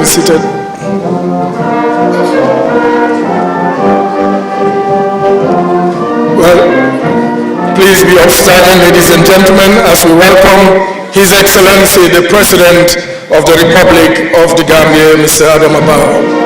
be seated. Well, please be upstanding, ladies and gentlemen, as we welcome His Excellency, the President of the Republic of the Gambia, Mr. Barrow.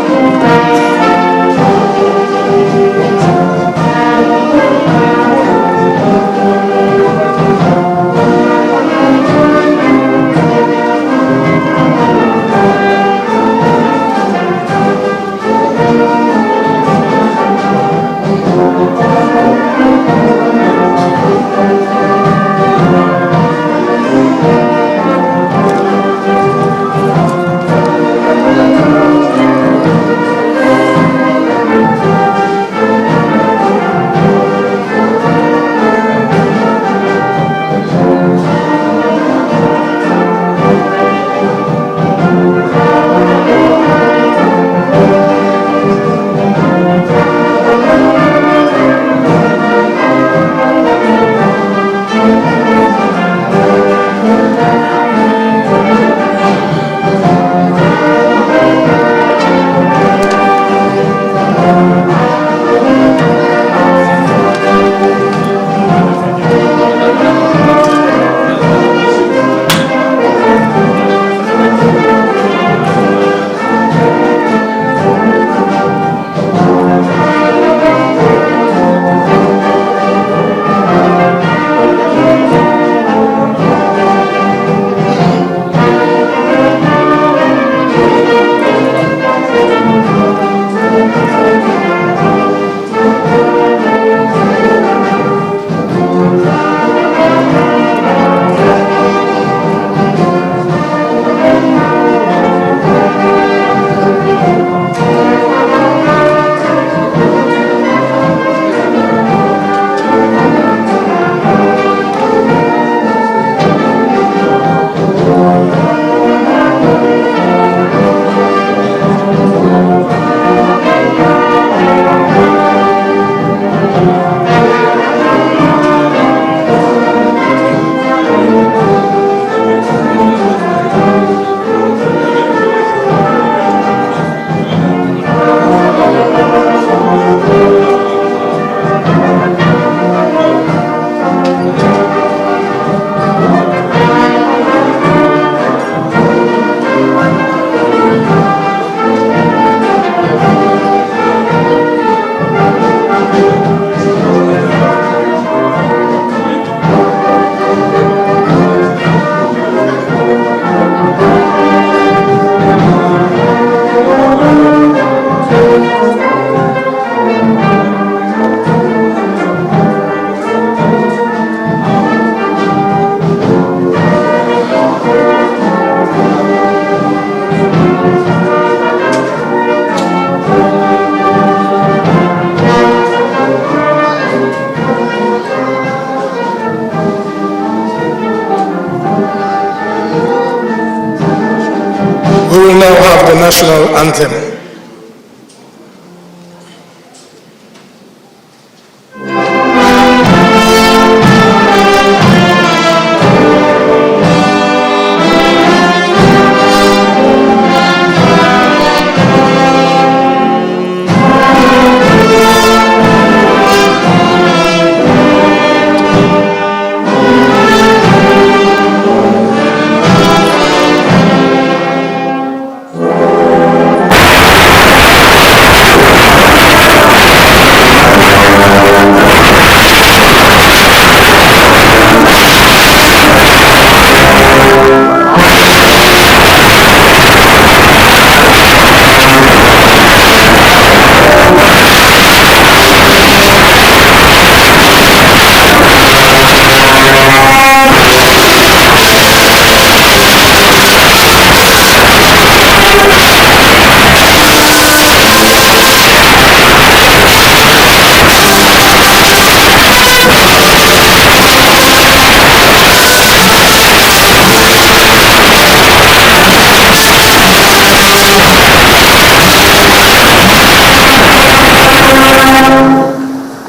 We will now have the national anthem.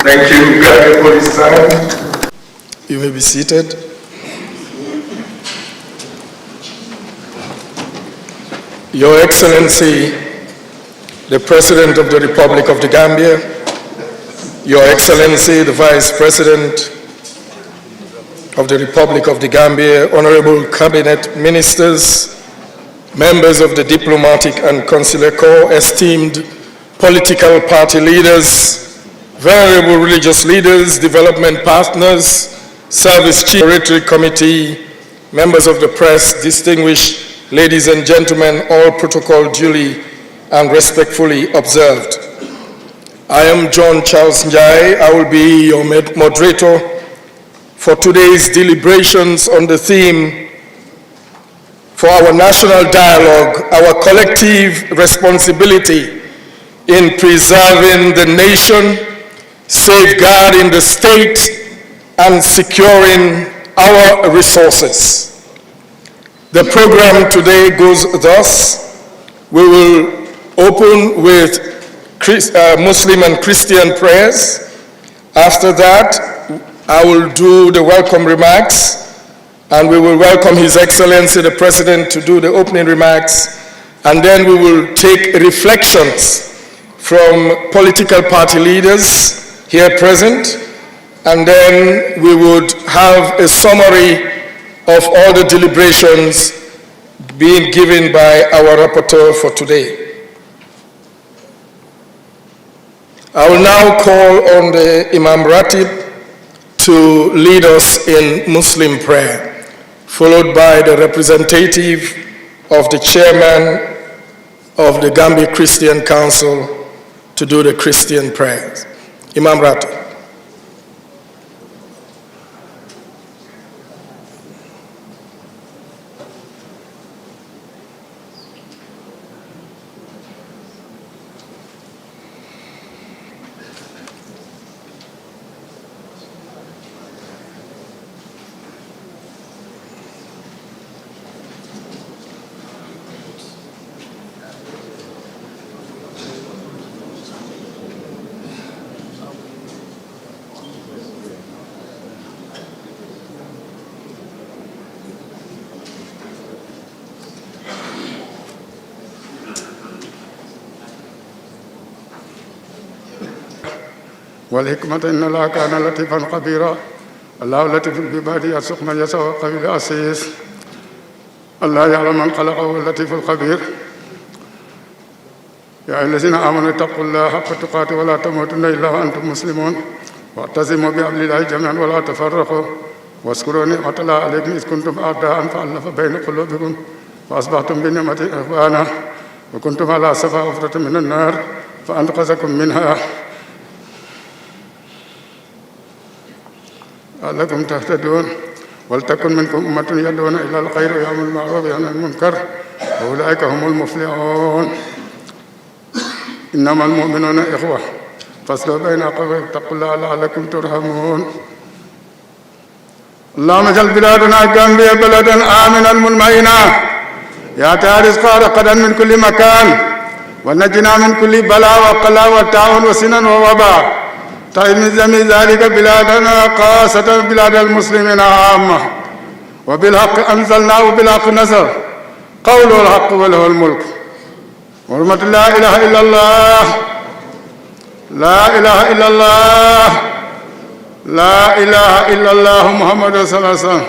Thank you, Gambia for this time. You may be seated. Your Excellency, the President of the Republic of the Gambia, Your Excellency, the Vice President of the Republic of the Gambia, Honorable Cabinet Ministers, members of the Diplomatic and Consular Corps, esteemed political party leaders, venerable religious leaders, development partners, Service Chief, Regulatory Committee, members of the press, distinguished ladies and gentlemen, all protocol duly and respectfully observed. I am John Charles Njai. I will be your moderator for today's deliberations on the theme for our national dialogue, our collective responsibility in preserving the nation, safeguarding the state, and securing our resources. The program today goes thus. We will open with Muslim and Christian prayers. After that, I will do the welcome remarks, and we will welcome His Excellency the President to do the opening remarks, and then we will take reflections from political party leaders here present, and then we would have a summary of all the deliberations being given by our rapporteur for today. I will now call on the Imam Ratib to lead us in Muslim prayer, followed by the representative of the chairman of the Gambia Christian Council to do the Christian prayers. Imam Ratib. والحكمة إن الله كان لطيفا خبيرا الله لطيف بعباده يرزق من يشاء وقوي العزيز الله يعلم من خلق وهو اللطيف الخبير يا أيها الذين آمنوا اتقوا الله حق تقاته ولا تموتن إلا وأنتم مسلمون واعتصموا بحبل الله جميعا ولا تفرقوا واذكروا نعمة الله عليكم إذ كنتم أعداء فألف بين قلوبكم فأصبحتم بنعمته إخوانا وكنتم على شفا حفرة من النار فأنقذكم منها لعلكم تهتدون ولتكن منكم أمة يدعون إلى الخير ويأمرون بالمعروف وينهون عن المنكر وأولئك هم المفلحون إنما المؤمنون إخوة فاصلحوا بين أخويكم واتقوا الله لعلكم ترحمون اللهم اجعل بلادنا غامبيا بلدا آمنا مطمئنا يأتي رزقا رغدا من كل مكان ونجنا من كل بلاء وقلاء وطاعون وسنن ووباء من جميع ذلك بلادنا خاصة بلاد المسلمين عامة وبالحق أنزلناه وبالحق نزل قوله الحق وله الملك ورحمة لا إله إلا الله لا إله إلا الله لا إله إلا الله محمد رسول الله صلى الله عليه وسلم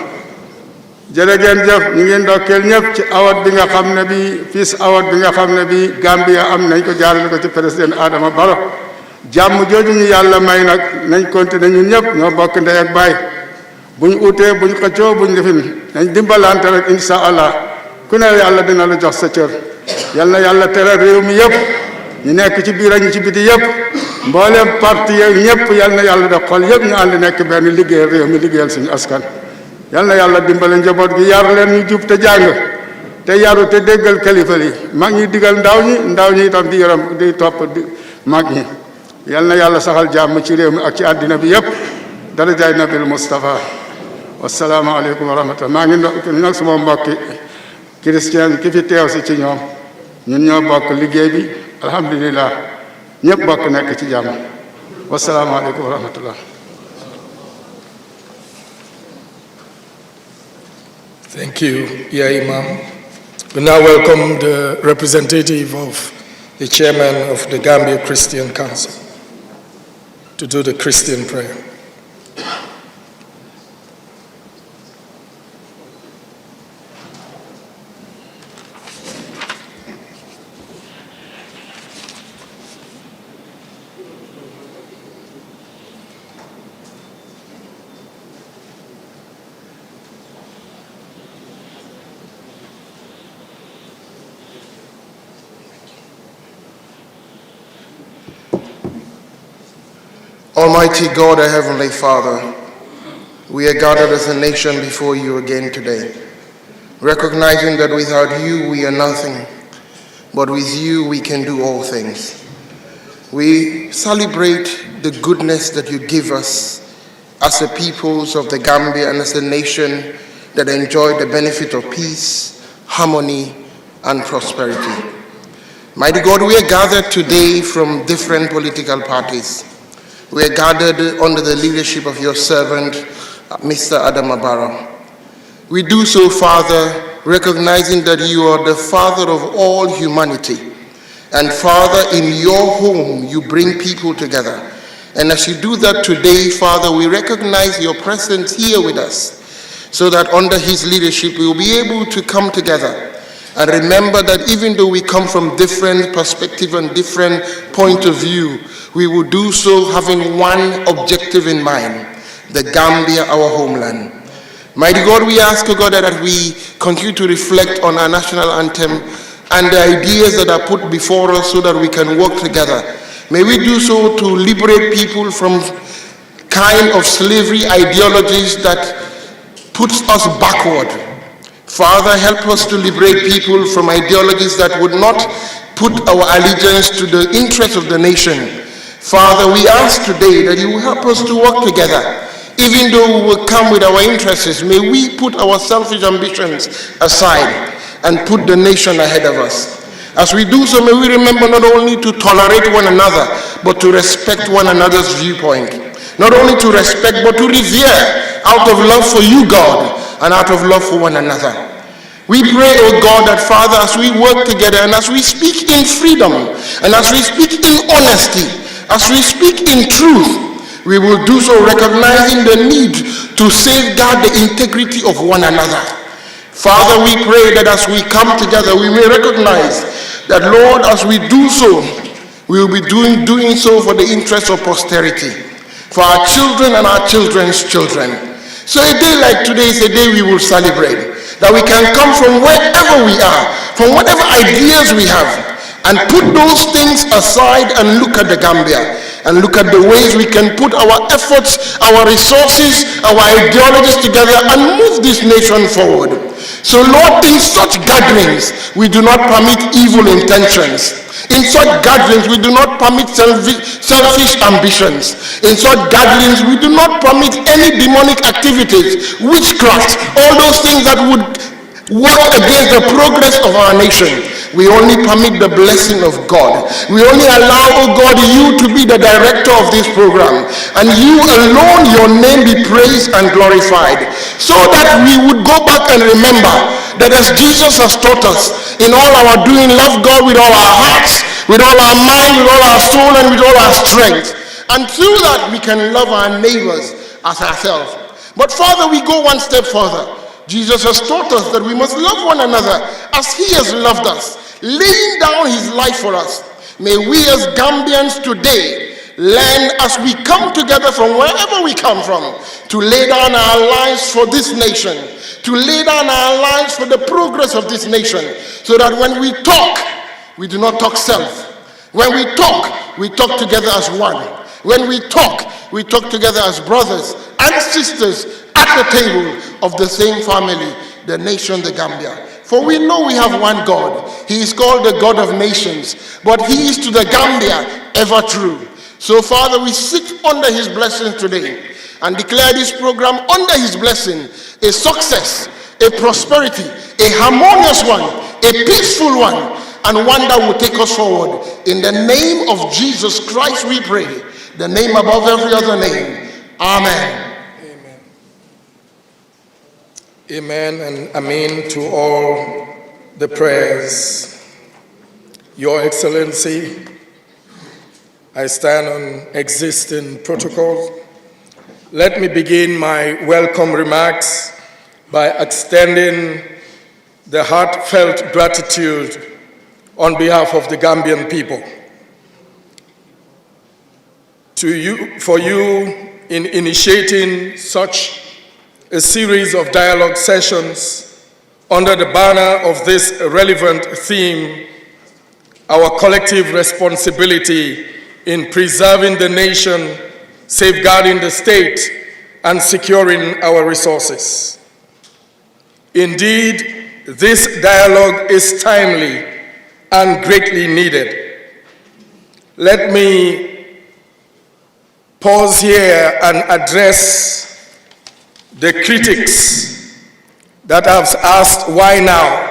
jërëgeen jëf ñu ngi ndokkeel ñëpp ci award bi nga xam ne bi fils award bi nga xam ne bi Gambia am nañ ko jaarale ko ci président Adama Barrow jàmm jooju ñu yàlla may nag nañ continuer ñun ñëpp ñoo bokk ndey ak baay buñ utee buñ xëccoo buñ defin nañ dimbalante rek insha allah ku ne yàlla dina la jox sa cër yal na yàlla tere réew mi yëpp ñu nekk ci biir ak ñu ci biti yëpp mbooleem parti yeeg ñëpp yal na yàlla def xol yëpp ñu ànd nekk benn liggéeyal réew mi liggéeyal suñu askan yal na yàlla dimbale njaboot gi yar leen ñu jub te jàng te yaru te déggal kilifa yi mag ñi digal ndaw ñi itam di yaram di topp mag ñi yal na yàlla saxal jàmm ci réew mi ak ci àddina bi yëpp darajaay nabil Mustafa wassalaamu aleykum wa rahmatullah maa ngi nag suma mbokki chrétien ki fi teew si ci ñoom ñun ñoo bokk liggéey bi alhamdulillah ñëpp bokk nekk ci jàmm wassalaamu aleykum wa rahmatullah. Thank you, Ya Imam. We now welcome the representative of the chairman of the Gambia Christian Council to do the Christian prayer. Almighty God, our Heavenly Father, we are gathered as a nation before you again today, recognizing that without you we are nothing, but with you we can do all things. We celebrate the goodness that you give us as a peoples of the Gambia and as a nation that enjoy the benefit of peace, harmony, and prosperity. Mighty God, we are gathered today from different political parties. We are gathered under the leadership of your servant, Mr. Barrow. We do so, Father, recognizing that you are the Father of all humanity. And Father, in your home, you bring people together. And as you do that today, Father, we recognize your presence here with us, so that under his leadership, we will be able to come together and remember that even though we come from different perspectives and different point of view, we will do so having one objective in mind, the Gambia, our homeland. Mighty God, we ask, O God, that as we continue to reflect on our national anthem and the ideas that are put before us so that we can work together, may we do so to liberate people from kind of slavery ideologies that puts us backward. Father, help us to liberate people from ideologies that would not put our allegiance to the interests of the nation. Father, we ask today that you will help us to work together. Even though we will come with our interests, may we put our selfish ambitions aside and put the nation ahead of us. As we do so, may we remember not only to tolerate one another, but to respect one another's viewpoint. Not only to respect, but to revere out of love for you, God, and out of love for one another. We pray, oh God, that Father, as we work together and as we speak in freedom and as we speak in honesty, as we speak in truth, we will do so recognizing the need to safeguard the integrity of one another. Father, we pray that as we come together, we may recognize that, Lord, as we do so, we will be doing so for the interest of posterity, for our children and our children's children. So a day like today is a day we will celebrate, that we can come from wherever we are, from whatever ideas we have, and put those things aside and look at the Gambia and look at the ways we can put our efforts, our resources, our ideologies together and move this nation forward. So Lord, in such gatherings, we do not permit evil intentions. In such gatherings, we do not permit selfish ambitions. In such gatherings, we do not permit any demonic activities, witchcraft, all those things that would work against the progress of our nation. We only permit the blessing of God. We only allow, oh God, you to be the director of this program, and you alone, your name be praised and glorified, so that we would go back and remember that as Jesus has taught us, in all our doing, love God with all our hearts, with all our mind, with all our soul, and with all our strength. And through that, we can love our neighbors as ourselves. But Father, we go one step further. Jesus has taught us that we must love one another as he has loved us, laying down his life for us. May we as Gambians today learn, as we come together from wherever we come from, to lay down our lives for this nation, to lay down our lives for the progress of this nation, so that when we talk, we do not talk self. When we talk together as one. When we talk together as brothers and sisters at the table of the same family, the nation, the Gambia. For we know we have one God. He is called the God of nations, but he is to the Gambia ever true. So Father, we sit under his blessings today and declare this program under his blessing a success, a prosperity, a harmonious one, a peaceful one, and one that will take us forward. In the name of Jesus Christ we pray, the name above every other name. Amen. Amen and amen to all the prayers. Your Excellency, I stand on existing protocol. Let me begin my welcome remarks by extending the heartfelt gratitude on behalf of the Gambian people for you in initiating such a series of dialogue sessions under the banner of this relevant theme, our collective responsibility in preserving the nation, safeguarding the state, and securing our resources. Indeed, this dialogue is timely and greatly needed. Let me pause here and address the critics that have asked, why now?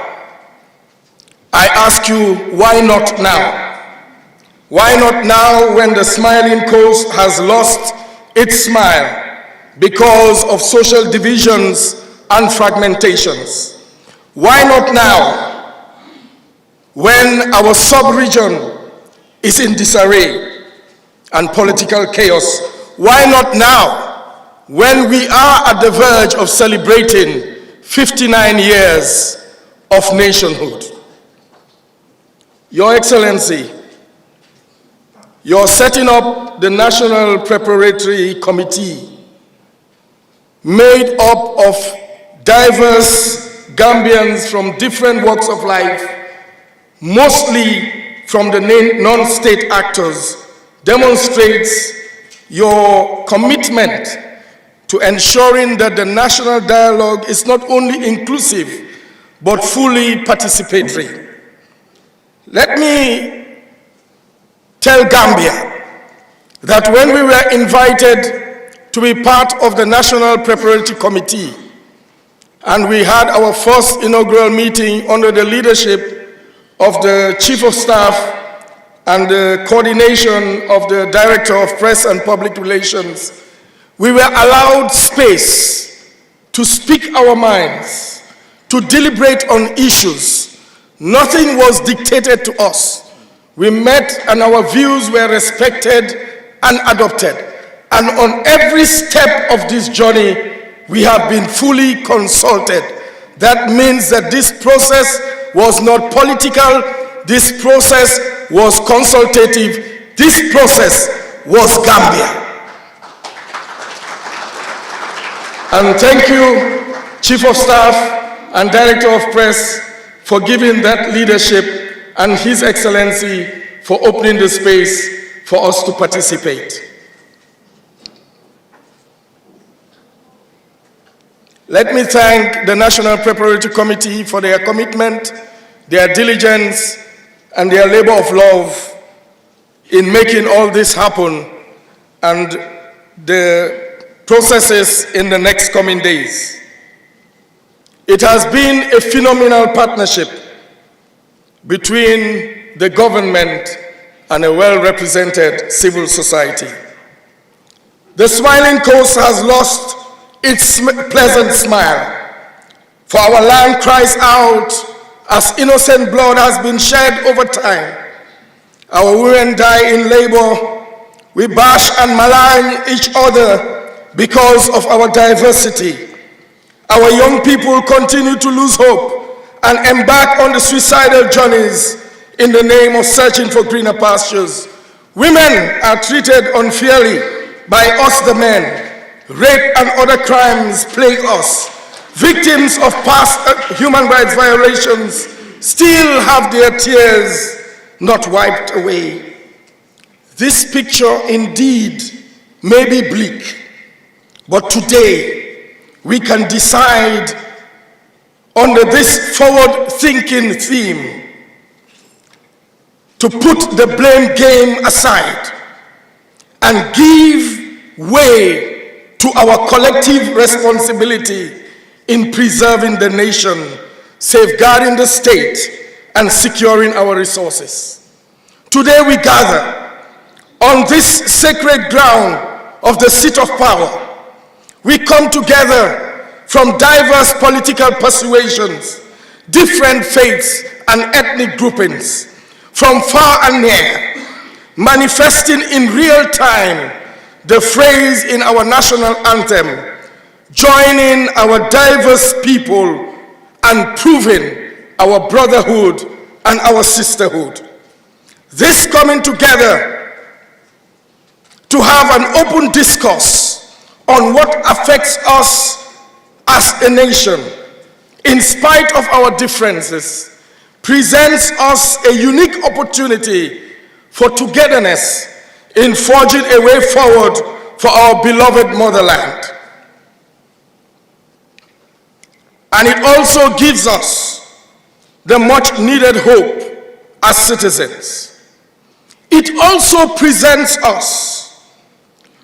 I ask you, why not now? Why not now when the smiling coast has lost its smile because of social divisions and fragmentations? Why not now when our sub-region is in disarray and political chaos? Why not now when we are at the verge of celebrating 59 years of nationhood? Your Excellency, you're setting up the National Preparatory Committee made up of diverse Gambians from different walks of life, mostly from the non-state actors, demonstrates your commitment to ensuring that the national dialogue is not only inclusive, but fully participatory. Let me tell Gambia that when we were invited to be part of the National Preparatory Committee, and we had our first inaugural meeting under the leadership of the Chief of Staff and the coordination of the Director of Press and Public Relations, we were allowed space to speak our minds, to deliberate on issues. Nothing was dictated to us. We met and our views were respected and adopted. And on every step of this journey, we have been fully consulted. That means that this process was not political, this process was consultative, this process was Gambia. And thank you, Chief of Staff and Director of Press, for giving that leadership, and His Excellency for opening the space for us to participate. Let me thank the National Preparatory Committee for their commitment, their diligence, and their labor of love in making all this happen and the processes in the next coming days. It has been a phenomenal partnership between the government and a well-represented civil society. The smiling coast has lost its pleasant smile, for our land cries out as innocent blood has been shed over time. Our women die in labor. We bash and malign each other because of our diversity. Our young people continue to lose hope and embark on the suicidal journeys in the name of searching for greener pastures. Women are treated unfairly by us, the men. Rape and other crimes plague us. Victims of past human rights violations still have their tears not wiped away. This picture indeed may be bleak, but today we can decide under this forward-thinking theme to put the blame game aside and give way to our collective responsibility in preserving the nation, safeguarding the state, and securing our resources. Today we gather on this sacred ground of the seat of power. We come together from diverse political persuasions, different faiths and ethnic groupings from far and near, manifesting in real time the phrase in our national anthem, joining our diverse people and proving our brotherhood and our sisterhood. This coming together to have an open discourse on what affects us as a nation, in spite of our differences, presents us a unique opportunity for togetherness in forging a way forward for our beloved motherland. And it also gives us the much needed hope as citizens. It also presents us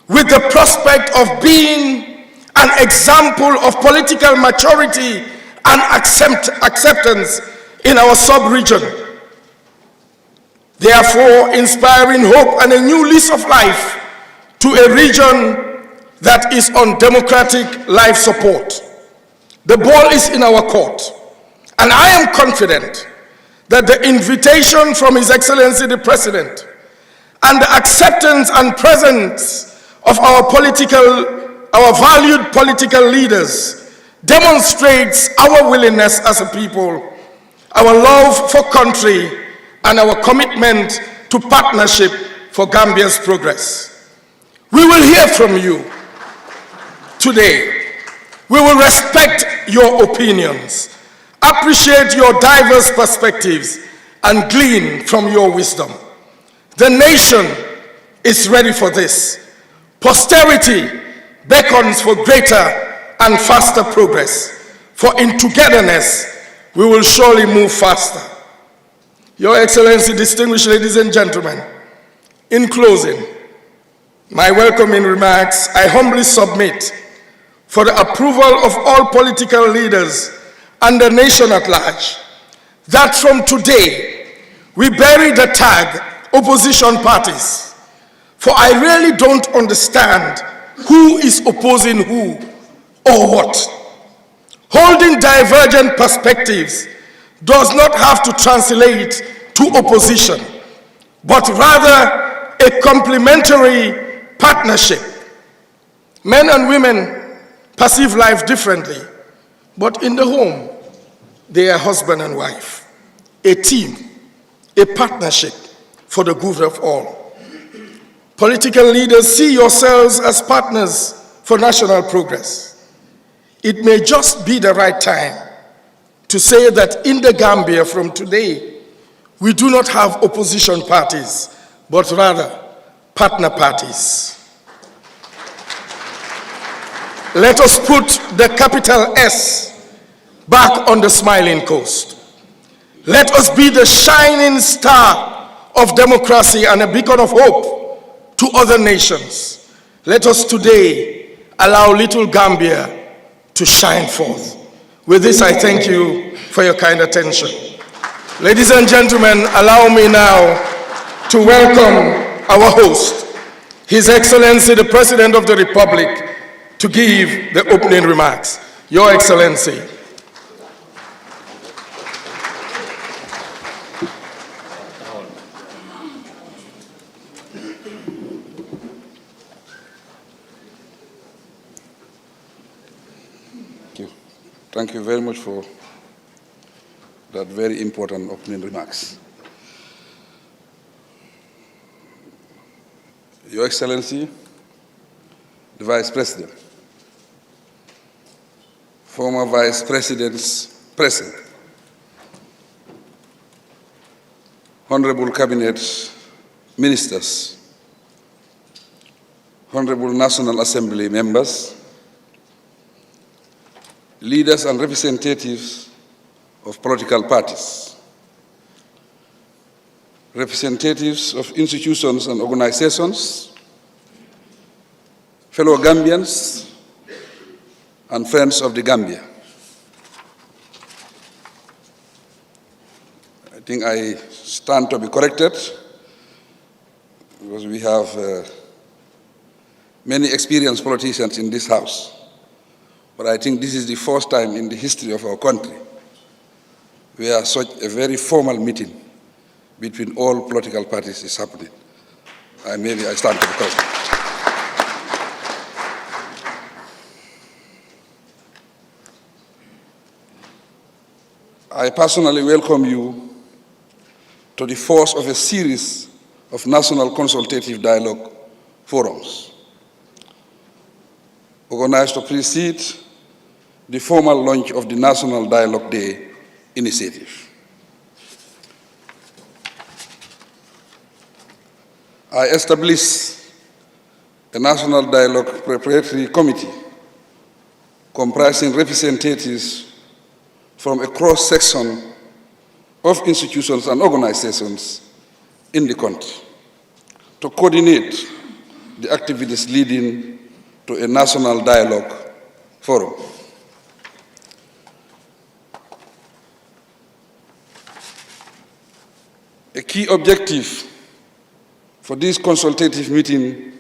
with the prospect of being an example of political maturity and acceptance in our sub-region, therefore inspiring hope and a new lease of life to a region that is on democratic life support. The ball is in our court, and I am confident that the invitation from His Excellency the President and the acceptance and presence of our valued political leaders demonstrates our willingness as a people, our love for country, and our commitment to partnership for Gambia's progress. We will hear from you today. We will respect your opinions, appreciate your diverse perspectives, and glean from your wisdom. The nation is ready for this. Posterity beckons for greater and faster progress, for in togetherness we will surely move faster. Your Excellency, distinguished ladies and gentlemen, in closing, my welcoming remarks I humbly submit for the approval of all political leaders and the nation at large, that from today we bury the tag opposition parties, for I really don't understand who is opposing who or what. Holding divergent perspectives does not have to translate to opposition, but rather a complementary partnership. Men and women perceive life differently, but in the home, they are husband and wife, a team, a partnership for the good of all. Political leaders, see yourselves as partners for national progress. It may just be the right time to say that in the Gambia from today, we do not have opposition parties, but rather partner parties. Let us put the capital S back on the smiling coast. Let us be the shining star of democracy and a beacon of hope to other nations. Let us today allow little Gambia to shine forth. With this, I thank you for your kind attention. Ladies and gentlemen, allow me now to welcome our host, His Excellency the President of the Republic, to give the opening remarks. Your Excellency. Thank you very much for that very important opening remarks. Your Excellency, the Vice President, former Vice Presidents present, Honorable Cabinet Ministers, Honorable National Assembly members, leaders and representatives of political parties, representatives of institutions and organizations, fellow Gambians, and friends of the Gambia. I think I stand to be corrected because we have many experienced politicians in this House. But I think this is the first time in the history of our country where such a very formal meeting between all political parties is happening. Maybe I stand to the question. I personally welcome you to the first of a series of national consultative dialogue forums, organized to precede the formal launch of the National Dialogue Day initiative. I established a National Dialogue Preparatory Committee comprising representatives from a cross-section of institutions and organizations in the country to coordinate the activities leading to a national dialogue forum. A key objective for this consultative meeting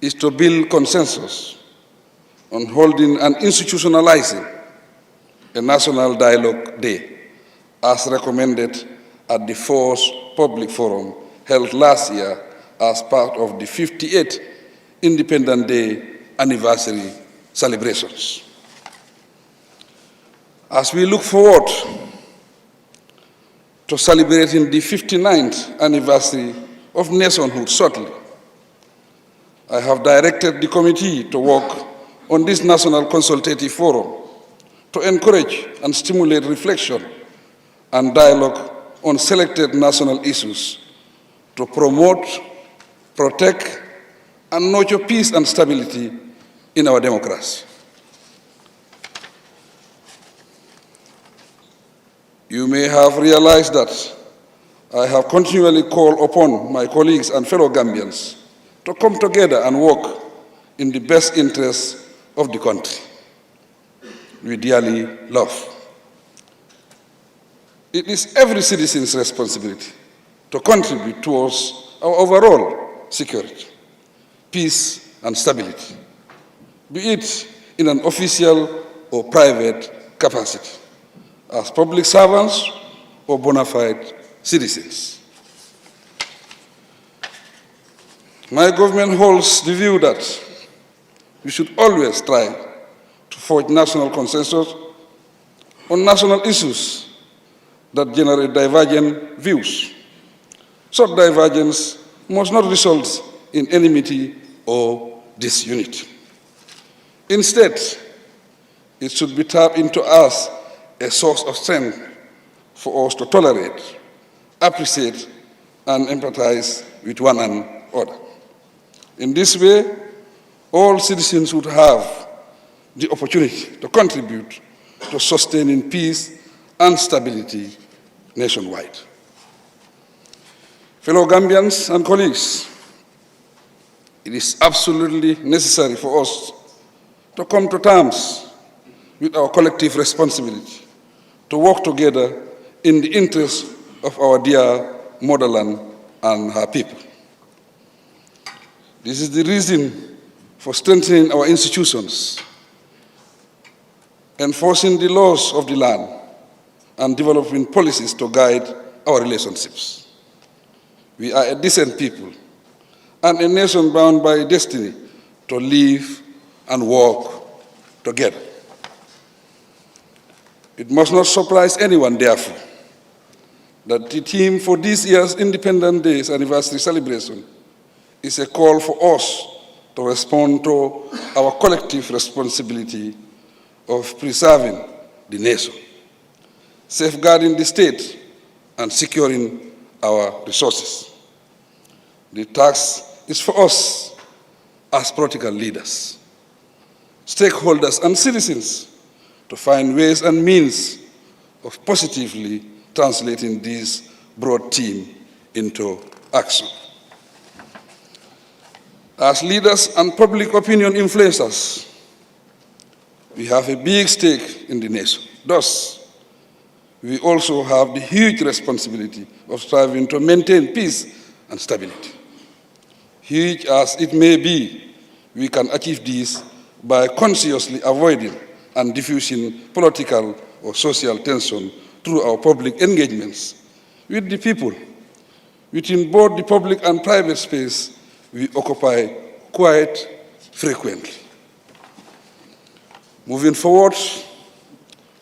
is to build consensus on holding and institutionalizing a National Dialogue Day, as recommended at the fourth public forum held last year as part of the 58th Independence Day anniversary celebrations. As we look forward to celebrating the 59th anniversary of nationhood shortly, I have directed the committee to work on this National Consultative Forum to encourage and stimulate reflection and dialogue on selected national issues to promote, protect, and nurture peace and stability in our democracy. You may have realized that I have continually called upon my colleagues and fellow Gambians to come together and work in the best interests of the country we dearly love. It is every citizen's responsibility to contribute towards our overall security, peace, and stability, be it in an official or private capacity, as public servants or bona fide citizens. My government holds the view that we should always try to forge national consensus on national issues that generate divergent views. Such divergence must not result in enmity or disunity. Instead, it should be tapped into as a source of strength for us to tolerate, appreciate, and empathize with one another. In this way, all citizens would have the opportunity to contribute to sustaining peace and stability nationwide. Fellow Gambians and colleagues, it is absolutely necessary for us to come to terms with our collective responsibility to work together in the interest of our dear motherland and her people. This is the reason for strengthening our institutions, enforcing the laws of the land, and developing policies to guide our relationships. We are a decent people and a nation bound by destiny to live and work together. It must not surprise anyone, therefore, that the theme for this year's Independence Day's anniversary celebration is a call for us to respond to our collective responsibility of preserving the nation, safeguarding the state, and securing our resources. The task is for us as political leaders, stakeholders, and citizens to find ways and means of positively translating this broad theme into action. As leaders and public opinion influencers, we have a big stake in the nation. Thus, we also have the huge responsibility of striving to maintain peace and stability. Huge as it may be, we can achieve this by consciously avoiding and diffusing political or social tension through our public engagements with the people within both the public and private space we occupy quite frequently. Moving forward,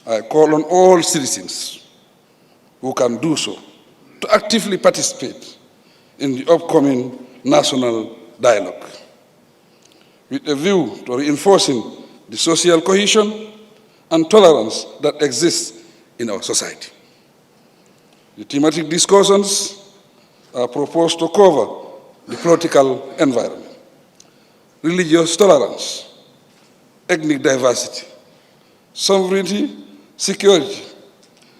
I call on all citizens who can do so to actively participate in the upcoming national dialogue with a view to reinforcing the social cohesion and tolerance that exists in our society. The thematic discussions are proposed to cover the political environment, religious tolerance, ethnic diversity, sovereignty, security,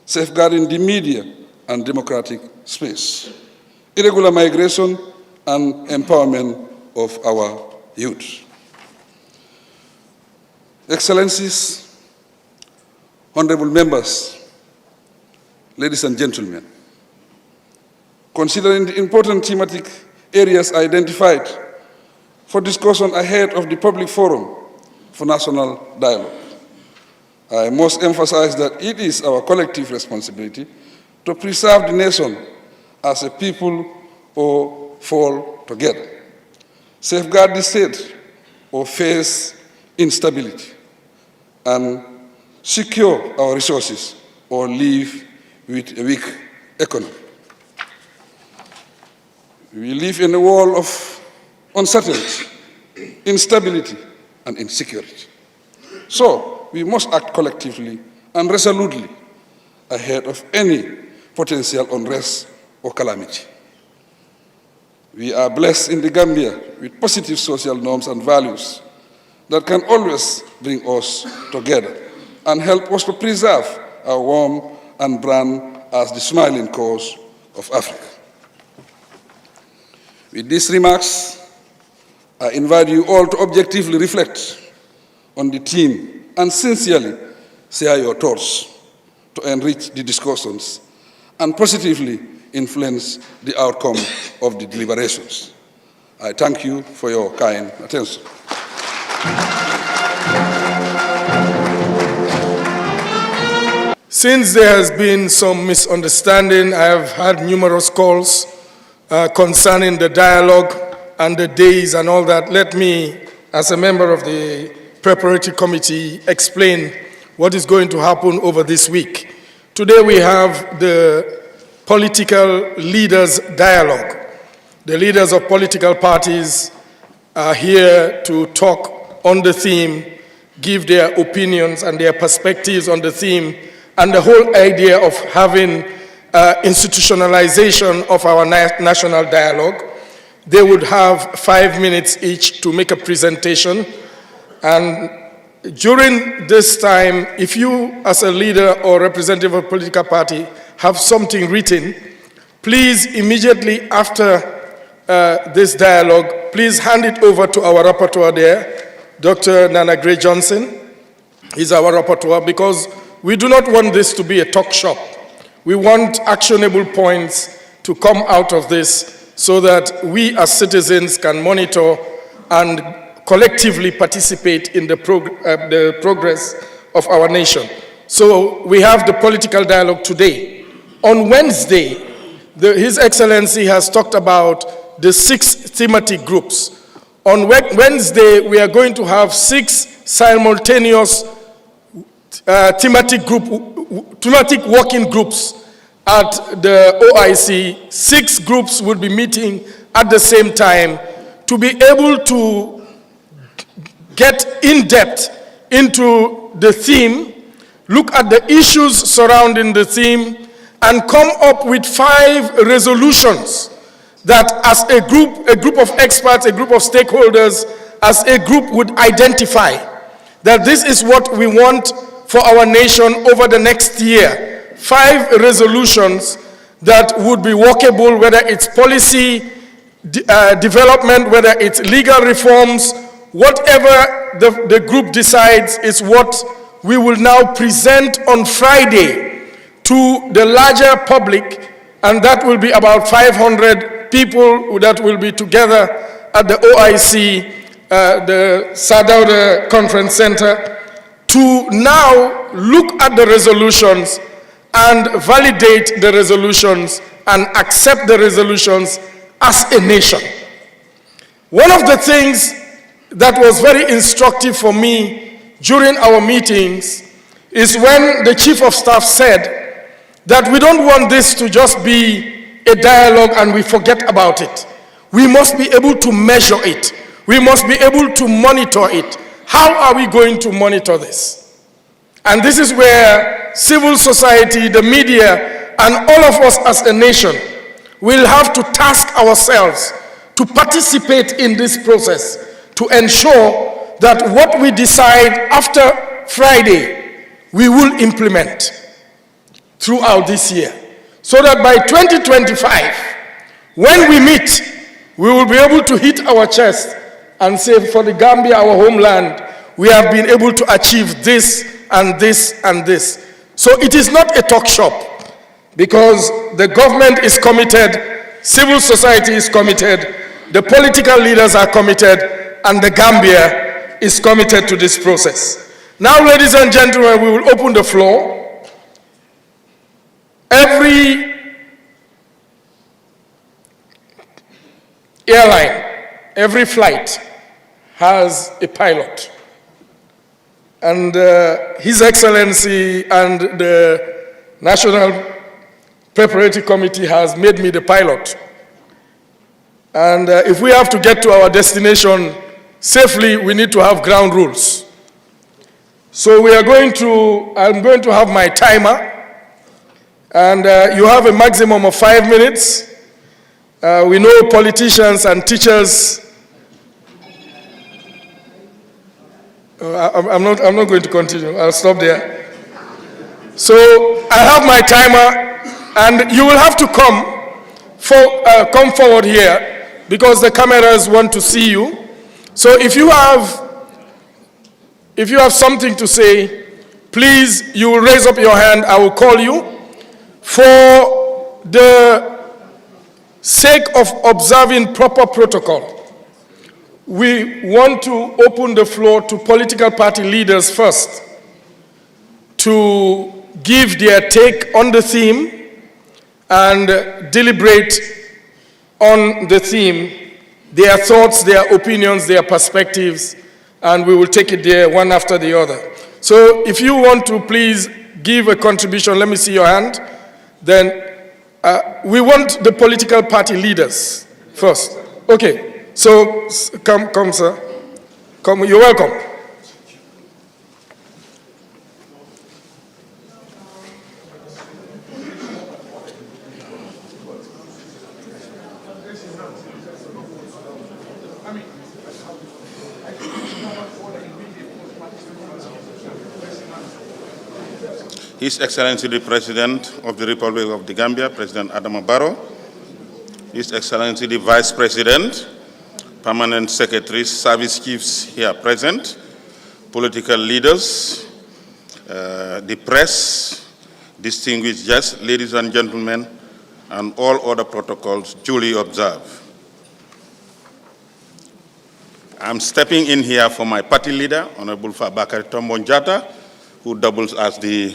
safeguarding the media and democratic space, irregular migration, and empowerment of our youth. Excellencies, honorable members, ladies and gentlemen, considering the important thematic areas identified for discussion ahead of the public forum for national dialogue, I must emphasize that it is our collective responsibility to preserve the nation as a people or fall together, safeguard the state or face instability, and secure our resources or live with a weak economy. We live in a world of uncertainty, instability, and insecurity. So we must act collectively and resolutely ahead of any potential unrest or calamity. We are blessed in the Gambia with positive social norms and values that can always bring us together and help us to preserve our warmth and brand as the smiling coast of Africa. With these remarks, I invite you all to objectively reflect on the theme and sincerely share your thoughts to enrich the discussions and positively influence the outcome of the deliberations. I thank you for your kind attention. Since there has been some misunderstanding, I have had numerous calls concerning the dialogue and the days and all that. Let me, as a member of the preparatory committee, explain what is going to happen over this week. Today we have the political leaders dialogue. The leaders of political parties are here to talk on the theme, give their opinions and their perspectives on the theme, and the whole idea of having institutionalization of our national dialogue. They would have 5 minutes each to make a presentation. And during this time, if you as a leader or representative of a political party have something written, please immediately after this dialogue, please hand it over to our rapporteur there, Dr. Nana Gray Johnson. He's our rapporteur, because we do not want this to be a talk shop. We want actionable points to come out of this so that we as citizens can monitor and collectively participate in the progress of our nation. So we have the political dialogue today. On Wednesday, His Excellency has talked about the 6 thematic groups. On Wednesday, we are going to have 6 simultaneous thematic working groups at the OIC. 6 groups will be meeting at the same time to be able to get in depth into the theme, look at the issues surrounding the theme, and come up with 5 resolutions that as a group of experts, a group of stakeholders, as a group would identify that this is what we want for our nation over the next year. 5 resolutions that would be workable, whether it's policy development, whether it's legal reforms, whatever the group decides is what we will now present on Friday to the larger public, and that will be about 500 people that will be together at the OIC, the Sadauda Conference Center, to now look at the resolutions and validate the resolutions and accept the resolutions as a nation. One of the things that was very instructive for me during our meetings is when the Chief of Staff said that we don't want this to just be a dialogue and we forget about it. We must be able to measure it. We must be able to monitor it. How are we going to monitor this? And this is where civil society, the media, and all of us as a nation will have to task ourselves to participate in this process, to ensure that what we decide after Friday, we will implement throughout this year. So that by 2025, when we meet, we will be able to hit our chest and say, for the Gambia, our homeland, we have been able to achieve this and this and this. So it is not a talk shop, because the government is committed, civil society is committed, the political leaders are committed, and the Gambia is committed to this process. Now, ladies and gentlemen, we will open the floor. Every airline, every flight has a pilot. And His Excellency and the National Preparatory Committee has made me the pilot. And if we have to get to our destination safely, we need to have ground rules. So I'm going to have my timer, and you have a maximum of 5 minutes. We know politicians and teachers. I'm not going to continue. I'll stop there. So I have my timer, and you will have to come forward here, because the cameras want to see you. So if you have something to say, please, you will raise up your hand. I will call you. For the sake of observing proper protocol, we want to open the floor to political party leaders first to give their take on the theme and deliberate on the theme, their thoughts, their opinions, their perspectives, and we will take it there one after the other. So if you want to please give a contribution, let me see your hand. Then we want the political party leaders first. Okay, so come, sir. Come, you're welcome. His Excellency the President of the Republic of the Gambia, President Barrow, His Excellency the Vice President, Permanent Secretaries, Service Chiefs here present, political leaders, the press, distinguished guests, ladies and gentlemen, and all other protocols duly observed. I'm stepping in here for my party leader, Honorable Fabakary Tombong Jatta, who doubles as the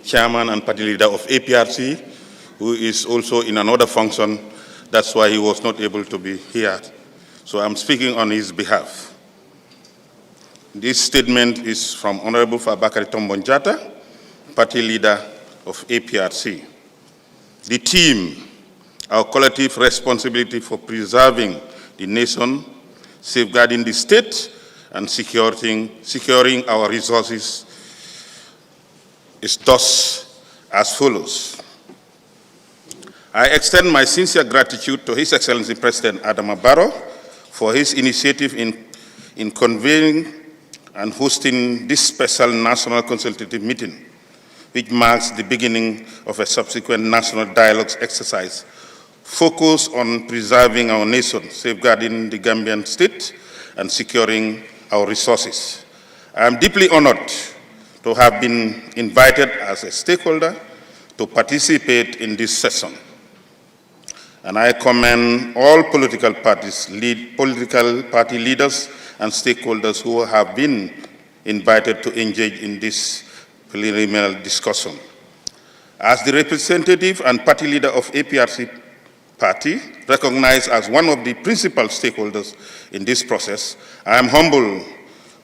chairman and party leader of APRC, who is also in another function. That's why he was not able to be here. So I'm speaking on his behalf. This statement is from Honorable Fabakary Tombong Jatta, party leader of APRC. The team, our collective responsibility for preserving the nation, safeguarding the state, and securing our resources is thus as follows. I extend my sincere gratitude to His Excellency President Barrow for his initiative in convening and hosting this special national consultative meeting, which marks the beginning of a subsequent national dialogues exercise focused on preserving our nation, safeguarding the Gambian state, and securing our resources. I am deeply honored to have been invited as a stakeholder to participate in this session. And I commend all political party leaders and stakeholders who have been invited to engage in this preliminary discussion. As the representative and party leader of APRC party, recognized as one of the principal stakeholders in this process, I am humbled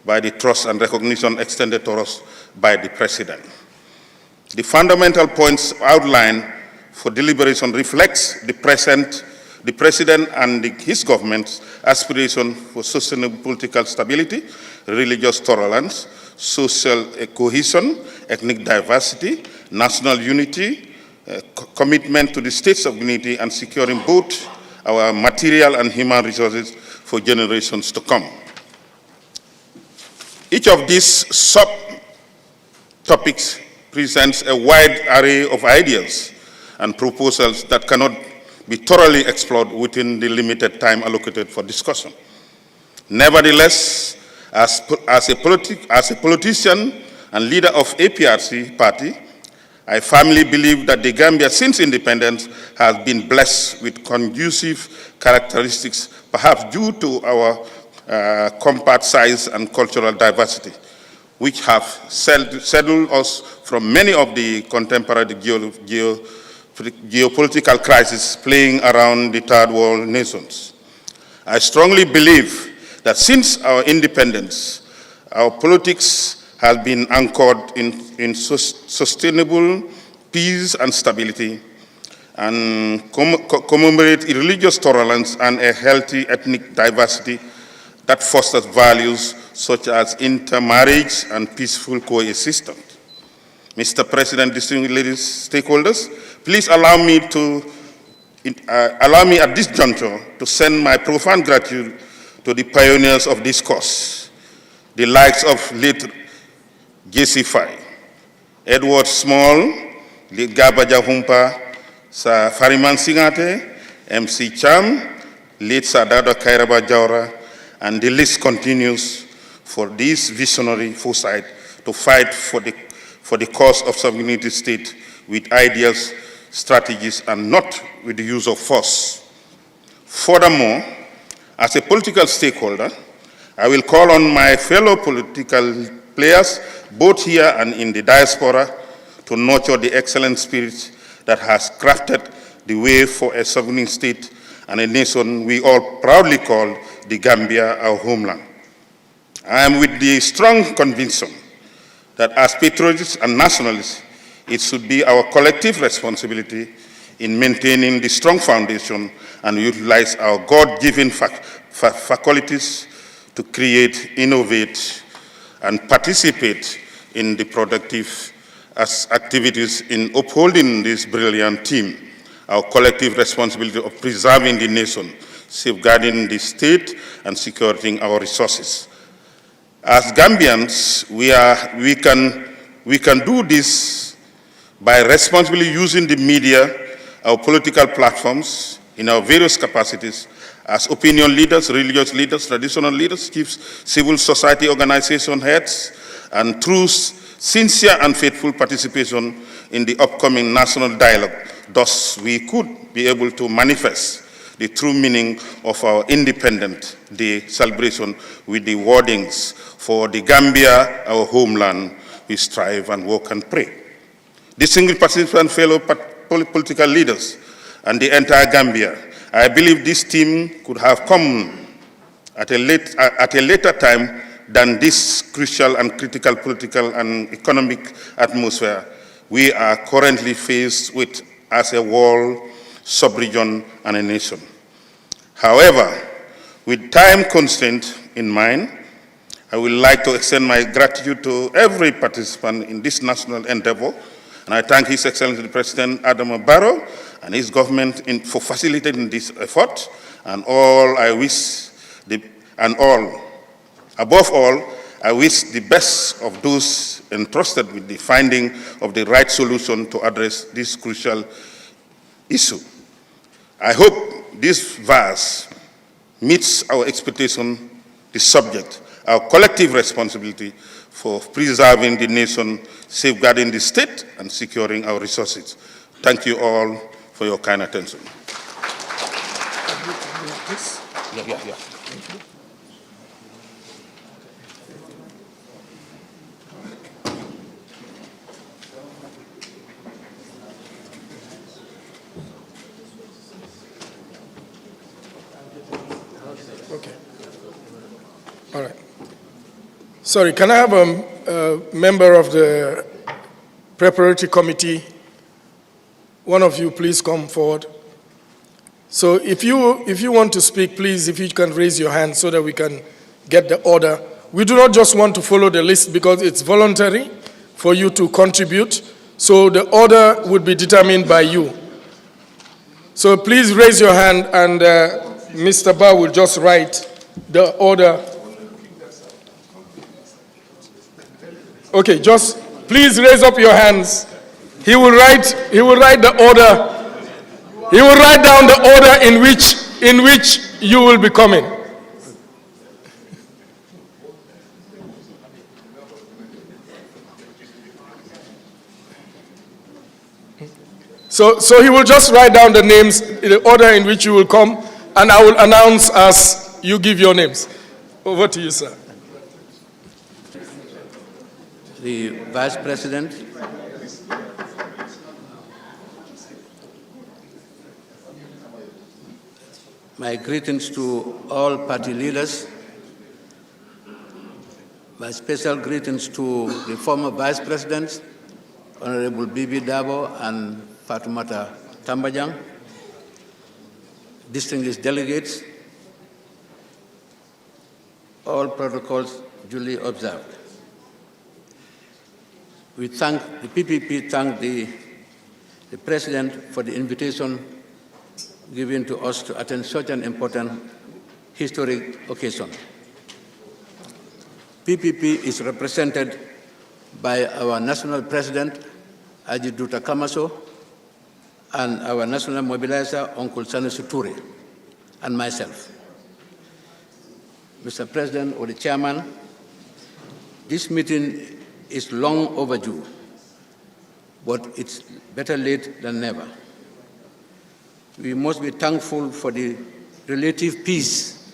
by the trust and recognition extended to us by the President. The fundamental points outlined for deliberation reflects the President and his government's aspiration for sustainable political stability, religious tolerance, social cohesion, ethnic diversity, national unity, commitment to the states of unity, and securing both our material and human resources for generations to come. Each of these sub-topics presents a wide array of ideas and proposals that cannot be thoroughly explored within the limited time allocated for discussion. Nevertheless, as a politician and leader of APRC party, I firmly believe that the Gambia, since independence, has been blessed with conducive characteristics, perhaps due to our compact size and cultural diversity, which have settled us from many of the contemporary geopolitical crises playing around the third world nations. I strongly believe that since our independence, our politics has been anchored in sustainable peace and stability, and commemorate religious tolerance and a healthy ethnic diversity that fosters values such as intermarriage and peaceful coexistence. Mr. President, distinguished ladies, stakeholders, please allow me at this juncture to send my profound gratitude to the pioneers of this cause, the likes of late J.C. Faye, Edward Small, late Gabaja Humpa, Sir Fariman Singate, MC Cham, late Sadada Kairaba Jaura, and the list continues for this visionary foresight to fight for the cause of sovereignty state with ideas, strategies, and not with the use of force. Furthermore, as a political stakeholder, I will call on my fellow political players, both here and in the diaspora, to nurture the excellent spirit that has crafted the way for a sovereign state and a nation we all proudly call the Gambia, our homeland. I am with the strong conviction that as patriots and nationalists, it should be our collective responsibility in maintaining the strong foundation and utilize our God-given faculties to create, innovate, and participate in the productive activities in upholding this brilliant theme, our collective responsibility of preserving the nation, safeguarding the state, and securing our resources. As Gambians, we can do this by responsibly using the media, our political platforms, in our various capacities as opinion leaders, religious leaders, traditional leaders, chiefs, civil society organization heads, and through sincere and faithful participation in the upcoming national dialogue. Thus, we could be able to manifest the true meaning of our Independent Day celebration with the wordings, "For the Gambia, our homeland, we strive and work and pray." Distinguished participants, fellow political leaders, and the entire Gambia, I believe this theme could have come at a later time than this crucial and critical political and economic atmosphere we are currently faced with as a world, sub-region, and a nation. However, with time constraint in mind, I would like to extend my gratitude to every participant in this national endeavor, and I thank His Excellency the President Adama Barrow and his government for facilitating this effort, and above all, I wish the best of those entrusted with the finding of the right solution to address this crucial issue. I hope this verse meets our expectation, the subject, our collective responsibility for preserving the nation, safeguarding the state, and securing our resources. Thank you all for your kind attention. Sorry, can I have a member of the preparatory committee? One of you, please come forward. So if you want to speak, please, if you can raise your hand so that we can get the order. We do not just want to follow the list because it's voluntary for you to contribute. So the order would be determined by you. So please raise your hand and Mr. Barrow will just write the order. Okay, just please raise up your hands. He will write the order. He will write down the order in which you will be coming. So he will just write down the names, the order in which you will come, and I will announce as you give your names. Over to you, sir. The Vice President, my greetings to all party leaders, my special greetings to the former Vice Presidents, Honorable Bibi Dabo and Fatoumata Tambajang, distinguished delegates, all protocols duly observed. We thank the PPP, thank the President for the invitation given to us to attend such an important historic occasion. PPP is represented by our National President, Aji Duta Kamaso, and our National Mobilizer, Uncle Sanusi Toure, and myself. Mr. President or the Chairman, this meeting is long overdue, but it's better late than never. We must be thankful for the relative peace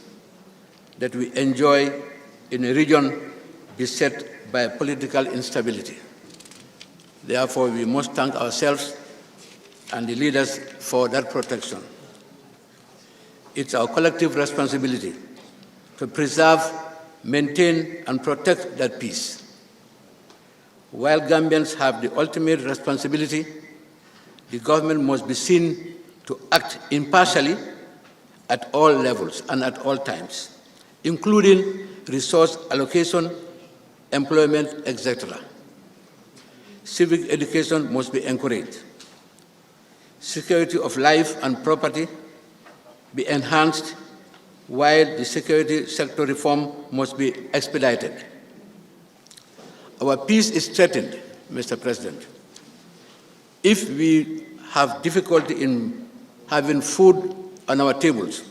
that we enjoy in a region beset by political instability. Therefore, we must thank ourselves and the leaders for that protection. It's our collective responsibility to preserve, maintain, and protect that peace. While Gambians have the ultimate responsibility, the government must be seen to act impartially at all levels and at all times, including resource allocation, employment, etc. Civic education must be encouraged. Security of life and property be enhanced, while the security sector reform must be expedited. Our peace is threatened, Mr. President. If we have difficulty in having food on our tables,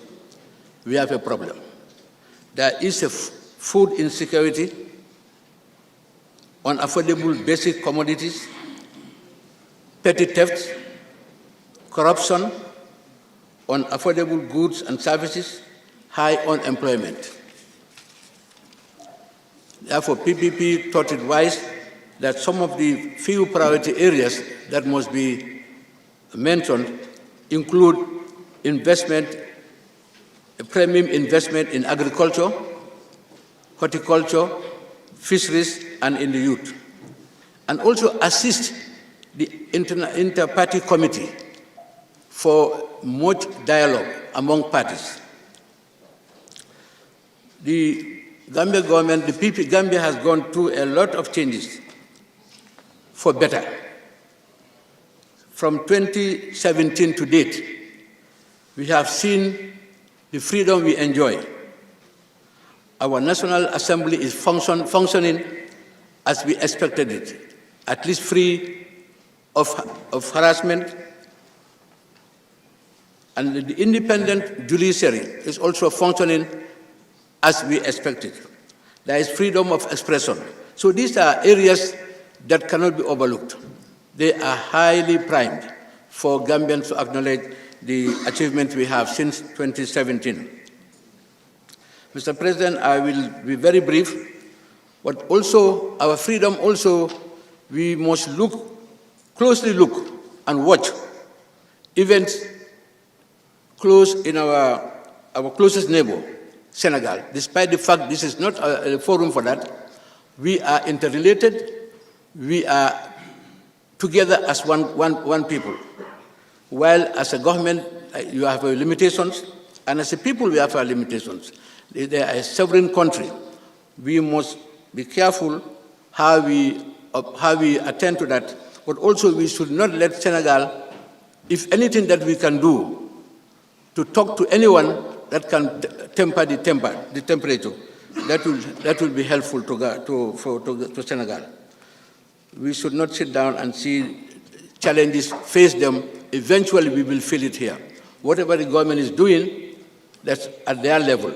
we have a problem. There is a food insecurity, unaffordable basic commodities, petty thefts, corruption, unaffordable goods and services, high unemployment. Therefore, PPP thought it wise that some of the few priority areas that must be mentioned include investment, a premium investment in agriculture, horticulture, fisheries, and in the youth, and also assist the inter-party committee for much dialogue among parties. The Gambia government, the PP Gambia has gone through a lot of changes for better. From 2017 to date, we have seen the freedom we enjoy. Our National Assembly is functioning as we expected it, at least free of harassment. And the independent judiciary is also functioning as we expected. There is freedom of expression. So these are areas that cannot be overlooked. They are highly primed for Gambians to acknowledge the achievements we have since 2017. Mr. President, I will be very brief, but also our freedom also, we must closely look and watch events close in our closest neighbor, Senegal, despite the fact this is not a forum for that, We are interrelated. We are together as one people. While as a government, you have limitations, and as a people, we have our limitations. They are a sovereign country. We must be careful how we attend to that, but also we should not let Senegal, if anything that we can do to talk to anyone that can temper the temperature, that will be helpful to Senegal. We should not sit down and see challenges, face them. Eventually, we will feel it here. Whatever the government is doing, that's at their level.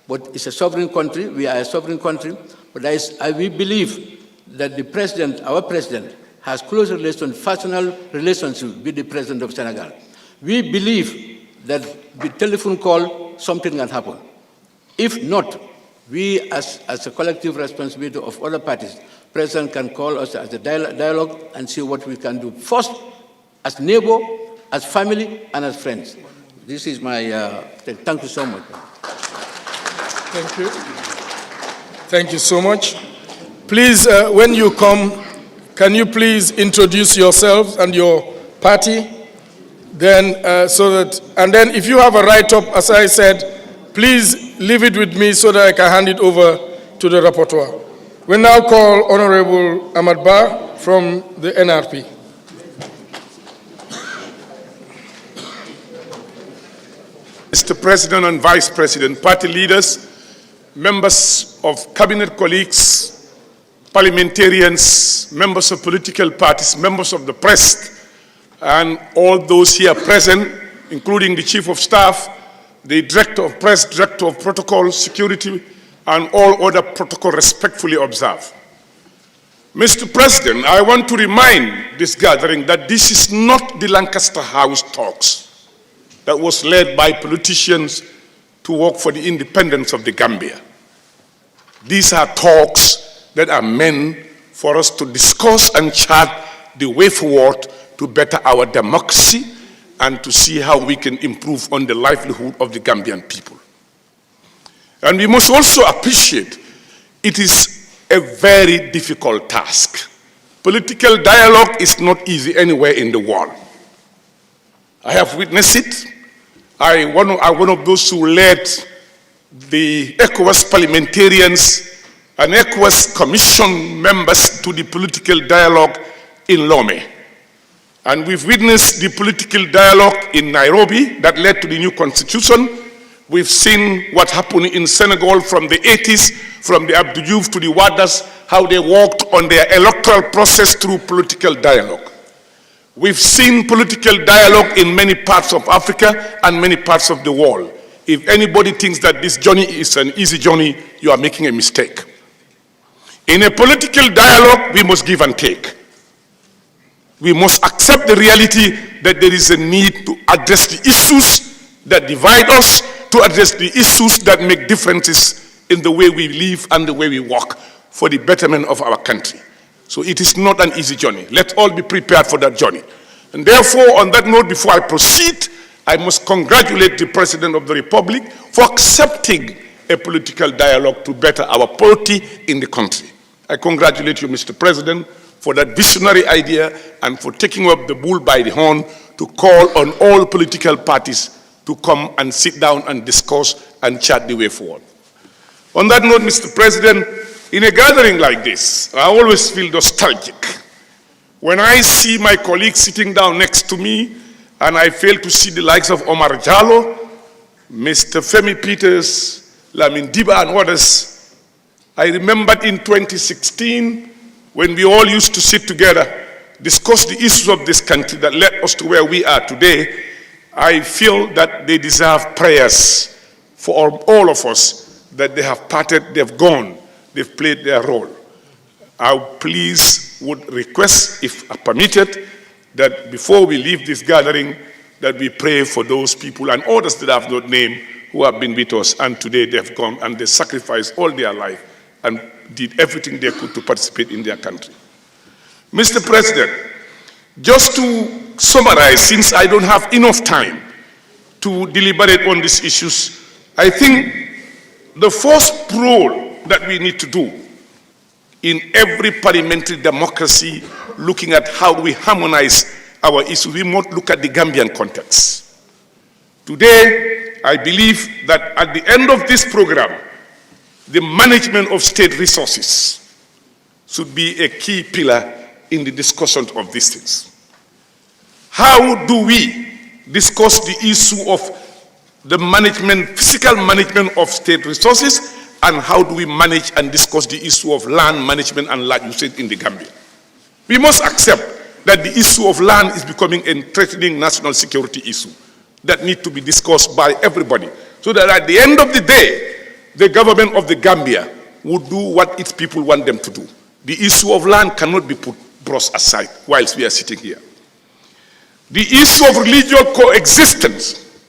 But it's a sovereign country. We are a sovereign country. But we believe that the president, our president, has close personal relationship with the president of Senegal. We believe that with telephone call, something can happen. If not, we, as a collective responsibility of other parties, president can call us as a dialogue and see what we can do. First, as neighbor, as family, and as friends. This is my thank you so much. Thank you. Thank you so much. Please, when you come, can you please introduce yourselves and your party? Then, and then if you have a write-up, as I said, please leave it with me so that I can hand it over to the rapporteur. We now call Honorable Ahmad Ba from the ANRP. Mr. President and Vice President, party leaders, members of cabinet colleagues, parliamentarians, members of political parties, members of the press, and all those here present, including the Chief of Staff, the Director of Press, Director of Protocol, Security, and all other protocol respectfully observed. Mr. President, I want to remind this gathering that this is not the Lancaster House talks that was led by politicians to work for the independence of the Gambia. These are talks that are meant for us to discuss and chart the way forward to better our democracy and to see how we can improve on the livelihood of the Gambian people. And we must also appreciate it is a very difficult task. Political dialogue is not easy anywhere in the world. I have witnessed it. I'm one of those who led the ECOWAS parliamentarians and ECOWAS commission members to the political dialogue in Lome. And we've witnessed the political dialogue in Nairobi that led to the new constitution. We've seen what happened in Senegal from the 80s, from the Abdou Diouf to the Wadas, how they worked on their electoral process through political dialogue. We've seen political dialogue in many parts of Africa and many parts of the world. If anybody thinks that this journey is an easy journey, you are making a mistake. In a political dialogue, we must give and take. We must accept the reality that there is a need to address the issues that divide us, to address the issues that make differences in the way we live and the way we work for the betterment of our country. So it is not an easy journey. Let's all be prepared for that journey. And therefore, on that note, before I proceed, I must congratulate the President of the Republic for accepting a political dialogue to better our polity in the country. I congratulate you, Mr. President, for that visionary idea and for taking up the bull by the horn to call on all political parties to come and sit down and discuss and chart the way forward. On that note, Mr. President, in a gathering like this, I always feel nostalgic. When I see my colleagues sitting down next to me, and I fail to see the likes of Omar Jallo, Mr. Femi Peters, Lamin Diba, and others, I remembered in 2016, when we all used to sit together, discuss the issues of this country that led us to where we are today. I feel that they deserve prayers for all of us, that they have parted, they've gone, they've played their role. I please would request, if permitted, that before we leave this gathering, that we pray for those people and others that I have not named who have been with us, and today they've gone and they sacrificed all their life and did everything they could to participate in their country. Mr. President, just to summarize, since I don't have enough time to deliberate on these issues, I think the first role that we need to do in every parliamentary democracy, looking at how we harmonize our issues, we must look at the Gambian context. Today, I believe that at the end of this program, the management of state resources should be a key pillar in the discussion of these things. How do we discuss the issue of the management, physical management of state resources, and how do we manage and discuss the issue of land management and land usage in the Gambia? We must accept that the issue of land is becoming a threatening national security issue that needs to be discussed by everybody, so that at the end of the day, the government of the Gambia would do what its people want them to do. The issue of land cannot be brushed aside whilst we are sitting here. The issue of religious coexistence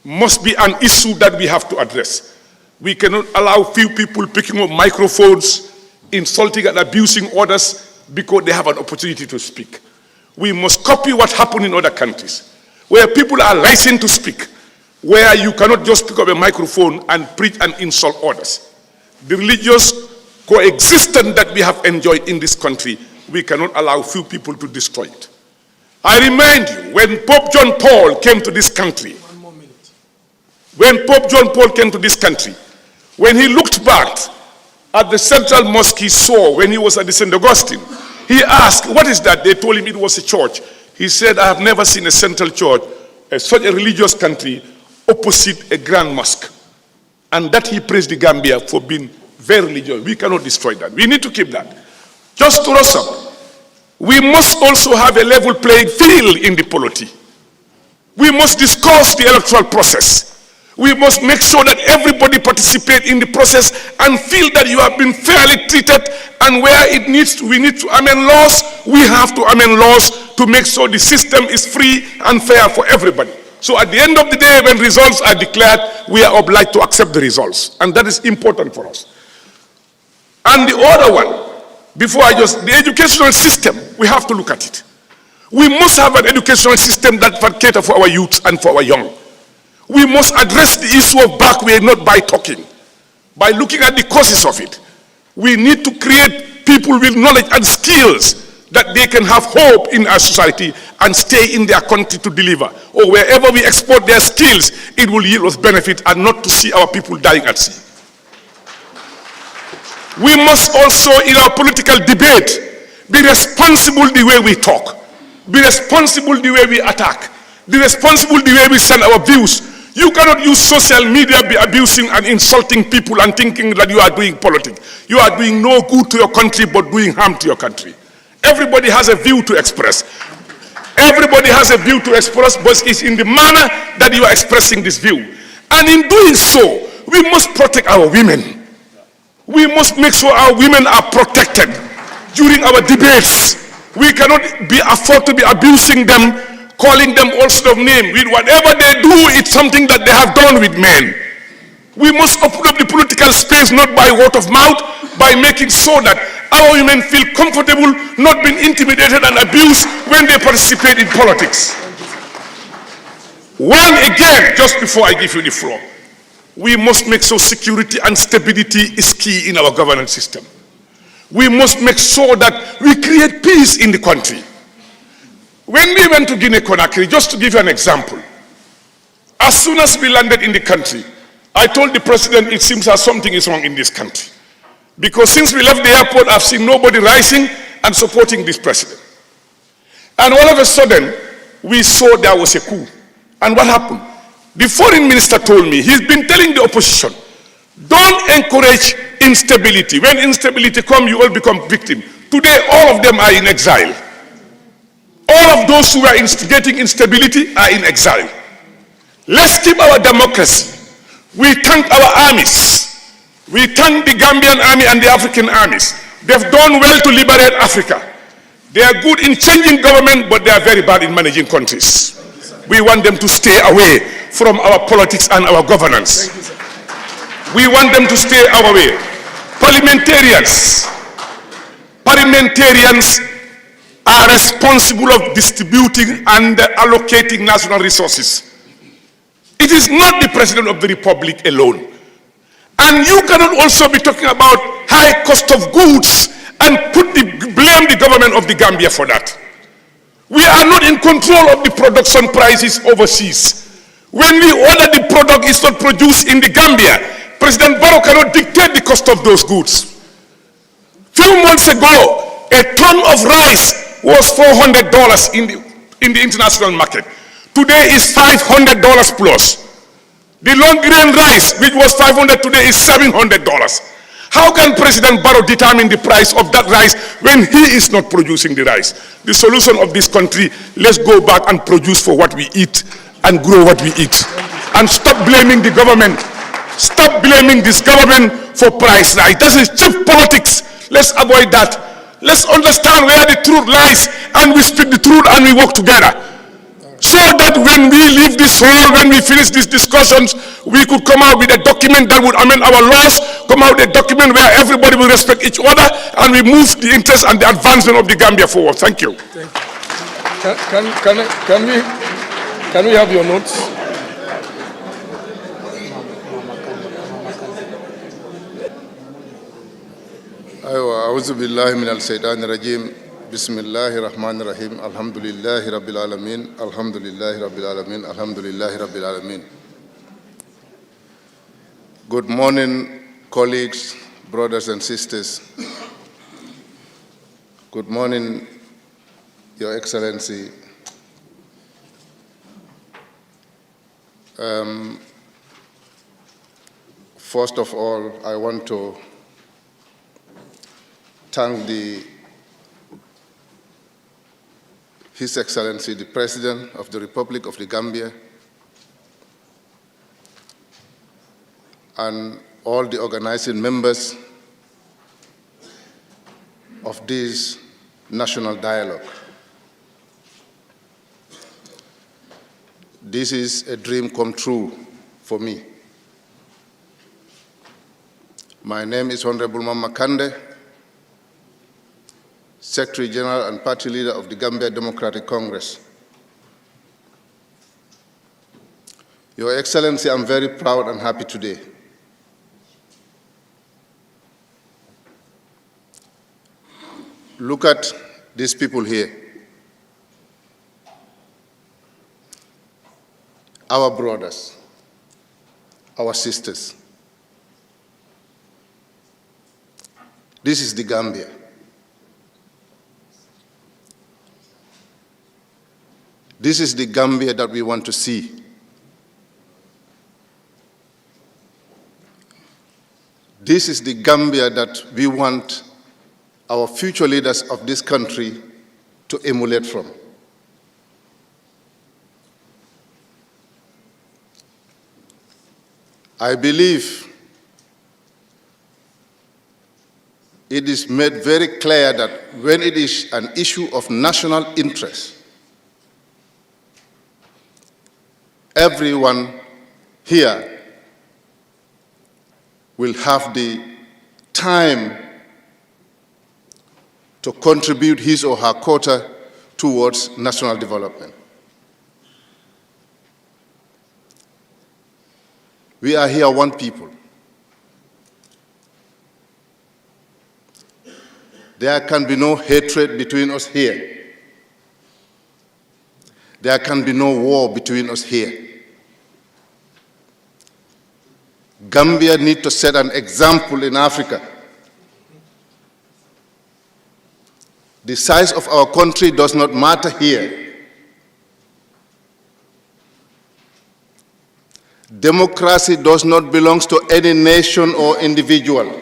must be an issue that we have to address. We cannot allow few people picking up microphones, insulting and abusing others because they have an opportunity to speak. We must copy what happened in other countries, where people are licensed to speak, where you cannot just pick up a microphone and preach and insult others. The religious coexistence that we have enjoyed in this country, we cannot allow few people to destroy it. I remind you, when Pope John Paul came to this country, when he looked back at the central mosque he saw when he was at the St. Augustine, he asked, what is that? They told him it was a church. He said, I have never seen a central church, such a religious country, opposite a grand mosque. And that he praised the Gambia for being very religious. We cannot destroy that. We need to keep that. Just to us up, we must also have a level playing field in the polity. We must discuss the electoral process. We must make sure that everybody participates in the process and feel that you have been fairly treated, and where we need to amend laws, we have to amend laws to make sure the system is free and fair for everybody. So at the end of the day, when results are declared, we are obliged to accept the results. And that is important for us. And the other one, the educational system, we have to look at it. We must have an educational system that can cater for our youth and for our young. We must address the issue of backway not by talking, by looking at the causes of it. We need to create people with knowledge and skills that they can have hope in our society and stay in their country to deliver. Or wherever we export their skills, it will yield us benefit, and not to see our people dying at sea. We must also, in our political debate, be responsible the way we talk, be responsible the way we attack, be responsible the way we send our views. You cannot use social media, be abusing and insulting people and thinking that you are doing politics. You are doing no good to your country, but doing harm to your country. Everybody has a view to express. Everybody has a view to express, but it's in the manner that you are expressing this view. And in doing so, we must protect our women. We must make sure our women are protected during our debates. We cannot afford to be abusing them, calling them all sorts of names. With whatever they do, it's something that they have done with men. We must open up the political space not by word of mouth, by making sure that our women feel comfortable, not being intimidated and abused when they participate in politics. One again, just before I give you the floor, we must make sure security and stability is key in our governance system. We must make sure that we create peace in the country. When we went to Guinea-Conakry, just to give you an example, as soon as we landed in the country, I told the president it seems that something is wrong in this country. Because since we left the airport, I've seen nobody rising and supporting this president. And all of a sudden, we saw there was a coup. And what happened? The foreign minister told me, he's been telling the opposition, don't encourage instability. When instability comes, you all become victims. Today, all of them are in exile. All of those who are instigating instability are in exile. Let's keep our democracy. We thank our armies. We thank the Gambian army and the African armies. They've done well to liberate Africa. They are good in changing government, but they are very bad in managing countries. We want them to stay away from our politics and our governance. We want them to stay our way. Parliamentarians are responsible of distributing and allocating national resources. It is not the President of the Republic alone. And you cannot also be talking about high cost of goods and blame the government of the Gambia for that. We are not in control of the production prices overseas. When we order the product is not produced in the Gambia, President Barrow cannot dictate the cost of those goods. Few months ago, a ton of rice was $400 in the international market. Today is $500 plus. The long grain rice, which was $500 today, is $700. How can President Barrow determine the price of that rice when he is not producing the rice? The solution of this country, let's go back and produce for what we eat and grow what we eat. And stop blaming the government. Stop blaming this government for price rise. That is cheap politics. Let's avoid that. Let's understand where the truth lies, and we speak the truth and we work together. So that when we leave this hall, when we finish these discussions, we could come out with a document that would amend our laws, come out with a document where everybody will respect each other, and we move the interest and the advancement of the Gambia forward. Thank you. Can we have your notes? أعوذ بالله من الشيطان الرجيم بسم الله الرحمن الرحيم الحمد لله رب العالمين الحمد لله رب العالمين الحمد لله رب العالمين. Good morning, colleagues, brothers and sisters. Good morning, Your Excellency. First of all, I want to thank His Excellency, the President of the Republic of the Gambia, and all the organizing members of this national dialogue. This is a dream come true for me. My name is Honorable Mama Kande, Secretary General and Party Leader of the Gambia Democratic Congress. Your Excellency, I'm very proud and happy today. Look at these people here. Our brothers, our sisters. This is the Gambia. This is the Gambia that we want to see. This is the Gambia that we want our future leaders of this country to emulate from. I believe it is made very clear that when it is an issue of national interest, everyone here will have the time to contribute his or her quota towards national development. We are here one people. There can be no hatred between us here. There can be no war between us here. Gambia needs to set an example in Africa. The size of our country does not matter here. Democracy does not belong to any nation or individual.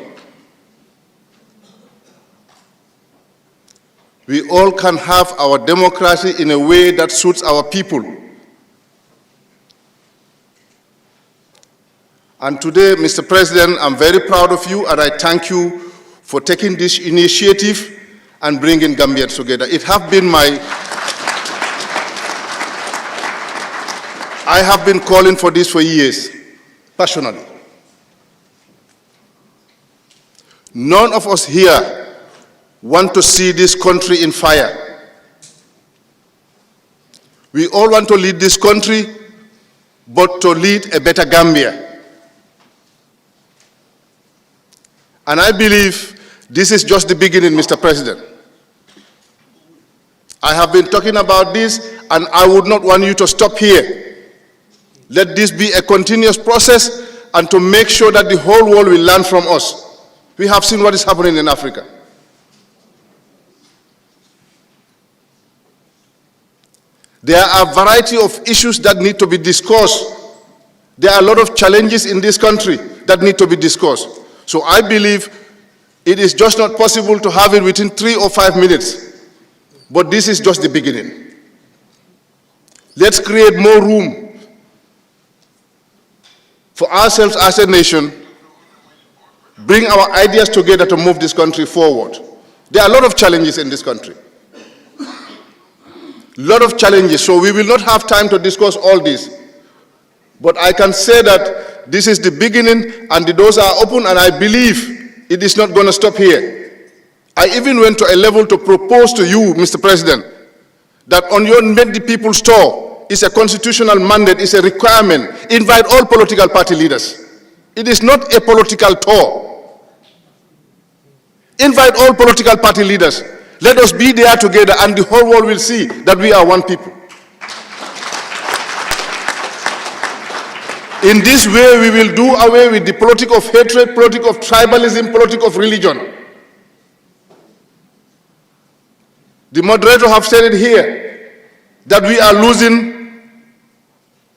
We all can have our democracy in a way that suits our people. And today, Mr. President, I'm very proud of you, and I thank you for taking this initiative and bringing Gambians together. I have been calling for this for years, passionately. None of us here want to see this country in fire. We all want to lead this country, but to lead a better Gambia. And I believe This is just the beginning, Mr. President. I have been talking about this, and I would not want you to stop here. Let this be a continuous process, and to make sure that the whole world will learn from us. We have seen what is happening in Africa. There are a variety of issues that need to be discussed. There are a lot of challenges in this country that need to be discussed. So I believe it is just not possible to have it within 3 or 5 minutes. But this is just the beginning. Let's create more room for ourselves as a nation, bring our ideas together to move this country forward. There are a lot of challenges in this country. A lot of challenges, so we will not have time to discuss all this. But I can say that this is the beginning, and the doors are open, and I believe it is not going to stop here. I even went to a level to propose to you, Mr. President, that on your Make the People store is a constitutional mandate, is a requirement. Invite all political party leaders. It is not a political tour. Invite all political party leaders. Let us be there together, and the whole world will see that we are one people. In this way, we will do away with the politics of hatred, politics of tribalism, politics of religion. The moderator have said it here, that we are losing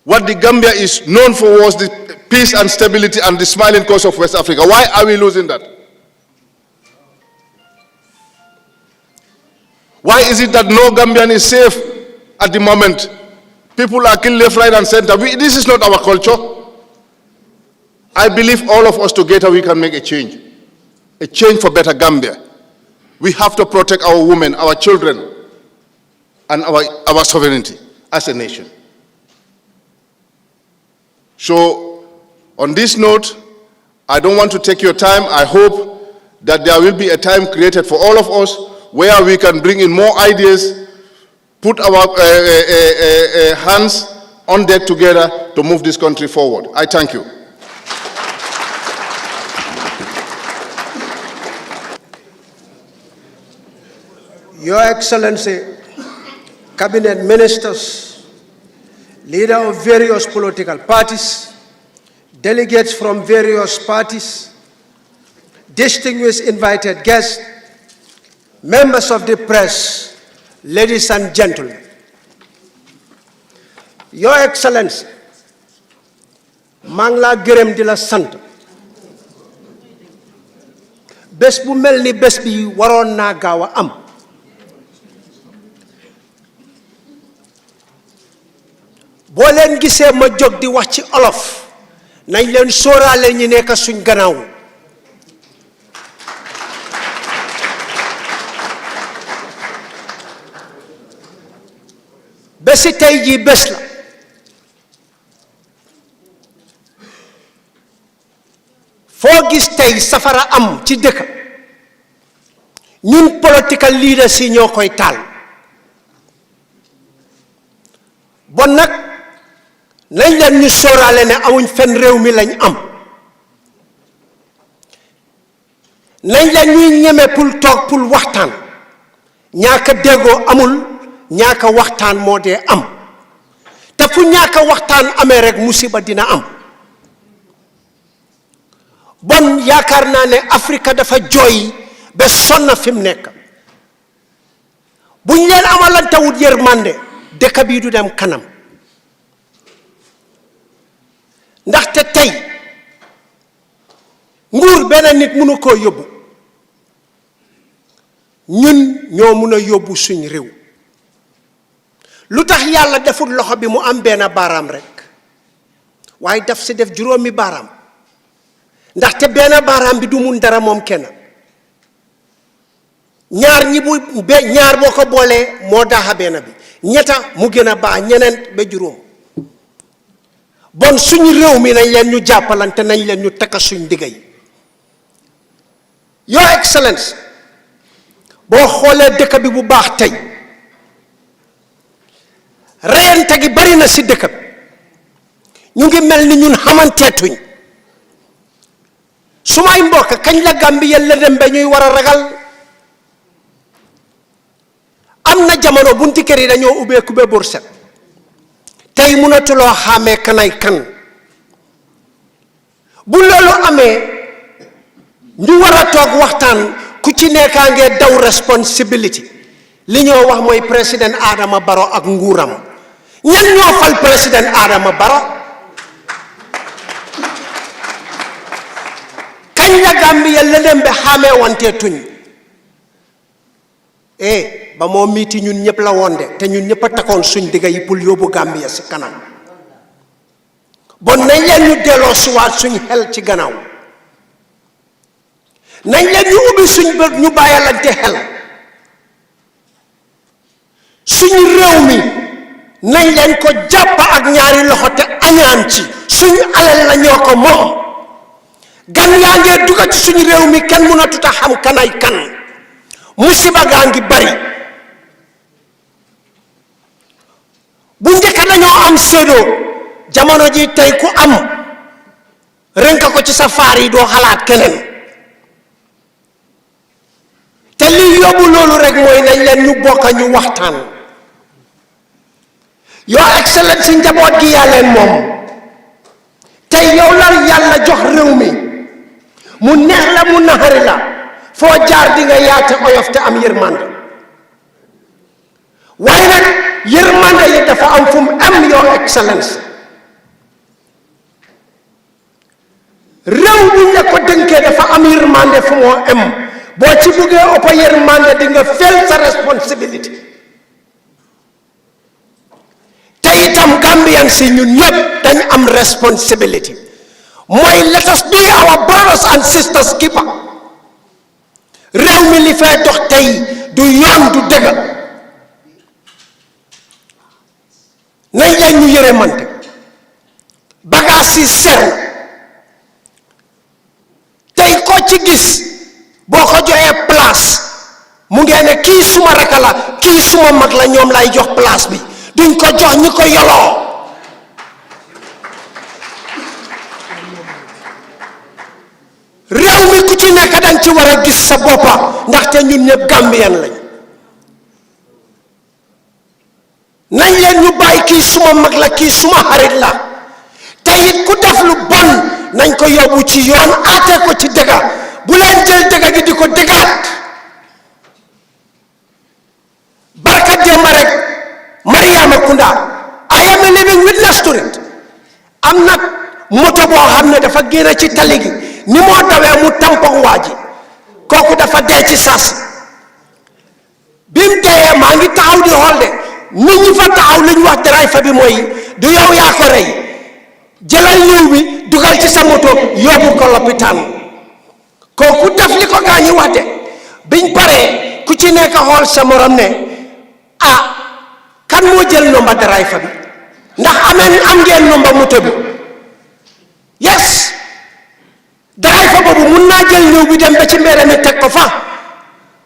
what the Gambia is known for, was the peace and stability and the smiling coast of West Africa. Why are we losing that? Why is it that no Gambian is safe at the moment? People are killed left, right, and center. This is not our culture. I believe all of us together we can make a change for better Gambia. We have to protect our women, our children, and our sovereignty as a nation. So, on this note, I don't want to take your time. I hope that there will be a time created for all of us where we can bring in more ideas, put our hands on deck together to move this country forward. I thank you. Your Excellency, Cabinet Ministers, leaders of various political parties, delegates from various parties, distinguished invited guests, members of the press, ladies and gentlemen. Your Excellency, Mangla Gërëm di la sant. Bés bu mel ni bés bi waroon naa gaaw a am. boo leen gisee ma jóg di wax ci olof nañ leen sóoraale ñi nekk suñ gannaaw bési tey jii bés la foo gis tey safara am ci dëkk ñun political leaders yi ñoo koy taal bon nag nañ leen ñu sóoraale ne amuñ fenn réew mi lañ am nañ leen ñuy ñeme pour toog pour waxtaan ñaaka déggoo amul ñaaka waxtaan moo dee am te fu ñaaka waxtaan amee rek musiba dina am bon yaakaar naa ne Afrika dafa jooy ba sonna fi mu nekk buñ leen amalantewut yërmande dëkk bii du dem kanam ndaxte tey nguur benn nit mënu koo yóbbu ñun ñoo mun a yóbbu suñ réew lu tax yàlla deful loxo bi mu am benn baaraam rek waaye daf si def juróomi baaraam ndaxte benn baaraam bi du mun dara moom kenn ñaar boo ko boolee moo daaxa benn bi ñetta mu gën a baax ñeneen ba juróom bon suñu réew mi nañ leen ñu jàppalante nañ leen ñu takka suñ digga yi Your Excellency boo xoolee dëkk bi bu baax tey reyante gi bari na si dëkk bi ñu ngi mel ni ñun xamanteetuñ sumay mbokk kañ la Gambia lëndëm ba ñuy war a ragal am na jamono bunti kër yi dañoo ubbeeku ba bër set tey mënatuloo xàmmee kanay kan bu loolu amee ñu war a toog waxtaan ku ci nekkaa ngee daw responsibility li ñoo wax mooy président Adama Barrow ak nguuram ñan ñoo fal président Adama Barrow kañ la Gambia lëndëm ba xàmmee wante tuñ ba moo miiti ñun ñëpp la woon de te ñun ñëpp a takkoon suñ digga yi pour yóbbu Gambia si kanam bon nañ leen ñu delloo siwaat suñ xel ci gannaaw nañ leen ñu ubbi suñ bët ñu bàyyalante xel suñu réew mi nañ leen ko jàpp ak ñaari loxo te añaan ci suñu alal la ñoo ko moom gan yaa ngee dugga ci suñu réew mi kenn mënatut a xam kanay kan musiba gaa ngi bari bu njëkk dañoo am séedoo jamono ji tey ku am renka ko ci sa faar yi doo xalaat keneen te li yóbbu loolu rek mooy nañ leen ñu bokk ñu waxtaan Your Excellency njaboot gi yaa leen moom tey yow la yàlla jox réew mi mu neex la mu naxari la foo jaar di nga yaate oyof te am yërmande waaye nag yërmande yi dafa am fu mu am Your Excellency réew bu ñu ko dënkee dafa am yërmande fu moo am boo ci buggee ëpp yërmande di nga fel sa responsibility te itam Gambian si ñun ñëpp dañ am responsibility mooy let us be our brothers and sisters keeper réew mi li fee dox tey du yoon du dëgg nañ leen ñu yërëmante bagaas yi seer tey ko ci gis boo ko joxee place mu ngee ne kii suma raka la kii suma mag la ñoom lay jox place bi duñ ko jox ñi ko yoloo réew mi ku ci nekk dañ ci war a gis sa boppa ndaxte ñun ñëpp Gambien lañ nañ leen ñu bàyyi kii suma mag la kii suma xarit la te it ku def lu bon nañ ko yóbbu ci yoon aate ko ci dëgga bu leen jël dëgga gi di ko dëggaat barka démb rek Mariama Kunda I am a living witness to it am na moto boo xam ne dafa génn ci tali gi ni moo dawee mu tampon waa ji kooku dafa dee ci saasi bi mu dee maa ngi taxaw di xool de nit ñi fa taxaw li ñu wax driver bi mooy du yow yaa ko rey jëlal ñëw bi dugal ci sa moto yóbbu ko lopitaan kooku def li ko gaa ñi wax de biñ paree ku ci nekk xool sa morom ne kan moo jël nomba driver bi ndax am ngeen nomba moto bi yes driver boobu mun naa jël ñëw bi dem ba ci mbedd mi teg ko fa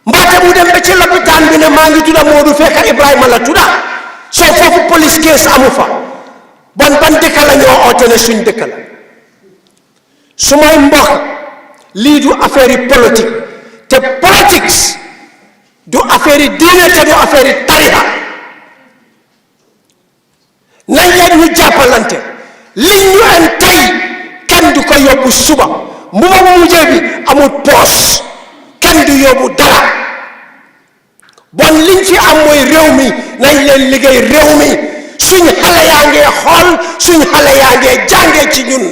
mbaate mu dem ba ci lopitaan bi ne maa ngi tudda Moodu fekk Ibrahima la tudda soo foofu police case amu fa ban dëkk la ñoo oote ne suñ dëkk la su may mbokk lii du affaire yi politique te politics du affaire yi diine te du affaire yi tarixa nañ leen ñu jàppalante li ñu en tey kenn du ko yóbbu suba mbuba mu mujjee bi amul poos kenn du yóbbu dara bon liñ fi am mooy réew mi nañ leen liggéey réew mi suñ xale yaa ngee xool suñ xale yaa ngee jàngee ci ñun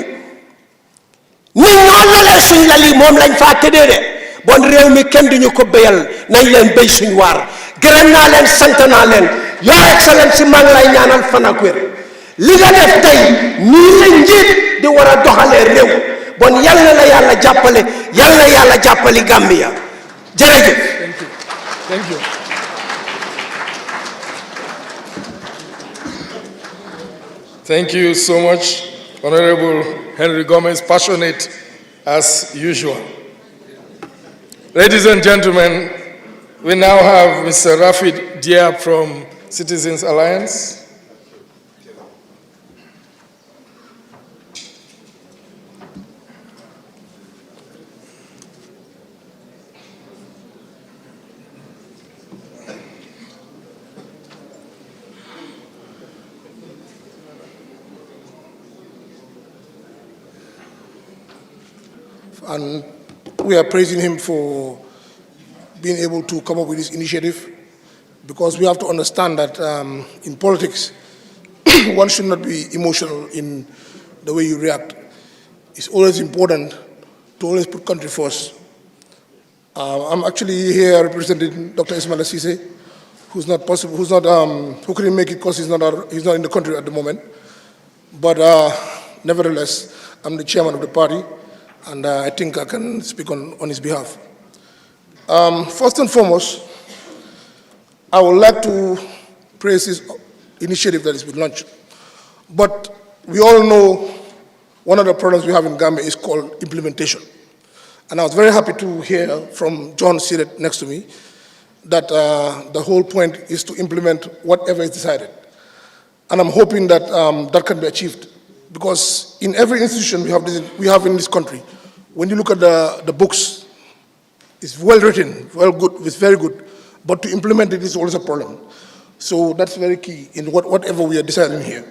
nit ñoo lalee suñ lali moom lañ faa tëddee de bon réew mi kenn duñu ko béyal nañ leen béy suñ waar gërëm naa leen sant naa leen Your Excellency maa ngi lay ñaanal fan ak wér li nga def tey nii la njiit di war a doxalee réew bon yal na la yàlla jàppale yal na yàlla jàppali Gambia jërëjëf. Thank you. Thank you so much, Honorable Henry Gomez, passionate as usual. Ladies and gentlemen, we now have Mr. Rafid Diab from Citizens Alliance. and we are praising him for being able to come up with this initiative, because we have to understand that in politics, one should not be emotional in the way you react. It's always important to always put country first. I'm actually here representing Dr. Ismail Assise, who couldn't make it because he's not in the country at the moment. But nevertheless, I'm the chairman of the party, and I think I can speak on his behalf. First and foremost, I would like to praise this initiative that has been launched. But we all know one of the problems we have in Gambia is called implementation. And I was very happy to hear from John seated next to me that the whole point is to implement whatever is decided. And I'm hoping that that can be achieved, because in every institution we have in this country, when you look at the books, it's well written, well good, it's very good, but to implement it is always a problem. So that's very key in whatever we are deciding here.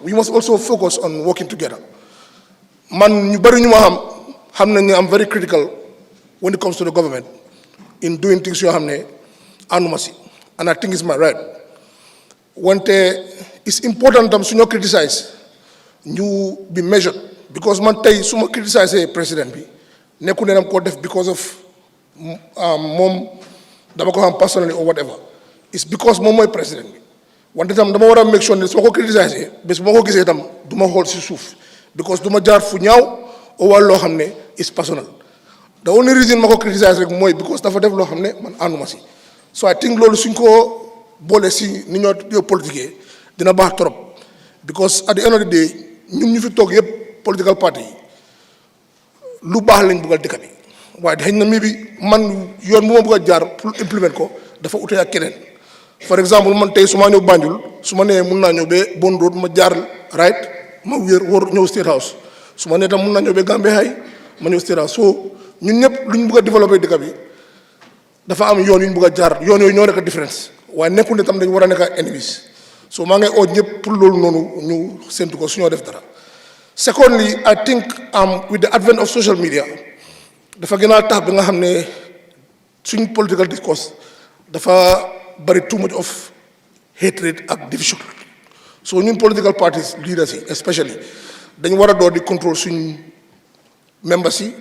We must also focus on working together. I'm very critical when it comes to the government in doing things and I think it's my right. It's important that you criticize, you be measured, because man tay suma criticize a president bi nekku ne dam ko def because of mom dama ko xam personally or whatever. It's because mom moy president bi. Wante tam dama wara make sure ne suma ko criticize bes buma ko gisee tam duma xol ci souf, because duma jaar fu ñaaw o wal lo xamne is personal. The only reason ma ko criticize rek moy because dafa def lo xamne man anduma ci. So I think lolu suñ ko bolé ci ni ñoo politique dina baax trop, because at the end of the day ñun ñu fi tok yépp political party lu baax lañ bëggal dëkk bi, waaye xëy na mi bi man yoon bu ma bëgg a jaar pour implement ko dafa utee ak keneen. For example, man tey su ma ñëw Banjul su ma nee mun naa ñëw ba Bon Road ma jaar right ma wóor ñëw State House, su ma nee tam mun naa ñëw ba Gambia High ma ñëw State House. So ñun ñëpp lu ñu bëgg a développer dëkk bi dafa am yoon yu ñu bëgg a jaar, yoon yooyu ñoo nekk différence, waaye nekkul ne tam dañu war a nekk enemies. So maa ngi oo ñëpp pour loolu noonu ñu séntu ko su ñoo def dara. Secondly, I think with the advent of social media, dafa gën a tax bi nga xam ne suñ political discourse dafa bari too much of hatred ak division. So ñun political parties leaders yi especially dañu war a door di control suñ members yi,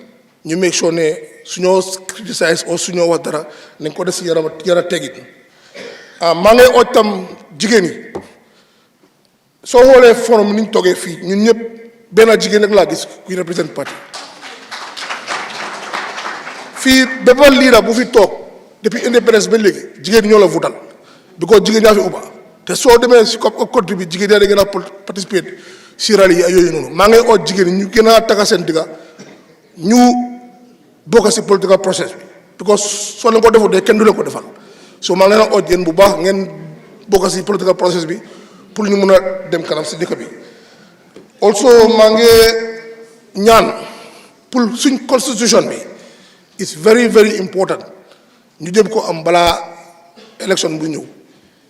ñu make sure ne suñoo criticize ou suñoo wax dara nañ ko def si yara tegit. maa ngi oo tam jigéen yi, soo xoolee forum ni ñu toogee fii ñun ñëpp benn jigéen rek laa gis kuy represent parti fii. bépp leader bu fi toog depuis indépendance ba léegi jigéen ñoo la votal, because jigéen ñaa fi ubba, te soo demee si côté bi jigéen yaa da gën a participer si rally yi ak yooyu noonu. maa ngi oo jigéen ñu gën a taga seen digga ñu bokk si political process bi, because soo leen ko defut de kenn du leen ko defal. So maa ngi leen a oo yéen bu baax ngeen bokk si political process bi pour ñu mun a dem kanam si dëkk bi. Also maa ngi ñaan pour suñ constitution bi it's very very important ñu jëm ko am balaa élection bu ñëw.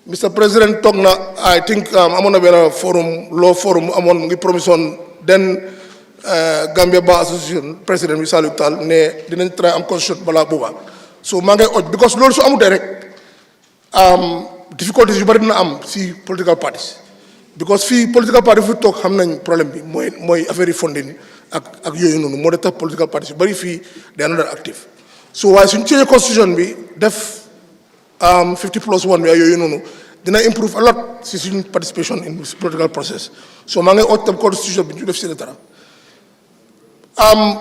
Mr. President toog na I think amoon na benn forum law forum mu amoon mu ngi promission den Gambia Bar Association président bi Salou Tall ne dinañ try am constitution balaa booba. So maa ngi oj because loolu su amutee rek difficulties yu bari dina am si political parties, because fii political party fu toog xam nañ problème bi mooy affaire yi funding ak yooyu noonu moo de tax political parties yu bari fii they are not active. So waaye suñ change constitution bi def 50+1 bi ak yooyu noonu dina improve a lot si suñ participation in political process. So maa ngi oj tam constitution bi ñu def si dara.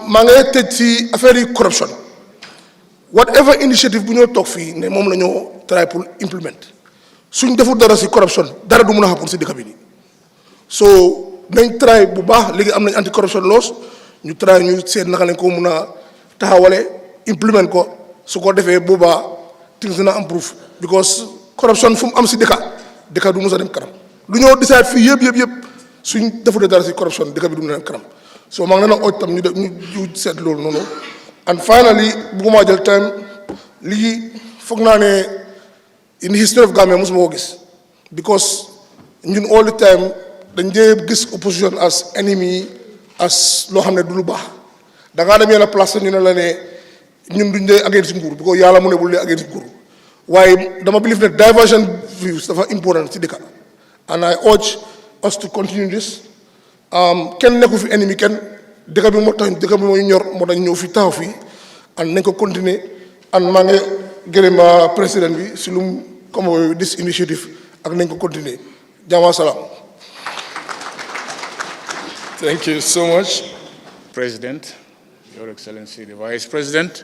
maa ngi tëj si affaire yi corruption. Whatever initiative bu ñoo toog fii ne moom la ñoo try pour implement suñ deful dara si corruption dara du mun a xappul si dëkk bi nii. So nañ try bu baax léegi am nañ anti corruption laws, ñu try ñu seet naka lañ ko mun a taxawale implement ko, su ko defee boobaa things dina improve, because corruption fu mu am si dëkk du mus a dem kanam. lu ñoo decide fii yëpp suñ deful dara si corruption dëkk bi du mun a dem kanam. So maa ngi leen a ooj tam ñu seet loolu noonu. And finally, bugguma jël time lii foog naa ne in the history of Gambia mosuma ko gis, because ñun all the time dañ dee gis opposition as enemy, as loo xam ne du lu baax. da ngaa dem yenn place ñu ne la ne ñun duñ dee against nguur because yàlla mu ne bul dee against nguur waaye dama believe ne divergent views dafa important ci dëkk and I urge us to continue this kenn nekku fi ennemi kenn dëkk bi moo tax dëkk bi moo ñor moo tax ñëw fi taxaw fii and nañ ko continuer and maa ngi gërëm président bi si lu mu comme this initiative ak nañ ko continuer jàmm salaam. Thank you so much. President, Your Excellency, the Vice President,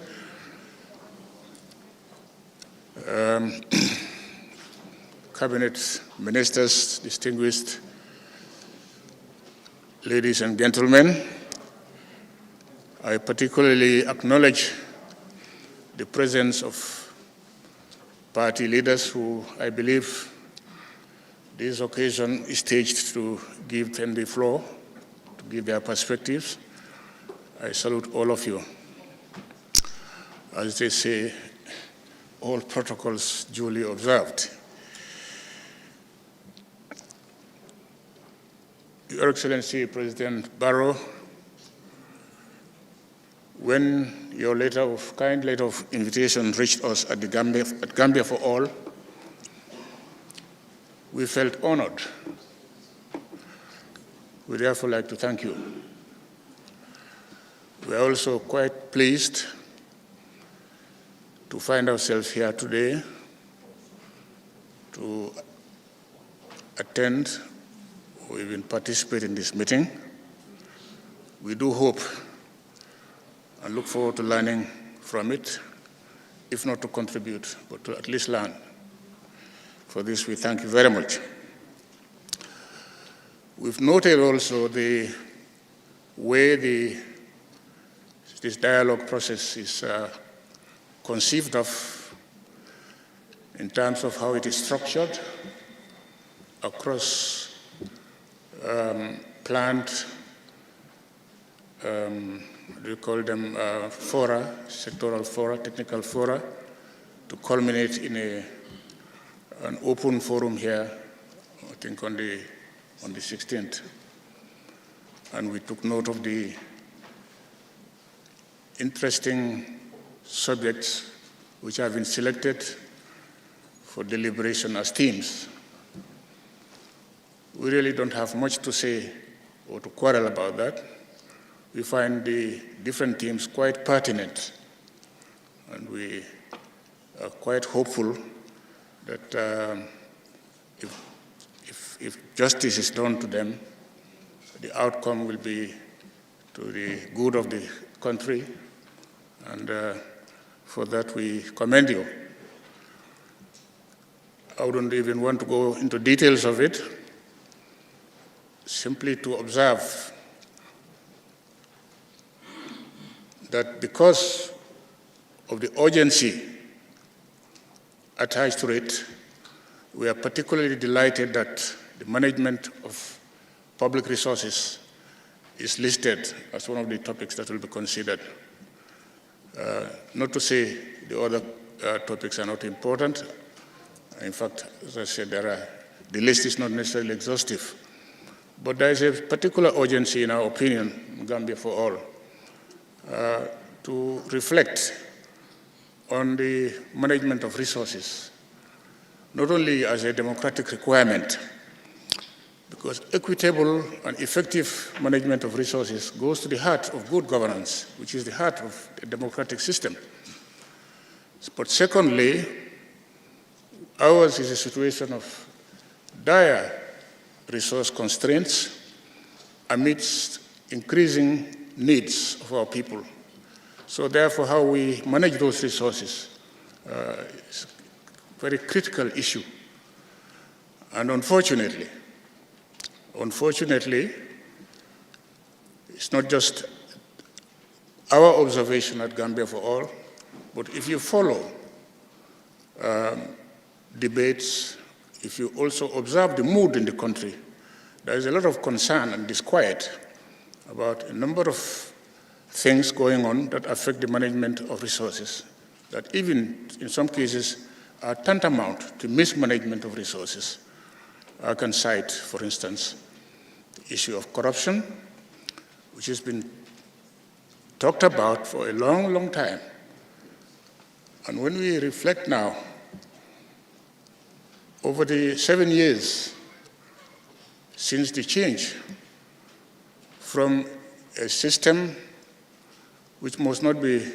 Cabinet Ministers, distinguished ladies and gentlemen, I particularly acknowledge the presence of party leaders who I believe this occasion is staged to give them the floor, to give their perspectives. I salute all of you. As they say, all protocols duly observed. Your Excellency, President Barrow, when your kind letter of invitation reached us at Gambia for All, we felt honored. We therefore like to thank you. We are also quite pleased to find ourselves here today to attend or even participate in this meeting. We do hope and look forward to learning from it, if not to contribute, but to at least learn. For this, we thank you very much. We've noted also the way this dialogue process is conceived of in terms of how it is structured across planned, what do you call them, fora, sectoral fora, technical fora, to culminate in an open forum here, I think on the 16th. And we took note of the interesting subjects which have been selected for deliberation as themes. We really don't have much to say or to quarrel about that. We find the different themes quite pertinent, and we are quite hopeful that if justice is done to them, the outcome will be to the good of the country, and for that we commend you. I wouldn't even want to go into details of it, simply to observe that because of the urgency attached to it, we are particularly delighted that the management of public resources is listed as one of the topics that will be considered. Not to say the other topics are not important. In fact, as I said, the list is not necessarily exhaustive. But there is a particular urgency, in our opinion, Gambia for All, to reflect on the management of resources, not only as a democratic requirement, because equitable and effective management of resources goes to the heart of good governance, which is the heart of a democratic system. But secondly, ours is a situation of dire resource constraints amidst increasing needs of our people. So therefore, how we manage those resources is a very critical issue. And unfortunately, it's not just our observation at Gambia for All, but if you follow debates, if you also observe the mood in the country, there is a lot of concern and disquiet about a number of things going on that affect the management of resources, that even in some cases are tantamount to mismanagement of resources. I can cite, for instance, the issue of corruption, which has been talked about for a long, long time. And when we reflect now, over the 7 years since the change from a system which must not be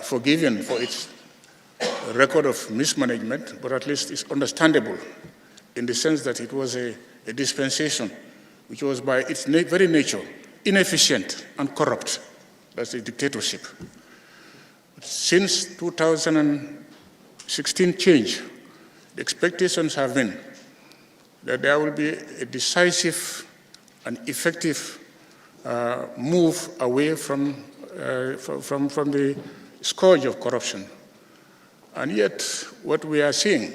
forgiven for its record of mismanagement, but at least it's understandable in the sense that it was a dispensation which was by its very nature inefficient and corrupt. That's a dictatorship. Since 2016 change, the expectations have been that there will be a decisive and effective move away from the scourge of corruption. And yet, what we are seeing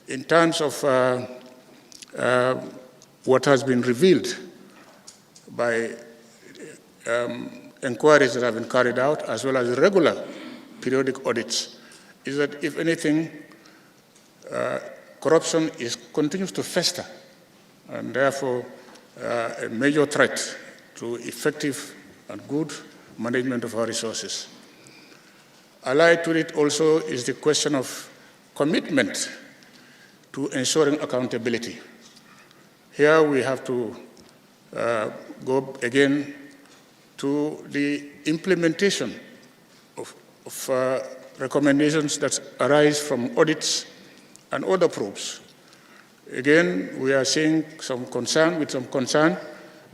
in terms of what has been revealed by inquiries that have been carried out, as well as regular periodic audits, is that if anything, corruption continues to fester, and therefore a major threat to effective and good management of our resources. Allied to it also is the question of commitment to ensuring accountability. Here we have to go again to the implementation of recommendations that arise from audits and other probes. Again, we are seeing with some concern,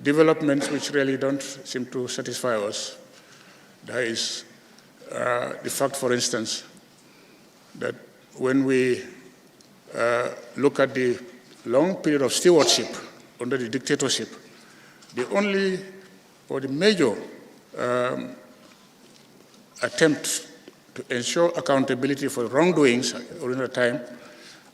developments which really don't seem to satisfy us. There is the fact, for instance, that when we look at the long period of stewardship under the dictatorship, the only or the major attempt to ensure accountability for wrongdoings during the time,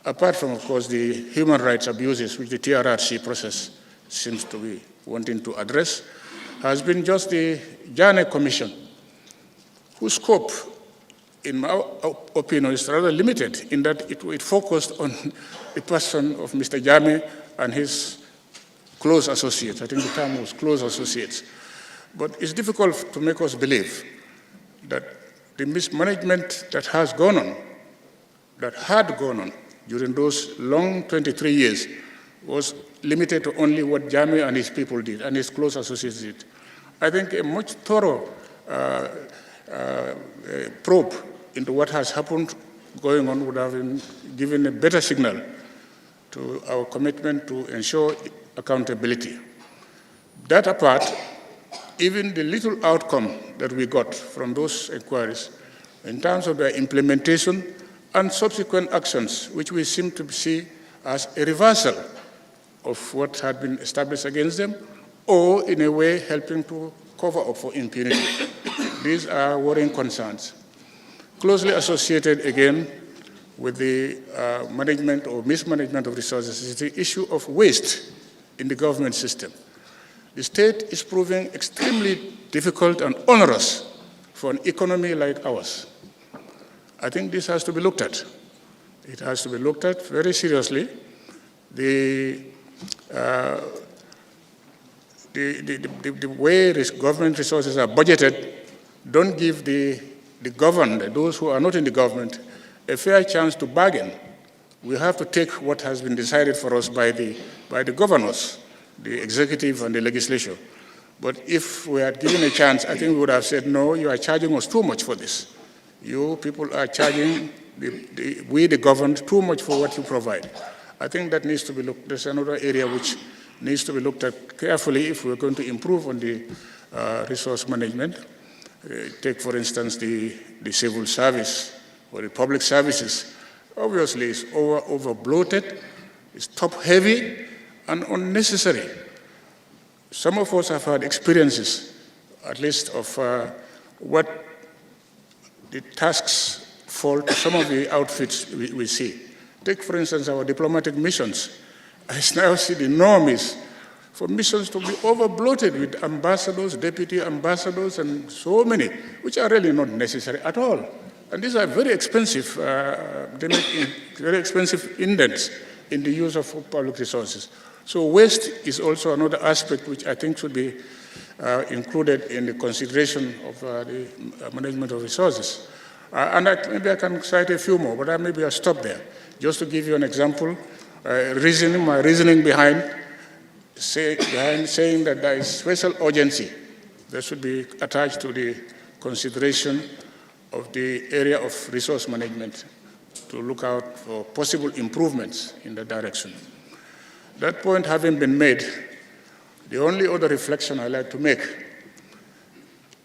apart from, of course, the human rights abuses which the TRRC process seems to be wanting to address, has been just the Jane Commission, whose scope, in my opinion, is rather limited in that it focused on the person of Mr. Jame and his close associates. I think the term was close associates. But it's difficult to make us believe that the mismanagement that had gone on during those long 23 years was limited to only what Jame and his people did and his close associates did. I think a much thorough probe into what has happened going on would have been given a better signal to our commitment to ensure accountability. That apart, even the little outcome that we got from those inquiries in terms of their implementation and subsequent actions, which we seem to see as a reversal of what had been established against them, or in a way helping to cover up for impunity. These are worrying concerns. Closely associated again with the management or mismanagement of resources is the issue of waste in the government system. The state is proving extremely difficult and onerous for an economy like ours. I think this has to be looked at. It has to be looked at very seriously. The way government resources are budgeted don't give the governed, those who are not in the government, a fair chance to bargain. We have to take what has been decided for us by the governors, the executive and the legislature. But if we had given a chance, I think we would have said, no, you are charging us too much for this. You people are charging we, the governed, too much for what you provide. I think that needs to be looked. There's another area which needs to be looked at carefully if we're going to improve on the resource management. Take, for instance, the civil service or the public services. Obviously, it's over-bloated, it's top-heavy, and unnecessary. Some of us have had experiences, at least of what the tasks fall to some of the outfits we see. Take, for instance, our diplomatic missions. I now see the norm is for missions to be over-bloated with ambassadors, deputy ambassadors, and so many, which are really not necessary at all. And these are very expensive, they make very expensive indents in the use of public resources. So waste is also another aspect which I think should be included in the consideration of the management of resources. Maybe I can cite a few more, but maybe I'll stop there. Just to give you an example, my reasoning behind saying that there is special urgency that should be attached to the consideration of the area of resource management to look out for possible improvements in that direction. That point having been made, the only other reflection I like to make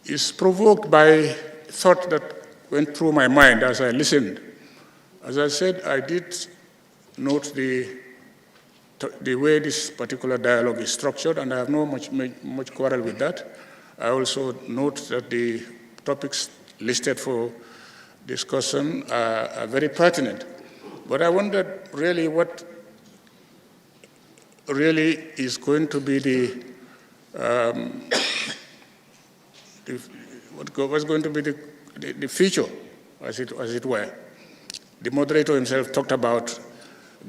is provoked by thought that went through my mind as I listened. As I said, I did note the way this particular dialogue is structured, and I have no much quarrel with that. I also note that the topics listed for discussion are very pertinent. But I wondered really what really is going to be what's going to be the future, as it were. The moderator himself talked about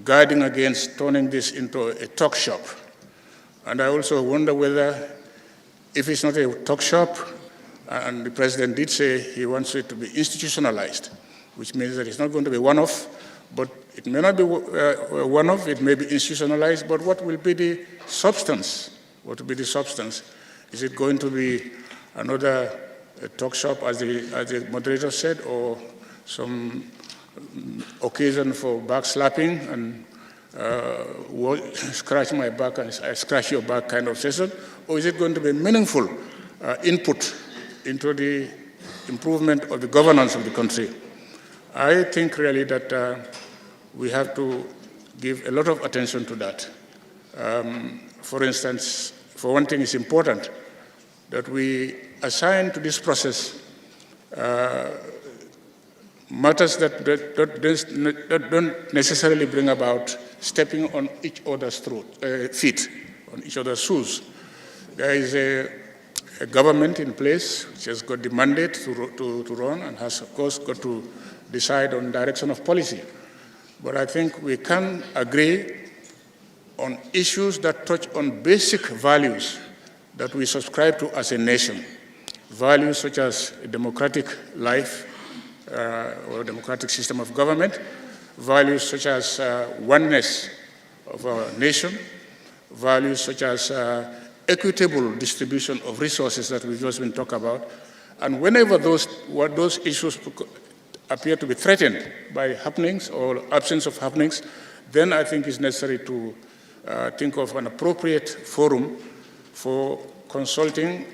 guarding against turning this into a talk shop. And I also wonder whether, if it's not a talk shop, and the president did say he wants it to be institutionalized, which means that it's not going to be one-off, but it may not be one-off, it may be institutionalized, but what will be the substance? What will be the substance? Is it going to be another talk shop, as the moderator said, or some occasion for back slapping and scratch my back and I scratch your back kind of session? Or is it going to be meaningful input into the improvement of the governance of the country? I think really that we have to give a lot of attention to that. For instance, for one thing, it's important that we assign to this process matters that don't necessarily bring about stepping on each other's feet, on each other's shoes. There is a government in place which has got the mandate to run and has, of course, got to decide on direction of policy. But I think we can agree on issues that touch on basic values that we subscribe to as a nation. Values such as a democratic life or a democratic system of government, values such as oneness of our nation, values such as equitable distribution of resources that we've just been talking about. And whenever those issues appear to be threatened by happenings or absence of happenings, then I think it's necessary to think of an appropriate forum for consulting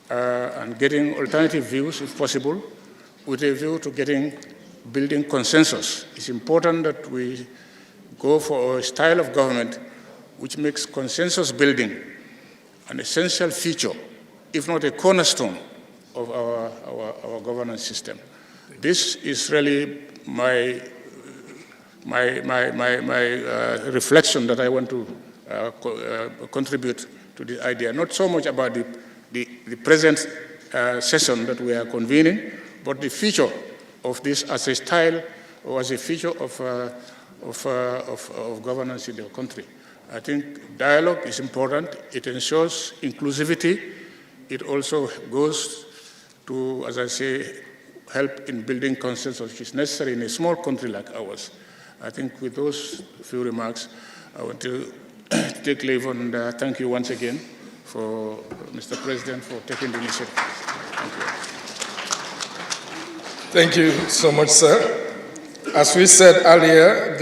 and getting alternative views, if possible, with a view to building consensus. It's important that we go for a style of government which makes consensus building an essential feature, if not a cornerstone, of our governance system. This is really my reflection that I want to contribute to the idea. Not so much about the present session that we are convening, but the future of this as a style or as a feature of governance in the country. I think dialogue is important. It ensures inclusivity. It also goes to, as I say, help in building consensus, which is necessary in a small country like ours. I think with those few remarks, I want to take leave and thank you once again for Mr. President for taking the initiative. Thank you. Thank you so much, sir. As we said earlier,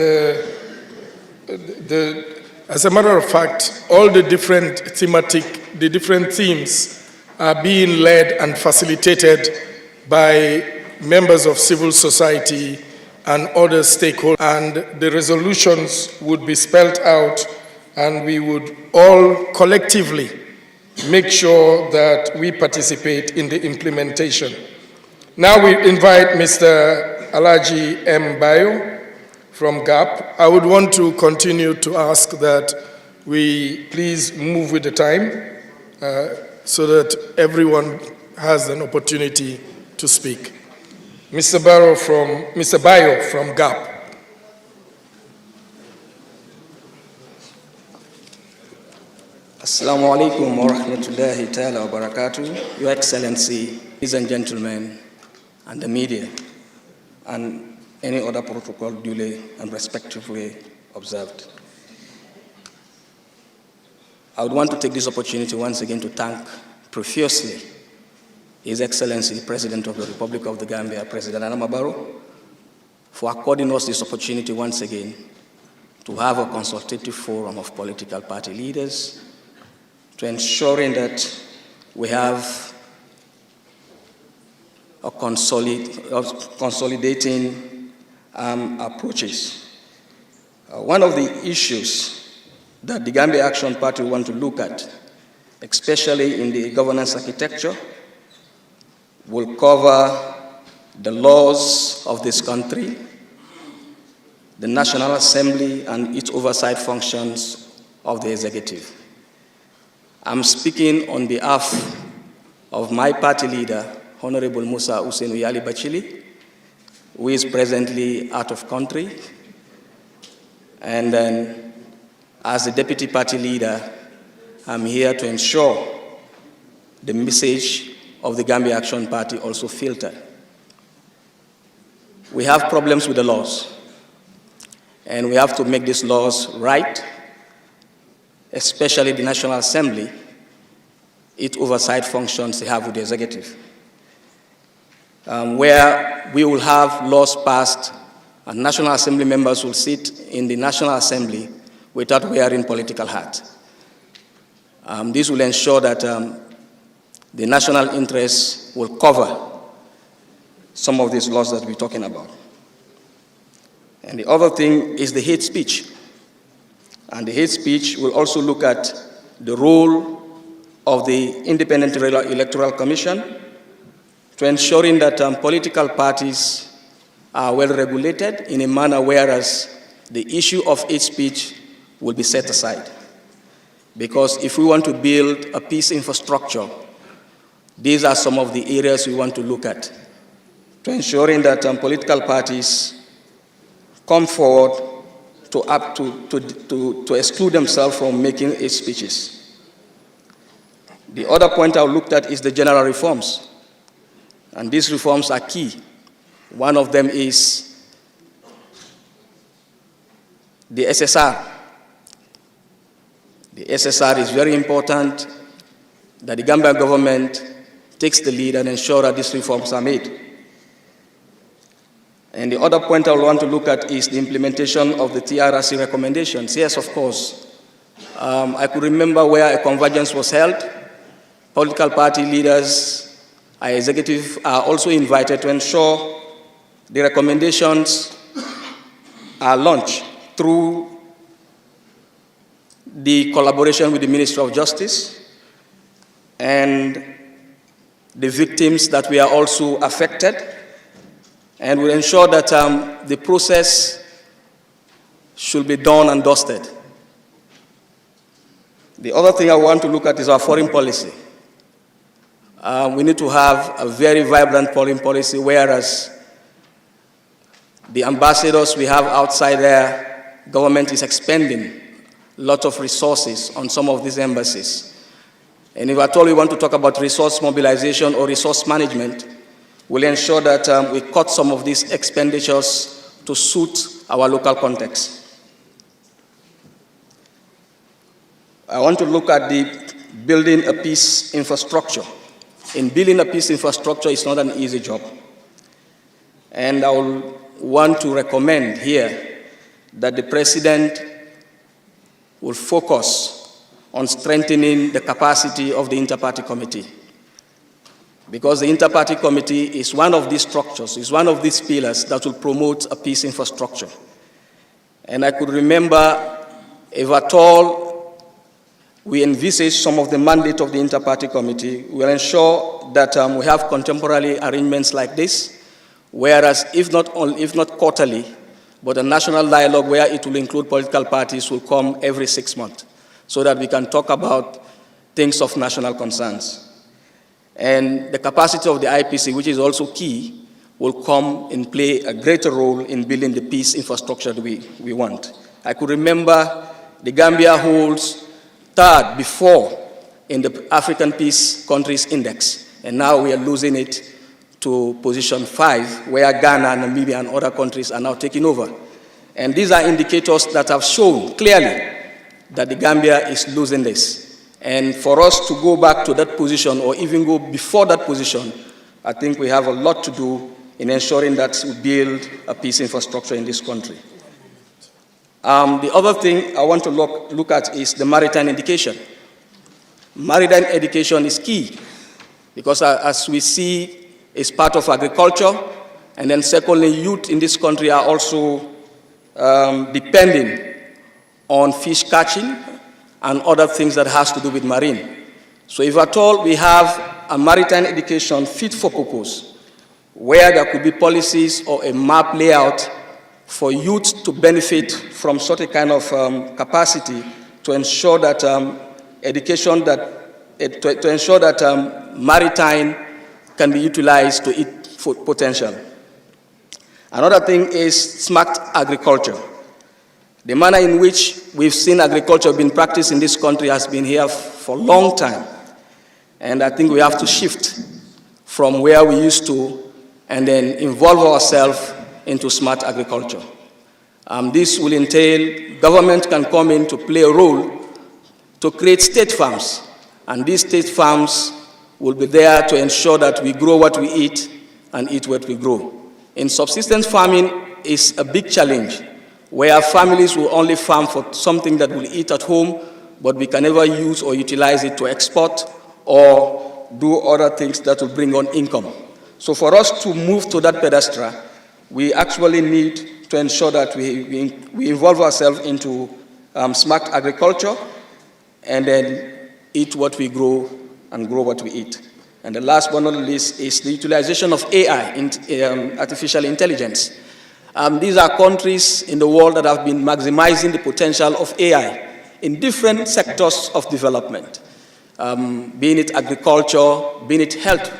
as a matter of fact, all the different themes are being led and facilitated by members of civil society and other stakeholders, and the resolutions would be spelled out, and we would all collectively make sure that we participate in the implementation. Now we invite Mr. Alhaji M. Barrow from GAP. I would want to continue to ask that we please move with the time so that everyone has an opportunity to speak. Mr. Barrow from GAP. Assalamu alaikum wa rahmatullahi ta'ala wa barakatuh. Your Excellency, ladies and gentlemen, and the media, and any other protocol duly and respectfully observed. I would want to take this opportunity once again to thank profusely His Excellency, the President of the Republic of the Gambia, President Barrow, for according us this opportunity once again to have a consultative forum of political party leaders, to ensuring that we have a consolidating approaches. One of the issues that the Gambia Action Party want to look at, especially in the governance architecture, will cover the laws of this country, the National Assembly and its oversight functions of the executive. I'm speaking on behalf of my party leader, Honorable Musa Hussein Uyali Bachili, who is presently out of country. And then, as the deputy party leader, I'm here to ensure the message of the Gambia Action Party also filtered. We have problems with the laws, and we have to make these laws right, especially the National Assembly, its oversight functions they have with the executive, where we will have laws passed and National Assembly members will sit in the National Assembly without wearing political hat. This will ensure that the national interests will cover some of these laws that we're talking about. And the other thing is the hate speech. And the hate speech will also look at the role of the Independent Electoral Commission to ensuring that political parties are well regulated in a manner whereas the issue of hate speech will be set aside. Because if we want to build a peace infrastructure, these are some of the areas we want to look at to ensuring that political parties come forward to exclude themselves from making hate speeches. The other point I looked at is the general reforms. And these reforms are key. One of them is the SSR. The SSR is very important that the Gambian government takes the lead and ensure that these reforms are made. And the other point I want to look at is the implementation of the APRC recommendations. Yes, of course. I could remember where a convergence was held. Political party leaders, our executive are also invited to ensure the recommendations are launched through the collaboration with the Ministry of Justice and the victims that we are also affected. And we'll ensure that the process should be done and dusted. The other thing I want to look at is our foreign policy. We need to have a very vibrant foreign policy, whereas the ambassadors we have outside there, government is expending a lot of resources on some of these embassies. And if at all we want to talk about resource mobilization or resource management, we'll ensure that we cut some of these expenditures to suit our local context. I want to look at the building a peace infrastructure. In building a peace infrastructure, it's not an easy job. And I will want to recommend here that the President will focus on strengthening the capacity of the Inter-Party Committee. Because the Inter-Party Committee is one of these structures, is one of these pillars that will promote a peace infrastructure. And I could remember, if at all we envisage some of the mandate of the Inter-Party Committee, we will ensure that we have contemporary arrangements like this, whereas if not quarterly, but a national dialogue where it will include political parties will come every 6 months, so that we can talk about things of national concerns. And the capacity of the IPC, which is also key, will come and play a greater role in building the peace infrastructure that we want. I could remember the Gambia holds 3rd before in the African Peace Countries Index, and now we are losing it to position 5, where Ghana, Namibia, and other countries are now taking over. And these are indicators that have shown clearly that the Gambia is losing this. And for us to go back to that position, or even go before that position, I think we have a lot to do in ensuring that we build a peace infrastructure in this country. The other thing I want to look at is the maritime education. Maritime education is key because as we see, it's part of agriculture, and then secondly, youth in this country are also depending on fish catching and other things that has to do with marine. So if at all we have a maritime education fit for purpose, where there could be policies or a map layout for youth to benefit from such a kind of capacity to ensure that maritime can be utilized to its potential. Another thing is smart agriculture. The manner in which we've seen agriculture being practiced in this country has been here for a long time. And I think we have to shift from where we used to and then involve ourselves into smart agriculture. This will entail government can come in to play a role to create state farms. And these state farms will be there to ensure that we grow what we eat and eat what we grow. In subsistence farming is a big challenge, where families will only farm for something that we'll eat at home, but we can never use or utilize it to export or do other things that will bring on income. So for us to move to that pedestal, we actually need to ensure that we involve ourselves into smart agriculture and then eat what we grow and grow what we eat. And the last but not least is the utilization of AI, artificial intelligence. These are countries in the world that have been maximizing the potential of AI in different sectors of development, being it agriculture, being it health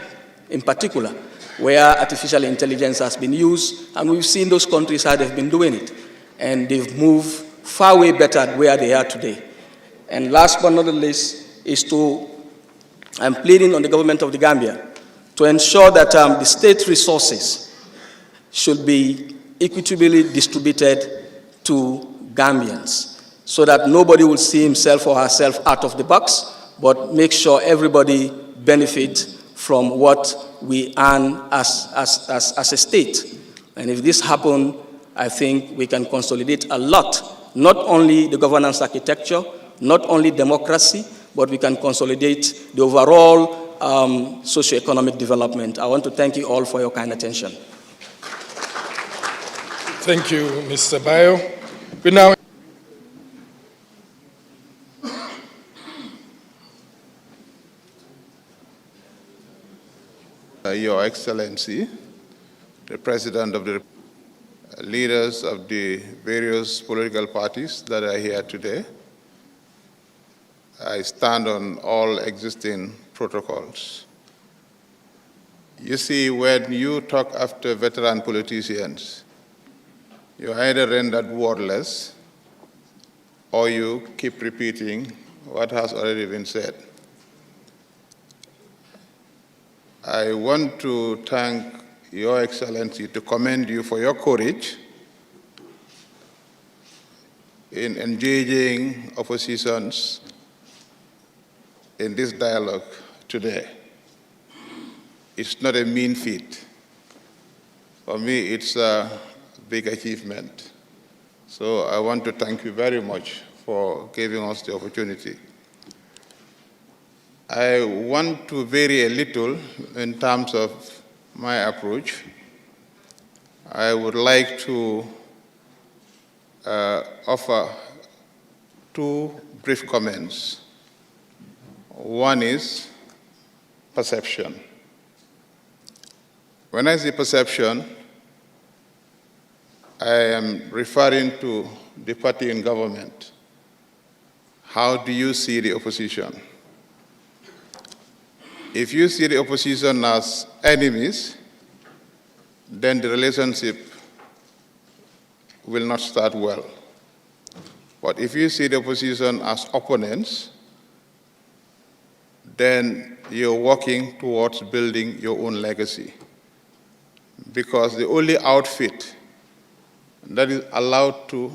in particular, where artificial intelligence has been used, and we've seen those countries how they've been doing it, and they've moved far way better than where they are today. And last but not least is I'm pleading on the government of the Gambia to ensure that the state resources should be equitably distributed to Gambians so that nobody will see himself or herself out of the box, but make sure everybody benefits from what we earn as a state. And if this happens, I think we can consolidate a lot, not only the governance architecture, not only democracy, but we can consolidate the overall socio-economic development. I want to thank you all for your kind attention. Thank you, Mr. Barrow. We now Your Excellency, the President of the leaders of the various political parties that are here today, I stand on all existing protocols. You see, when you talk after veteran politicians, you either render wordless or you keep repeating what has already been said. I want to thank Your Excellency, to commend you for your courage in engaging oppositions in this dialogue today. It's not a mean feat. For me, it's a big achievement. So I want to thank you very much for giving us the opportunity. I want to vary a little in terms of my approach. I would like to offer two brief comments. One is perception. When I say perception, I am referring to the party in government. How do you see the opposition? If you see the opposition as enemies, then the relationship will not start well. But if you see the opposition as opponents, then you're working towards building your own legacy. Because the only outfit that is allowed to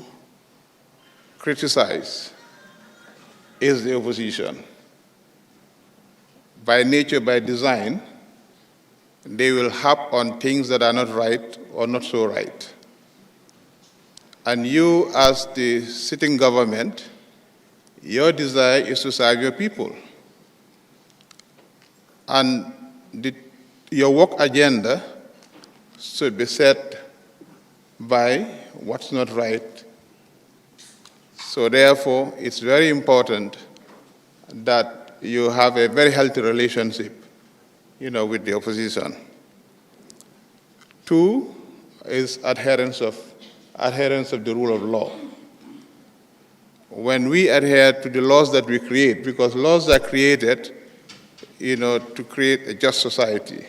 criticize is the opposition. By nature, by design, they will harp on things that are not right or not so right. And you, as the sitting government, your desire is to serve your people. And your work agenda should be set by what's not right. So therefore, it's very important that you have a very healthy relationship, with the opposition. 2 is adherence of the rule of law. When we adhere to the laws that we create, because laws are created, to create a just society.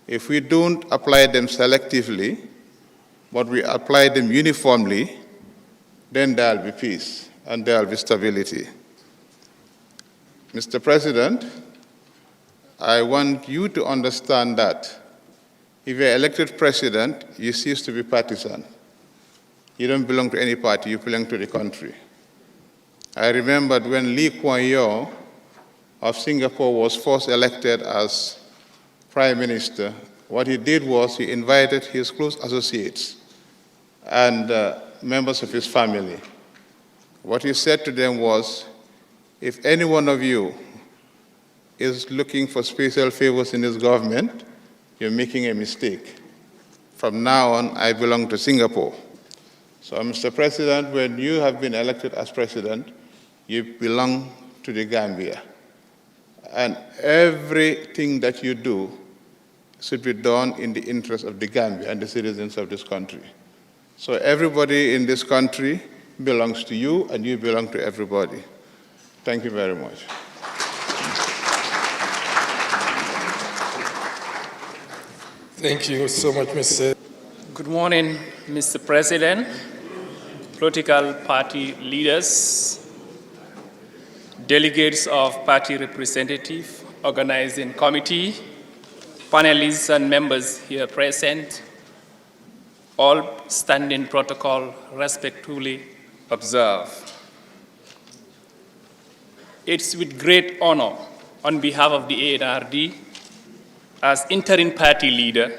If we don't apply them selectively, but we apply them uniformly, then there will be peace and there will be stability. Mr. President, I want you to understand that if you're elected president, you cease to be partisan. You don't belong to any party, you belong to the country. I remembered when Lee Kuan Yew of Singapore was first elected as Prime Minister, what he did was he invited his close associates and members of his family. What he said to them was, if any one of you is looking for special favors in this government, you're making a mistake. From now on, I belong to Singapore. So, Mr. President, when you have been elected as president, you belong to the Gambia. And everything that you do should be done in the interest of the Gambia and the citizens of this country. So everybody in this country belongs to you, and you belong to everybody. Thank you very much. Thank you so much, Mr. Good morning, Mr. President, political party leaders, delegates of party representative, organizing committee, panelists and members here present, all standing protocol respectfully observe. It's with great honor on behalf of the ANRP as interim party leader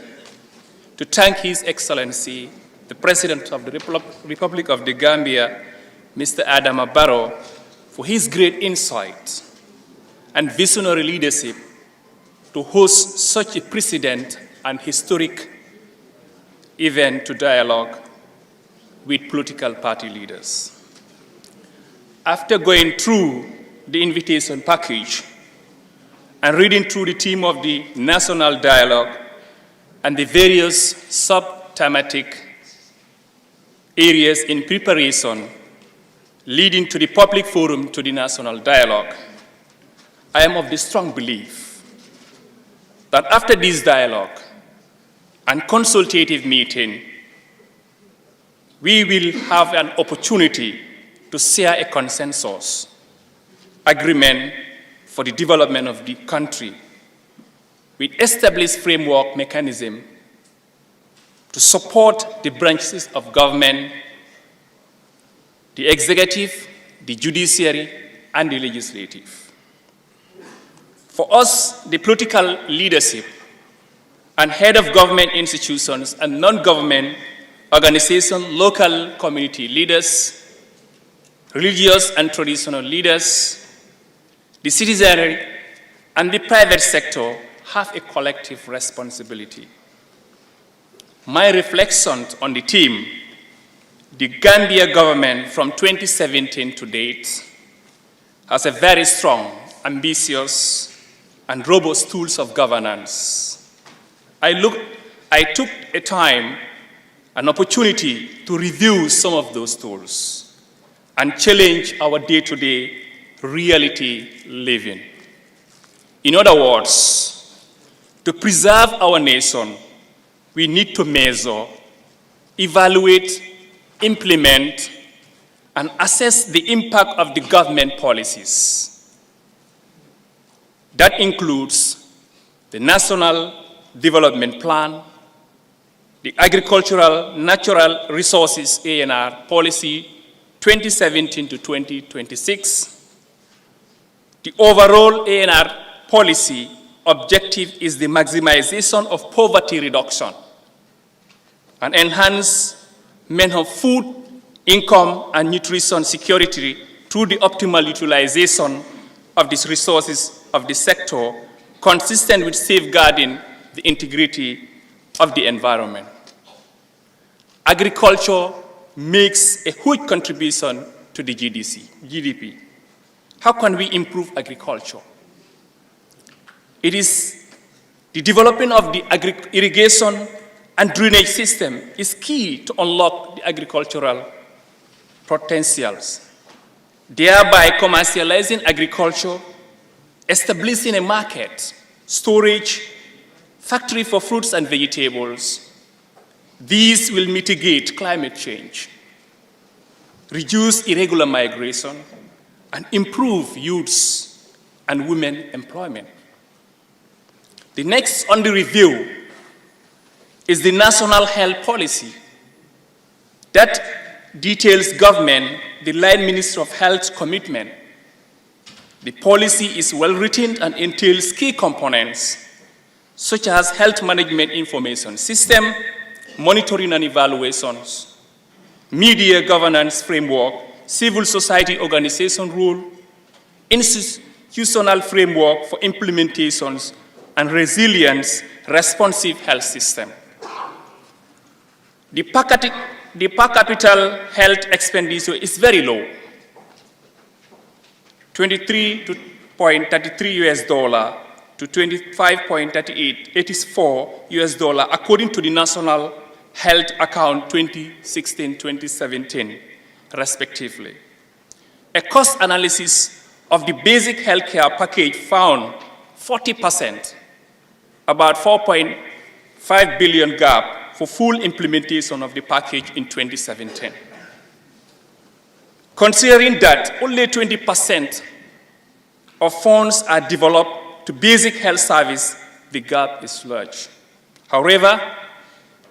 to thank His Excellency, the President of the Republic of the Gambia, Mr. Adama Barrow, for his great insight and visionary leadership to host such a precedent and historic event to dialogue with political party leaders. After going through the invitation package and reading through the theme of the national dialogue and the various sub-thematic areas in preparation leading to the public forum to the national dialogue, I am of the strong belief that after this dialogue and consultative meeting, we will have an opportunity to share a consensus agreement for the development of the country with established framework mechanism to support the branches of government, the executive, the judiciary, and the legislative. For us, the political leadership and head of government institutions and non-government organizations, local community leaders, religious and traditional leaders, the citizenry, and the private sector have a collective responsibility. My reflections on the theme, the Gambia government from 2017 to date, has a very strong, ambitious, and robust tools of governance. I took a time, an opportunity to review some of those tools and challenge our day-to-day reality living. In other words, to preserve our nation, we need to measure, evaluate, implement, and assess the impact of the government policies. That includes the National Development Plan, the Agricultural Natural Resources ANR Policy 2017 to 2026. The overall ANR policy objective is the maximization of poverty reduction and enhancement of food, income, and nutrition security through the optimal utilization of these resources of the sector, consistent with safeguarding the integrity of the environment. Agriculture makes a huge contribution to the GDP. How can we improve agriculture? It is the development of the irrigation and drainage system is key to unlock the agricultural potentials, thereby commercializing agriculture, establishing a market, storage, factory for fruits and vegetables. These will mitigate climate change, reduce irregular migration, and improve youths and women employment. The next on the review is the National Health Policy that details government, the line Minister of Health commitment. The policy is well written and entails key components such as health management information system, monitoring and evaluations, media governance framework, civil society organization rule, institutional framework for implementations, and resilience responsive health system. The per capita health expenditure is very low, $23.33 to $25.84 according to the National Health Account 2016-2017, respectively. A cost analysis of the basic healthcare package found 40%, about 4.5 billion gap for full implementation of the package in 2017. Considering that only 20% of funds are developed to basic health service, the gap is large. However,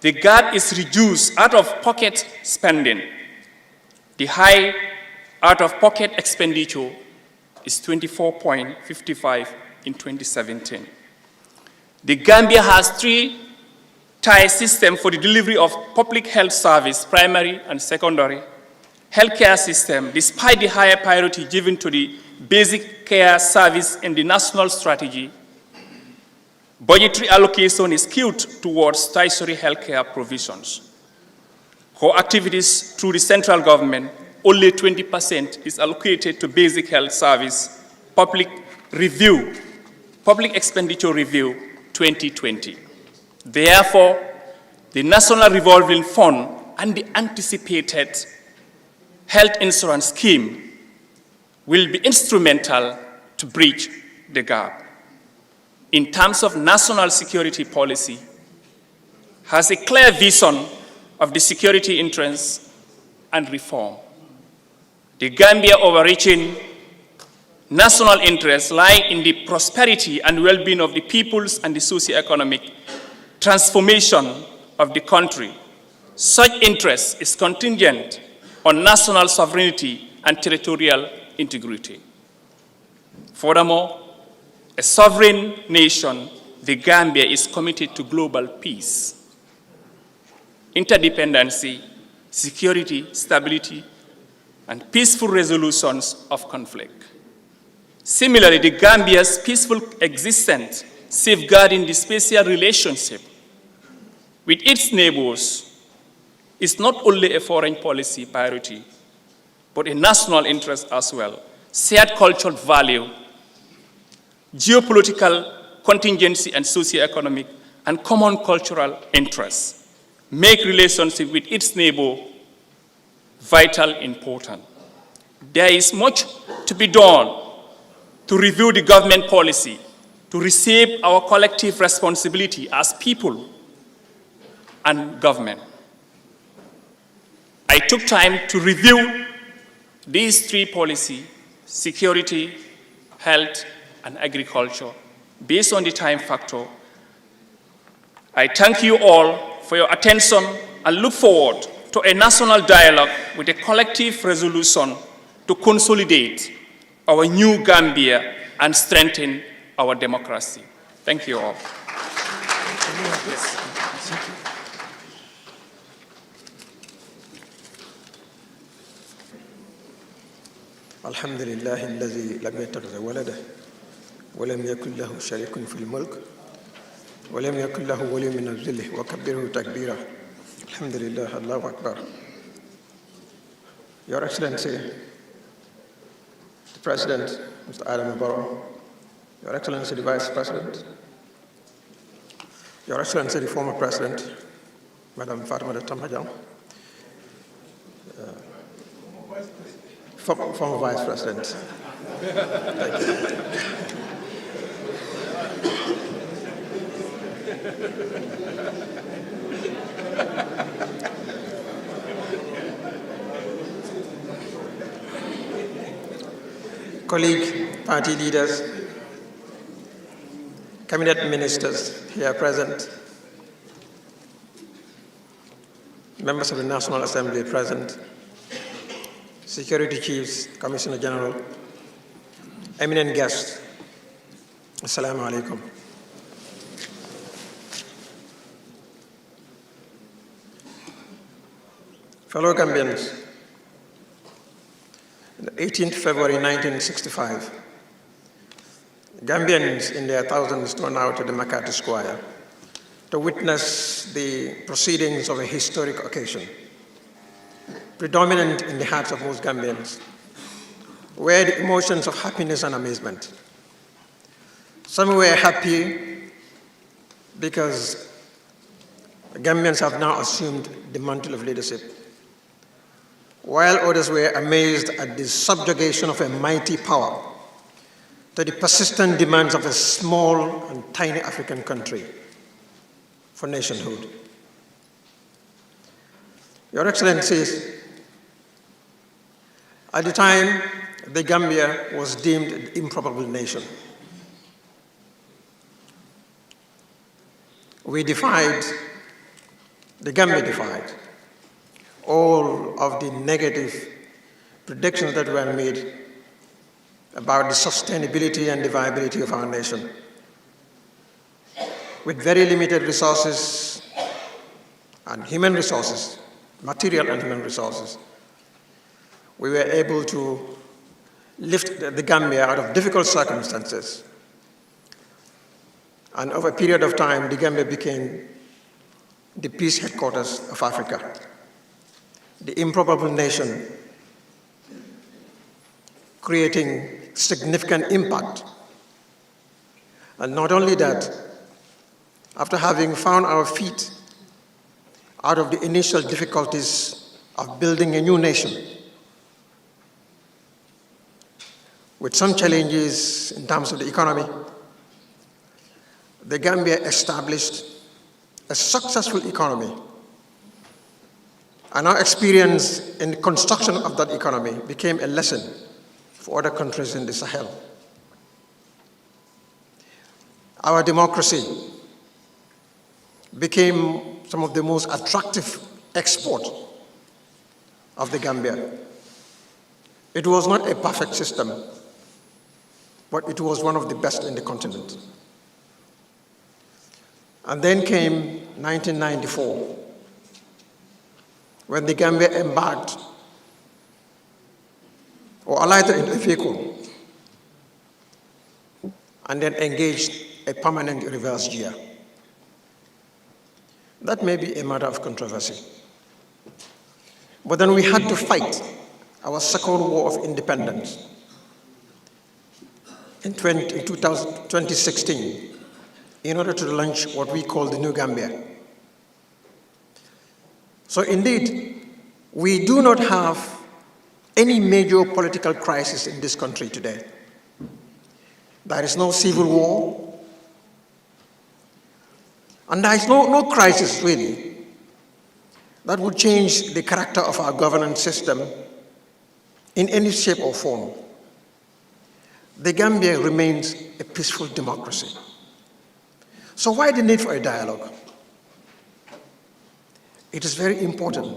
the gap is reduced out-of-pocket spending. The high out-of-pocket expenditure is 24.55 in 2017. The Gambia has 3-tier system for the delivery of public health service, primary and secondary healthcare system. Despite the higher priority given to the basic care service in the national strategy, budgetary allocation is skewed towards tertiary healthcare provisions. For activities through the central government, only 20% is allocated to basic health service, public expenditure review 2020. Therefore, the National Revolving Fund and the anticipated health insurance scheme will be instrumental to bridge the gap. In terms of national security policy, has a clear vision of the security interests and reform. The Gambia overreaching national interests lie in the prosperity and well-being of the peoples and the socio-economic transformation of the country. Such interest is contingent on national sovereignty and territorial integrity. Furthermore, a sovereign nation, the Gambia is committed to global peace, interdependency, security, stability, and peaceful resolutions of conflict. Similarly, the Gambia's peaceful existence, safeguarding the special relationship with its neighbors, is not only a foreign policy priority, but a national interest as well. Shared cultural value, geopolitical contingency and socio-economic and common cultural interests make relationship with its neighbor vital important. There is much to be done to review the government policy, to reshape our collective responsibility as people and government. I took time to review these 3 policies: security, health, and agriculture. Based on the time factor, I thank you all for your attention and look forward to a national dialogue with a collective resolution to consolidate our new Gambia and strengthen our democracy. Thank you all. الحمد لله الذي لم يتخذ ولده ولم يكن له شريك في الملك ولم يكن له ولي من الذل وكبره تكبيرا. الحمد لله. الله أكبر. Your Excellency, the President, Mr. Adam Barrow, Your Excellency, the Vice President, Your Excellency, the former President, Madam Fatima Tamajang, former Vice President. Thank you. Colleague, party leaders, cabinet ministers here present, members of the National Assembly present, security chiefs, Commissioner General, eminent guests, Assalamu alaikum. Fellow Gambians, on the 18th February 1965, Gambians in their thousands turned out to the Makati Square to witness the proceedings of a historic occasion. Predominant in the hearts of most Gambians were the emotions of happiness and amazement. Some were happy because Gambians have now assumed the mantle of leadership, while others were amazed at the subjugation of a mighty power to the persistent demands of a small and tiny African country for nationhood. Your Excellencies, at the time, the Gambia was deemed an improbable nation. We defied, the Gambia defied, all of the negative predictions that were made about the sustainability and the viability of our nation. With very limited resources and human resources, material and human resources, we were able to lift the Gambia out of difficult circumstances. And over a period of time, the Gambia became the peace headquarters of Africa, the improbable nation, creating significant impact. And not only that, after having found our feet out of the initial difficulties of building a new nation, with some challenges in terms of the economy, the Gambia established a successful economy. And our experience in the construction of that economy became a lesson for other countries in the Sahel. Our democracy became some of the most attractive export of the Gambia. It was not a perfect system, but it was one of the best in the continent. And then came 1994, when the Gambia embarked or alighted in a vehicle and then engaged a permanent reverse gear. That may be a matter of controversy. But then we had to fight our second war of independence in 2016 in order to launch what we call the New Gambia. So indeed, we do not have any major political crisis in this country today. There is no civil war, and there is no crisis really that would change the character of our governance system in any shape or form. the Gambia remains a peaceful democracy. So why the need for a dialogue? It is very important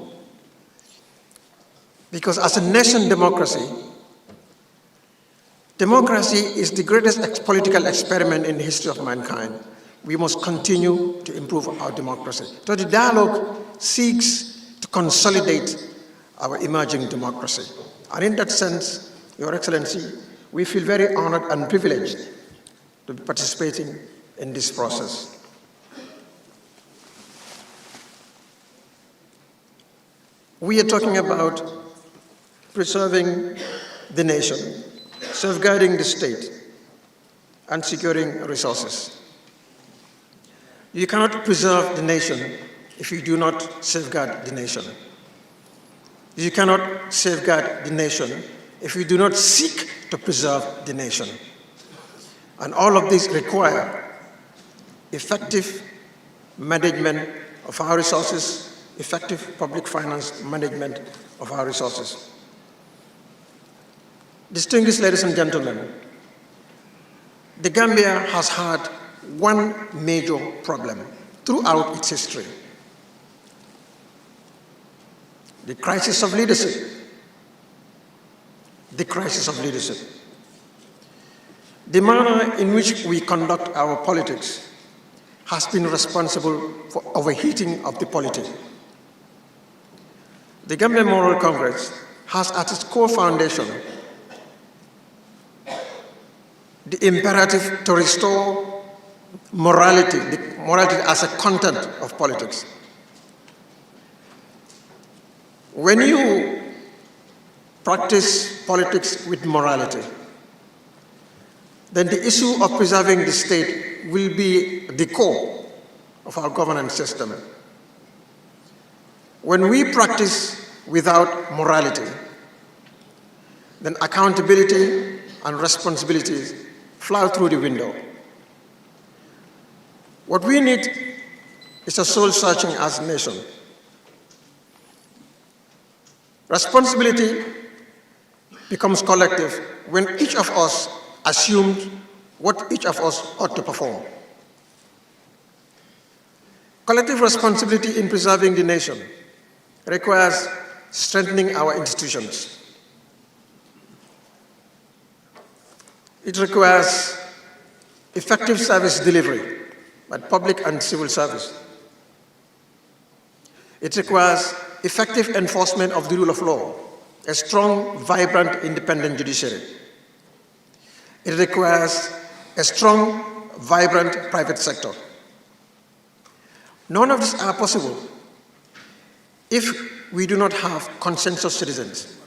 because as a nation democracy, democracy is the greatest political experiment in the history of mankind. We must continue to improve our democracy. So the dialogue seeks to consolidate our emerging democracy. And in that sense, Your Excellency, we feel very honored and privileged to be participating in this process. We are talking about preserving the nation, safeguarding the state, and securing resources. You cannot preserve the nation if you do not safeguard the nation. You cannot safeguard the nation if you do not seek to preserve the nation. And all of these require effective management of our resources, effective public finance management of our resources. Distinguished ladies and gentlemen, the Gambia has had one major problem throughout its history: the crisis of leadership. The crisis of leadership. The manner in which we conduct our politics has been responsible for overheating of the polity. The Gambia Moral Congress has at its core foundation the imperative to restore morality, the morality as a content of politics. When you practice politics with morality, then the issue of preserving the state will be the core of our governance system. When we practice without morality, then accountability and responsibilities fly through the window. What we need is a soul-searching as a nation. Responsibility becomes collective when each of us assumes what each of us ought to perform. Collective responsibility in preserving the nation requires strengthening our institutions. It requires effective service delivery by public and civil service. It requires effective enforcement of the rule of law, a strong, vibrant, independent judiciary. It requires a strong, vibrant private sector. None of these are possible if we do not have consensus citizens,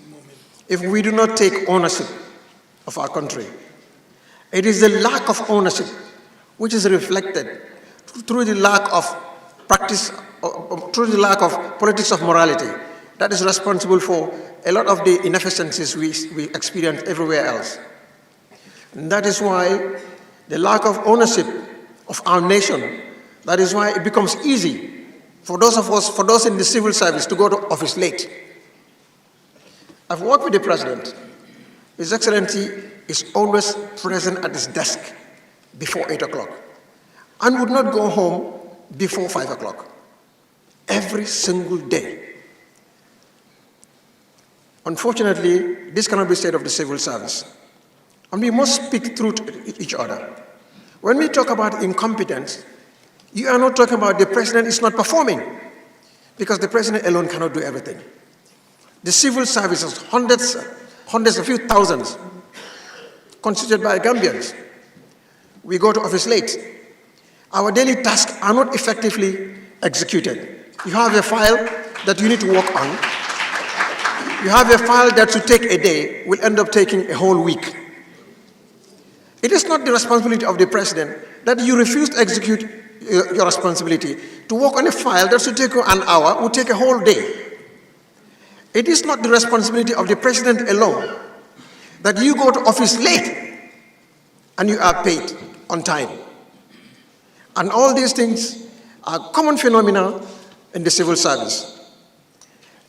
if we do not take ownership of our country. It is the lack of ownership which is reflected through the lack of practice, through the lack of politics of morality that is responsible for a lot of the inefficiencies we experience everywhere else. And that is why the lack of ownership of our nation, that is why it becomes easy for those of us, for those in the civil service to go to office late. I've worked with the President. His Excellency is always present at his desk before 8 o'clock and would not go home before 5 o'clock every single day. Unfortunately, this cannot be said of the civil service. And we must speak through to each other. When we talk about incompetence, you are not talking about the President is not performing, because the President alone cannot do everything. The civil services, hundreds, a few thousands, constituted by Gambians. We go to office late. Our daily tasks are not effectively executed. You have a file that you need to work on. You have a file that should take a day, will end up taking a whole week. It is not the responsibility of the President that you refuse to execute your responsibility. To work on a file that should take you an hour will take a whole day. It is not the responsibility of the President alone that you go to office late and you are paid on time. And all these things are common phenomena in the civil service.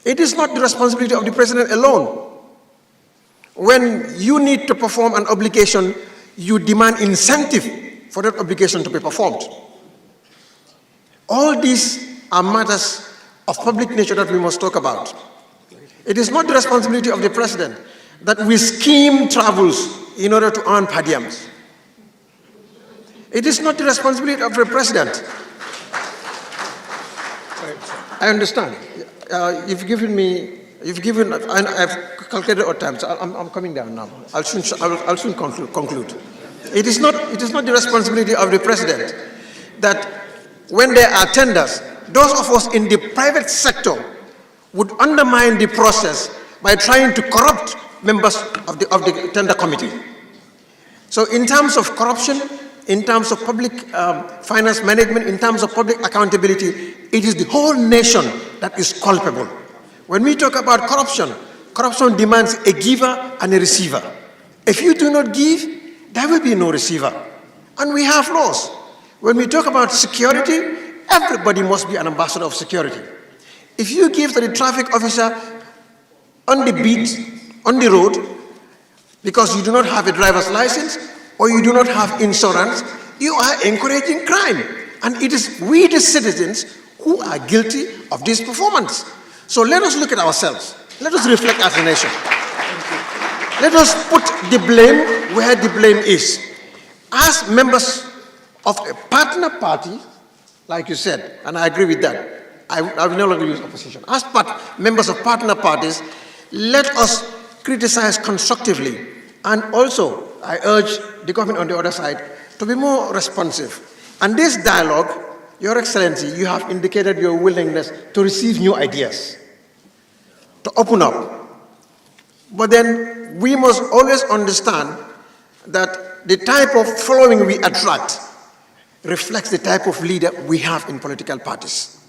It is not the responsibility of the President alone When you need to perform an obligation, you demand incentive for that obligation to be performed. All these are matters of public nature that we must talk about. It is not the responsibility of the president that we scheme travels in order to earn per diems. It is not the responsibility of the president. I understand. I've calculated our time, so I'm coming down now. I'll soon conclude. It is not the responsibility of the president that when there are tenders, those of us in the private sector would undermine the process by trying to corrupt members of the tender committee. So in terms of corruption, in terms of public finance management, in terms of public accountability, it is the whole nation that is culpable. When we talk about corruption, corruption demands a giver and a receiver. If you do not give, there will be no receiver. And we have laws. When we talk about security, everybody must be an ambassador of security. If you give to the traffic officer on the beat, on the road, because you do not have a driver's license or you do not have insurance, you are encouraging crime. And it is we, the citizens, who are guilty of this performance. So let us look at ourselves. Let us reflect as a nation. Let us put the blame where the blame is. As members of a partner party, like you said, and I agree with that, I will no longer use opposition. As members of partner parties, let us criticize constructively. And also, I urge the government on the other side to be more responsive. And this dialogue, Your Excellency, you have indicated your willingness to receive new ideas, to open up. But then we must always understand that the type of following we attract reflects the type of leader we have in political parties.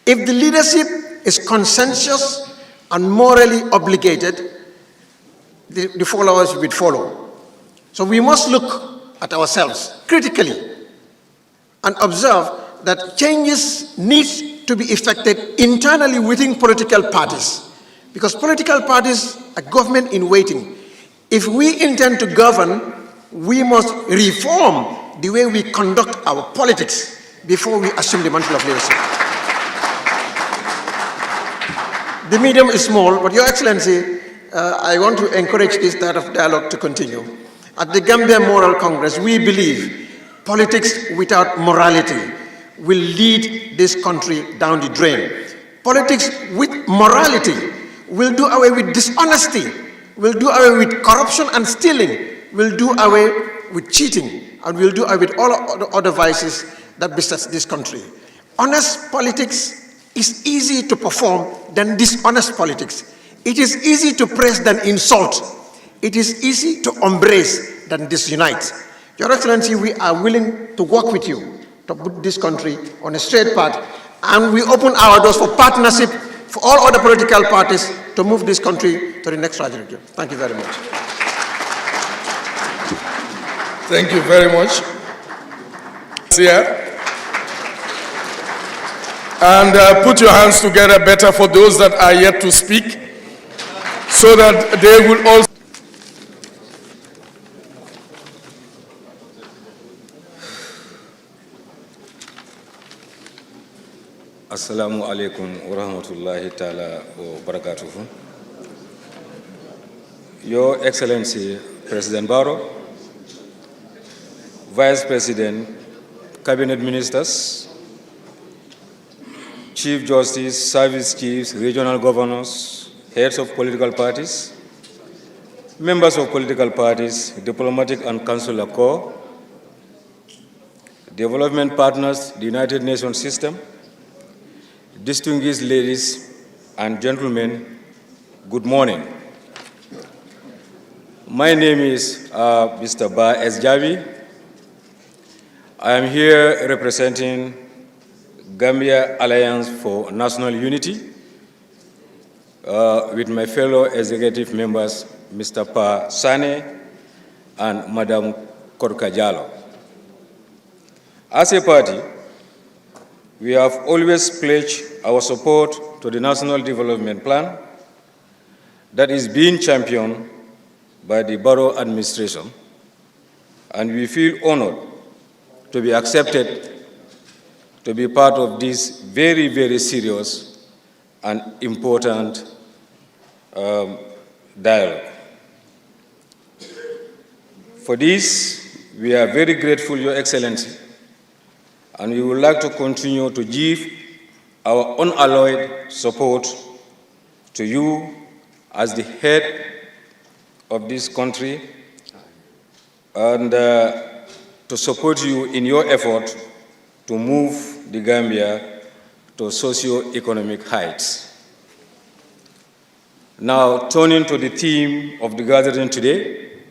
If the leadership is conscientious and morally obligated, the followers will follow. So we must look at ourselves critically and observe that changes need to be effected internally within political parties, because political parties are government in waiting. If we intend to govern, we must reform the way we conduct our politics before we assume the mantle of leadership. The medium is small, but Your Excellency, I want to encourage this dialogue to continue. At the Gambia Moral Congress, we believe politics without morality will lead this country down the drain. Politics with morality will do away with dishonesty, will do away with corruption and stealing, will do away with cheating, and will do away with all other vices that beset this country. Honest politics is easy to perform than dishonest politics. It is easy to praise than insult. It is easy to embrace than disunite. Your Excellency, we are willing to work with you to put this country on a straight path, and we open our doors for partnership for all other political parties to move this country to the next trajectory. Thank you very much. Thank you very much. And put your hands together better for those that are yet to speak, so that they will also. Assalamu alaikum wa rahmatullahi ta'ala wa barakatuhu. Your Excellency, President Barrow, Vice President, Cabinet Ministers, Chief Justice, Service Chiefs, Regional Governors, Heads of Political Parties, Members of Political Parties, Diplomatic and Consular Corps, Development Partners, the United Nations System, distinguished ladies and gentlemen, good morning. My name is Mr. Ba Esjavi. I am here representing Gambia Alliance for National Unity with my fellow executive members, Mr. Pa Sane and Madam Korka Jallow. As a party, we have always pledged our support to the National Development Plan that is being championed by the Barrow administration, and we feel honored to be accepted to be part of this very, very serious and important dialogue. For this, we are very grateful, Your Excellency, and we would like to continue to give our unalloyed support to you as the head of this country and to support you in your effort to move the Gambia to socio-economic heights. Now, turning to the theme of the gathering today,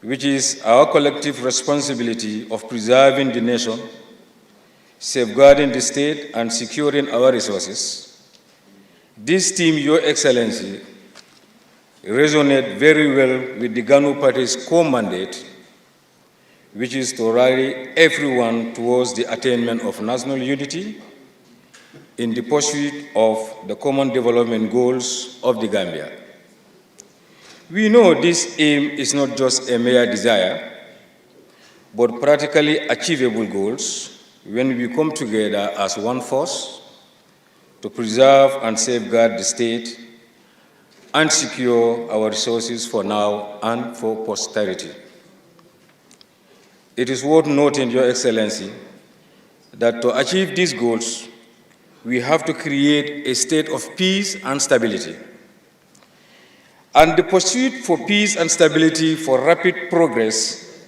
which is our collective responsibility of preserving the nation, safeguarding the state, and securing our resources. This theme, Your Excellency, resonates very well with the GANU Party's core mandate, which is to rally everyone towards the attainment of national unity in the pursuit of the common development goals of the Gambia. We know this aim is not just a mere desire, but practically achievable goals when we come together as one force to preserve and safeguard the state and secure our resources for now and for posterity. It is worth noting, Your Excellency, that to achieve these goals, we have to create a state of peace and stability. And the pursuit for peace and stability for rapid progress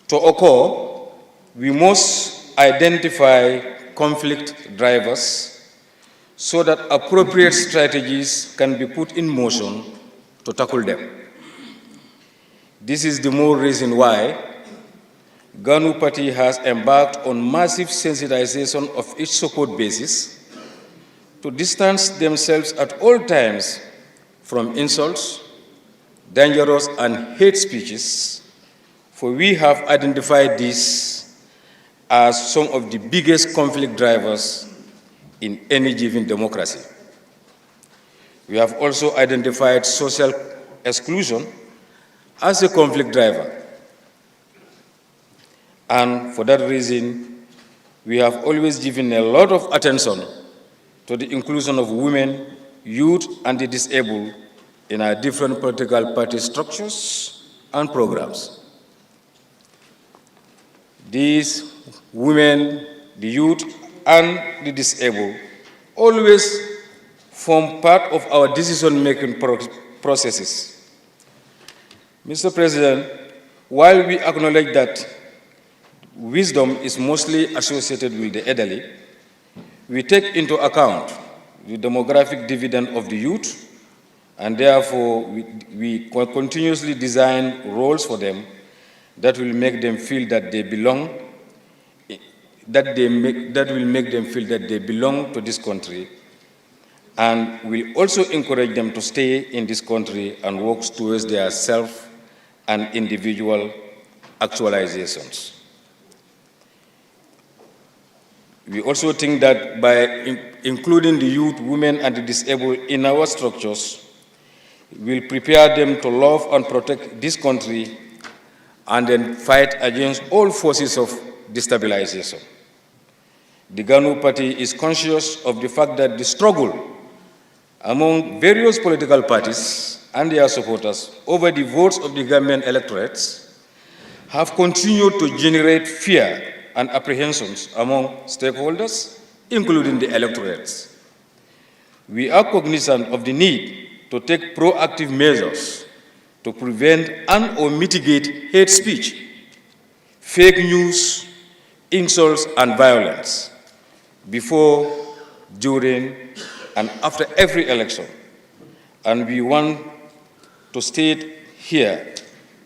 to occur, we must identify conflict drivers so that appropriate strategies can be put in motion to tackle them. This is the more reason why GANU Party has embarked on massive sensitization of its support bases to distance themselves at all times from insults, dangerous and hate speeches, for we have identified these as some of the biggest conflict drivers in any given democracy. We have also identified social exclusion as a conflict driver. And for that reason, we have always given a lot of attention to the inclusion of women, youth, and the disabled in our different political party structures and programs. These women, the youth, and the disabled always form part of our decision-making processes. Mr. President, while we acknowledge that wisdom is mostly associated with the elderly, we take into account the demographic dividend of the youth, and therefore we continuously design roles for them that will make them feel that they belong, that will make them feel that they belong to this country, and will also encourage them to stay in this country and work towards their self and individual actualizations. We also think that by including the youth, women, and the disabled in our structures, we'll prepare them to love and protect this country and then fight against all forces of destabilization. The GANU Party is conscious of the fact that the struggle among various political parties and their supporters over the votes of the Gambian electorates have continued to generate fear and apprehensions among stakeholders, including the electorates. We are cognizant of the need to take proactive measures to prevent and/or mitigate hate speech, fake news, insults, and violence before, during, and after every election. And we want to state here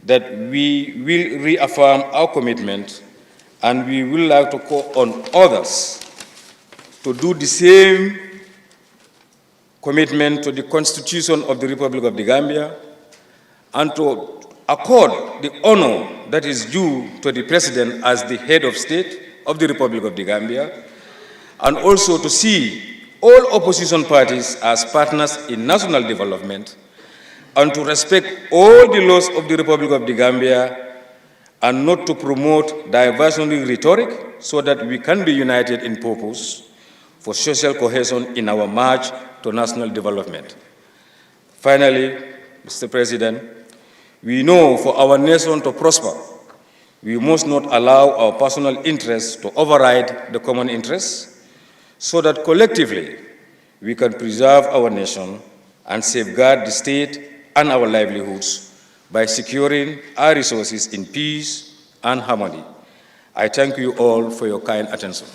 that we will reaffirm our commitment, and we would like to call on others to do the same commitment to the Constitution of the Republic of the Gambia and to accord the honor that is due to the President as the head of state of the Republic of the Gambia, and also to see all opposition parties as partners in national development, and to respect all the laws of the Republic of the Gambia and not to promote diversionary rhetoric so that we can be united in purpose for social cohesion in our march to national development. Finally, Mr. President, we know for our nation to prosper, we must not allow our personal interests to override the common interests so that collectively we can preserve our nation and safeguard the state and our livelihoods by securing our resources in peace and harmony. I thank you all for your kind attention.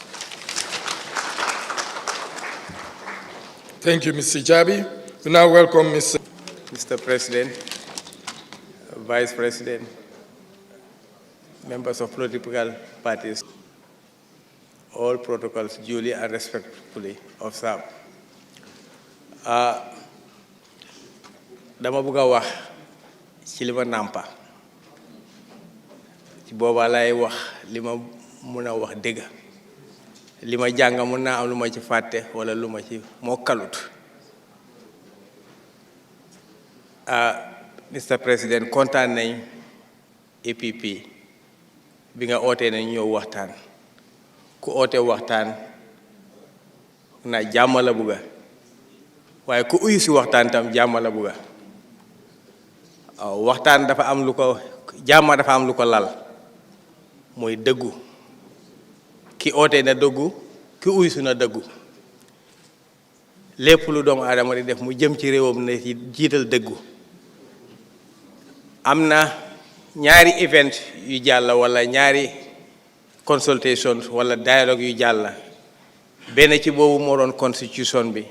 Thank you, Mr. Jabi. We now welcome Mr. President, Vice President, members of political parties, all protocols duly and respectfully observed. Dama bëgg a wax ci li ma nàmpa ci boobaa lay wax li ma mën a wax dëgg li ma jàng mën naa am lu ma ci fàtte wala lu ma ci mokkalut. Mr. President, kontaan nañ APP bi nga ootee nañ ñëw waxtaan ku oote waxtaan na jàmm la bëgga waaye ku uyu si waxtaan tam jàmm la bëgga waxtaan dafa am lu ko jàmm dafa am lu ko lal mooy dëggu ki oote na dëggu ki uyu si na dëggu lépp lu doomu aadama di def mu jëm ci réewam ne ci jiital dëggu. am na ñaari event yu jàll wala ñaari consultation wala dialogue yu jàll benn ci boobu moo doon constitution bi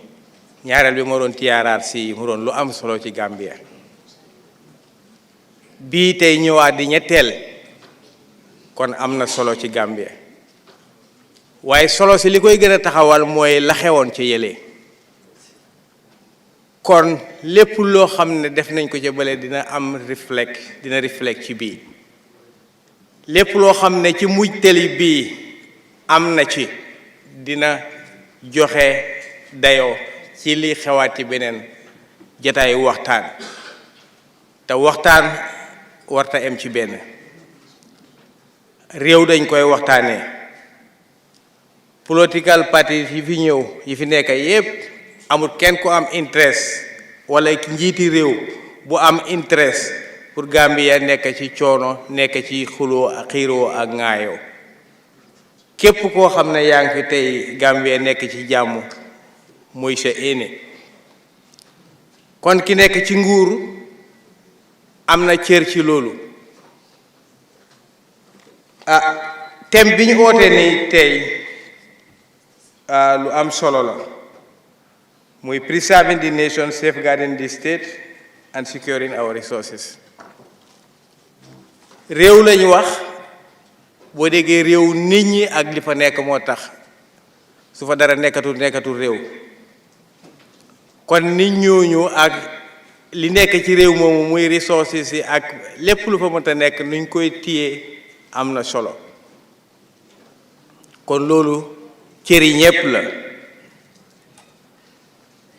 ñaareel bi moo doon APRC mu doon lu am solo ci Gambia bii tey ñëwaat di ñetteel kon am na solo ci Gambia waaye solo si li koy gën a taxawal mooy la xewoon ci yële kon lépp loo xam ne def nañ ko ca bële dina reflect ci bii lépp loo xam ne ci mujtali bii am na ci dina joxe dayoo ci li xewaat ci beneen jotaayu waxtaan te waxtaan warta em ci benn réew dañ koy waxtaanee political party yi fi ñëw yi fi nekk yépp amul kenn ku am interest wala njiiti réew bu am interest pour Gambia nekk ci coono nekk ci xuloo ak xiiroo ak ŋaayoo képp koo xam ne yaa ngi fi tey Gambia nekk ci jàmm mooy sa éene kon ki nekk ci nguur am na cër ci loolu thème bi ñu oote ni tey lu am solo la muy preserving the nation, safeguarding the state and securing our resources. réew lañu wax boo déggee réew nit ñi ak li fa nekk moo tax su fa dara nekkatul réew kon nit ñooñu ak li nekk ci réew moomu muy resources yi ak lépp lu fa mënta nekk nuñ koy téye am na solo kon loolu cëri ñépp la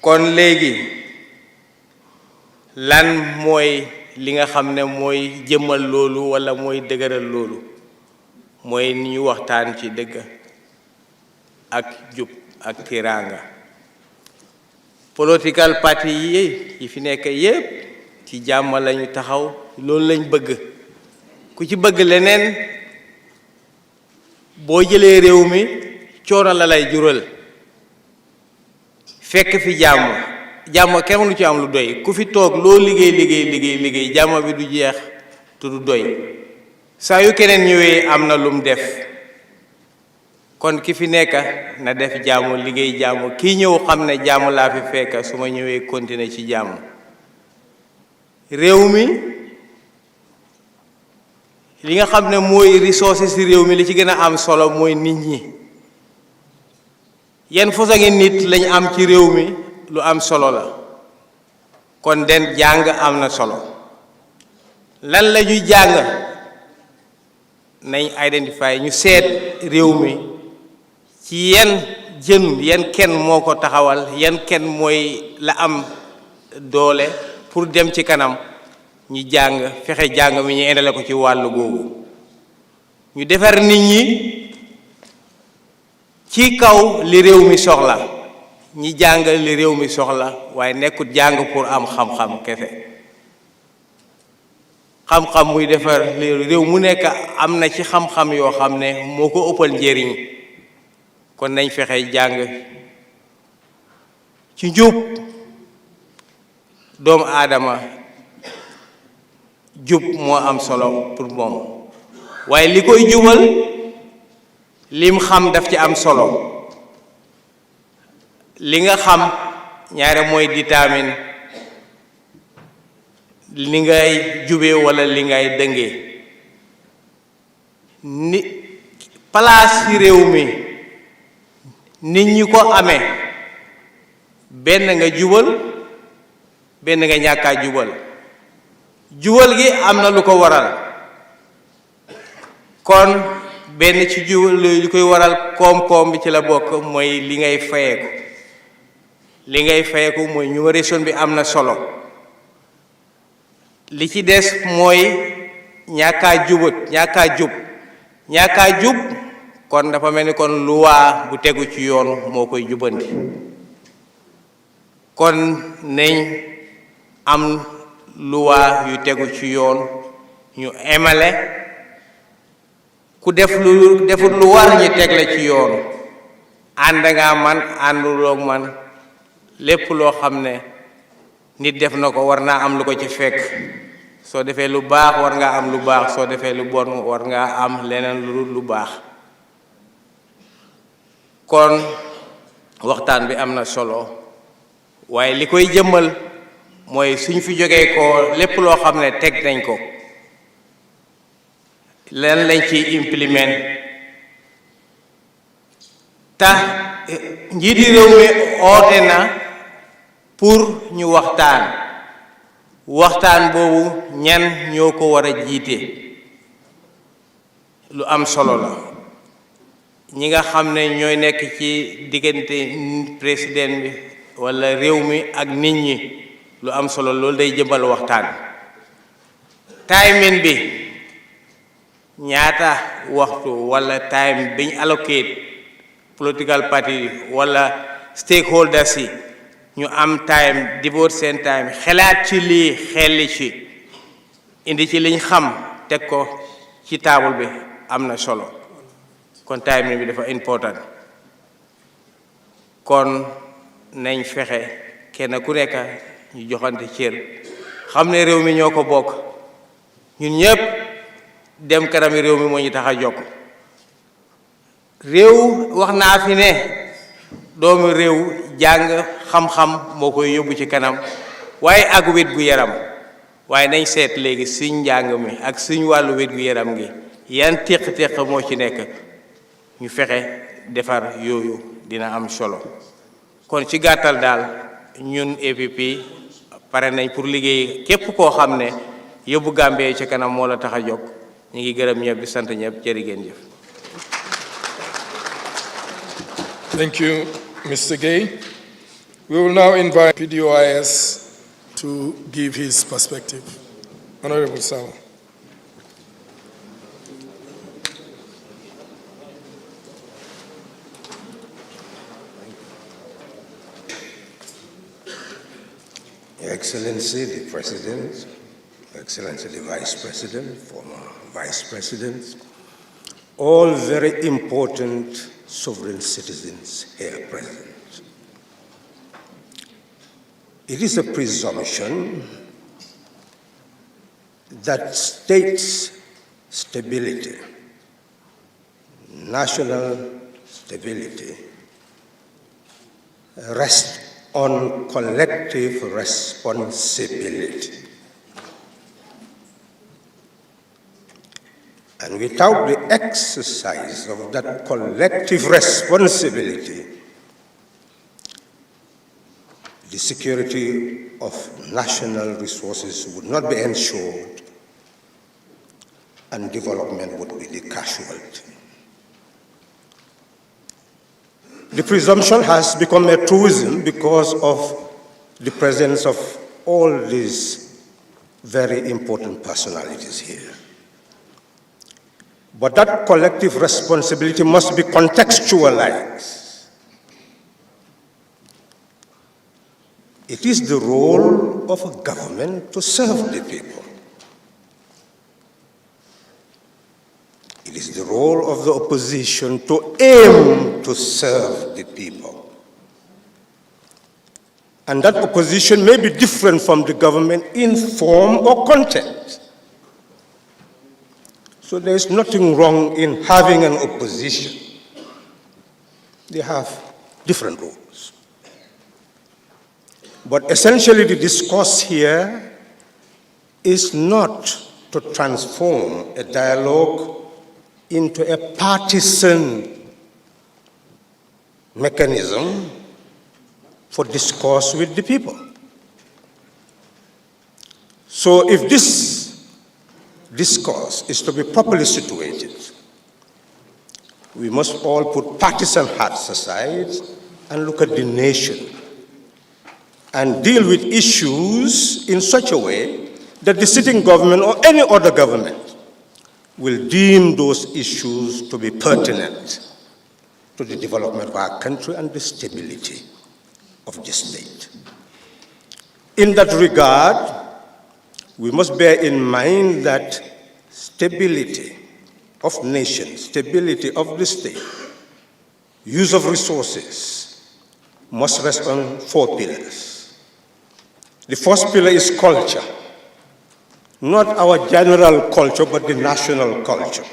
kon léegi lan mooy li nga xam ne mooy jëmmal loolu walla mooy dëgëral loolu mooy ni ñu waxtaan ci dëgg ak jub ak tiraanga political party yi fi nekk yépp ci jàmm lañu taxaw loolu lañ bëgg ku ci bëgg leneen boo jëlee réew mi coono la lay jural fekk fi jàmm kenn lu ci am lu doy ku fi toog loo liggéey jàmm bi du jeex te du doy saa yu keneen ñëwee am na lum def kon ki fi nekk na def jàmm liggéey jàmm kii ñëw xam ne jàmm laa fi fekk su ma ñëwee continuer ci jàmm réew mi li nga xam ne mooy ressources ci réew mi li ci gën a am solo mooy nit ñi yenn façon ngi nit lañ am ci réew mi lu am solo la kon den jàng am na solo lan la ñuy jàng nañ identifier ñu seet réew mi ci yan kenn moo ko taxawal yan kenn mooy la am doole pour dem ci kanam ñi jàng fexe jàng mi ñu indale ko ci wàllu googu ñu defar nit ñi ci kaw li réew mi soxla ñi jàng li réew mi soxla waaye nekkut jàng pour am xam-xam kese xam-xam muy defar réew mu nekk am na ci xam-xam yoo xam ne moo ko ëppal njëriñ kon nañ fexe jàng ci njub doomu aadama jub moo am solo pour moom waaye li koy jubal lim xam daf ci am solo li nga xam ñaare mooy détermine li ngay jubee walla li ngay dëngee ni place ci réew mi nit ñi ko amee benn nga jubal benn nga ñàkkaa jubal jubal gi am na lu ko waral kon benn ci jubal li koy waral koom-koom bi ci la bokk mooy li ngay fayeeku mooy numération bi am na solo li ci des mooy ñàkkaa jub kon dafa mel ni kon luwaa bu tegu ci yoon moo koy jubbanti kon nañ am luwaa yu tegu ci yoon ñu emale ku defut lu war ñu teg la ci yoon ànd nga man ànduloog man lépp loo xam ne nit def na ko war naa am lu ko ci fekk soo defee lu baax war ngaa am lu baax soo defee lu bon war ngaa am leneen lu baax kon waxtaan bi am na solo waaye li koy jëmmal mooy suñ fi jógee ko lépp loo xam ne teg nañ ko leen lañ ciy implement tax njiiti réew mi oote na pour ñu waxtaan boobu ñan ñoo ko war a jiite lu am solo la ñi nga xam ne ñooy nekk ci diggante président bi walla réew mi ak nit ñi lu am solo loolu day jëmbal waxtaan timing bi ñaata waxtu walla time biñ allocate political party walla stakeholders yi ñu am time devote seen time xelaat ci lii xelli ci indi ci liñ xam teg ko ci table bi am na solo kon timing bi dafa important kon nañ fexe kenn ku nekk ñu joxante cër xam ne réew mi ñoo ko bokk ñun ñëpp dem kanami réew mi moo ñu tax a jokk réew wax naa fi ne doomu réew jàng xam-xam moo koy yóbbu ci kanam waaye ak wét gu yaram waaye nañ seet léegi suñ njàng mi ak suñ wàllu wét gu yaram gi yan téq-téq moo ci nekk ñu fexe defar yooyu dina am solo kon ci gàttal daal ñun APP pare nañ pour liggéey képp koo xam ne yóbbu Gambie ci kanam moo la tax a jóg ñu ngi gërëm ñëpp di sant ñëpp jërë ngeen jëf. Thank you, Mr. Gay. We will now invite PDOIS to give his perspective. Honorable Sawa. Your Excellency, the President, Your Excellency, the Vice President, former Vice President, all very important sovereign citizens here present. It is a presumption that states' stability, national stability, rests on collective responsibility. And without the exercise of that collective responsibility, the security of national resources would not be ensured and development would be the casualty. The presumption has become a truism because of the presence of all these very important personalities here. But that collective responsibility must be contextualized. It is the role of a government to serve the people. It is the role of the opposition to aim to serve the people. And that opposition may be different from the government in form or content. So there is nothing wrong in having an opposition. They have different roles. But essentially the discourse here is not to transform a dialogue into a partisan mechanism for discourse with the people. So if this discourse is to be properly situated, we must all put partisan hats aside and look at the nation and deal with issues in such a way that the sitting government or any other government will deem those issues to be pertinent to the development of our country and the stability of the state. In that regard, we must bear in mind that stability of nations, stability of the state, use of resources must rest on 4 pillars. The first pillar is culture. Not our general culture, but the national culture.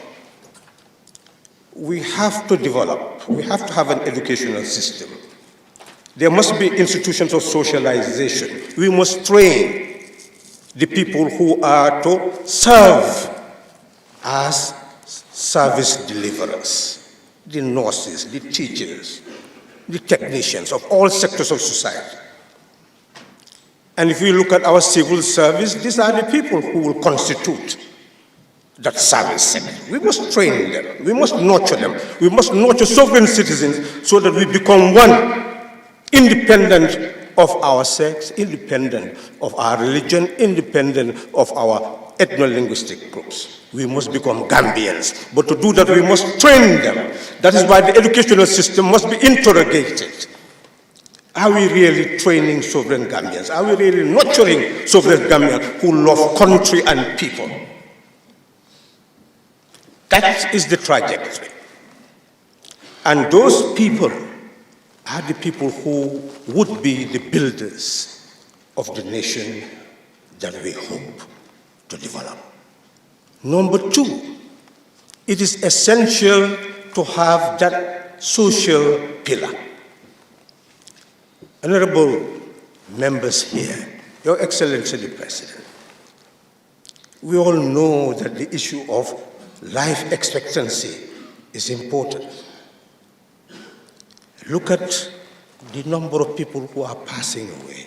We have to develop, we have to have an educational system. There must be institutions of socialization. We must train the people who are to serve as service deliverers, the nurses, the teachers, the technicians of all sectors of society. And if we look at our civil service, these are the people who will constitute that service sector. We must train them. We must nurture them. We must nurture sovereign citizens so that we become one, independent of our sex, independent of our religion, independent of our ethno-linguistic groups. We must become Gambians. But to do that, we must train them. That is why the educational system must be interrogated. Are we really training sovereign Gambians? Are we really nurturing sovereign Gambians who love country and people? That is the trajectory. And those people are the people who would be the builders of the nation that we hope to develop. Number 2, it is essential to have that social pillar. Honorable members here, Your Excellency the President, we all know that the issue of life expectancy is important. Look at the number of people who are passing away.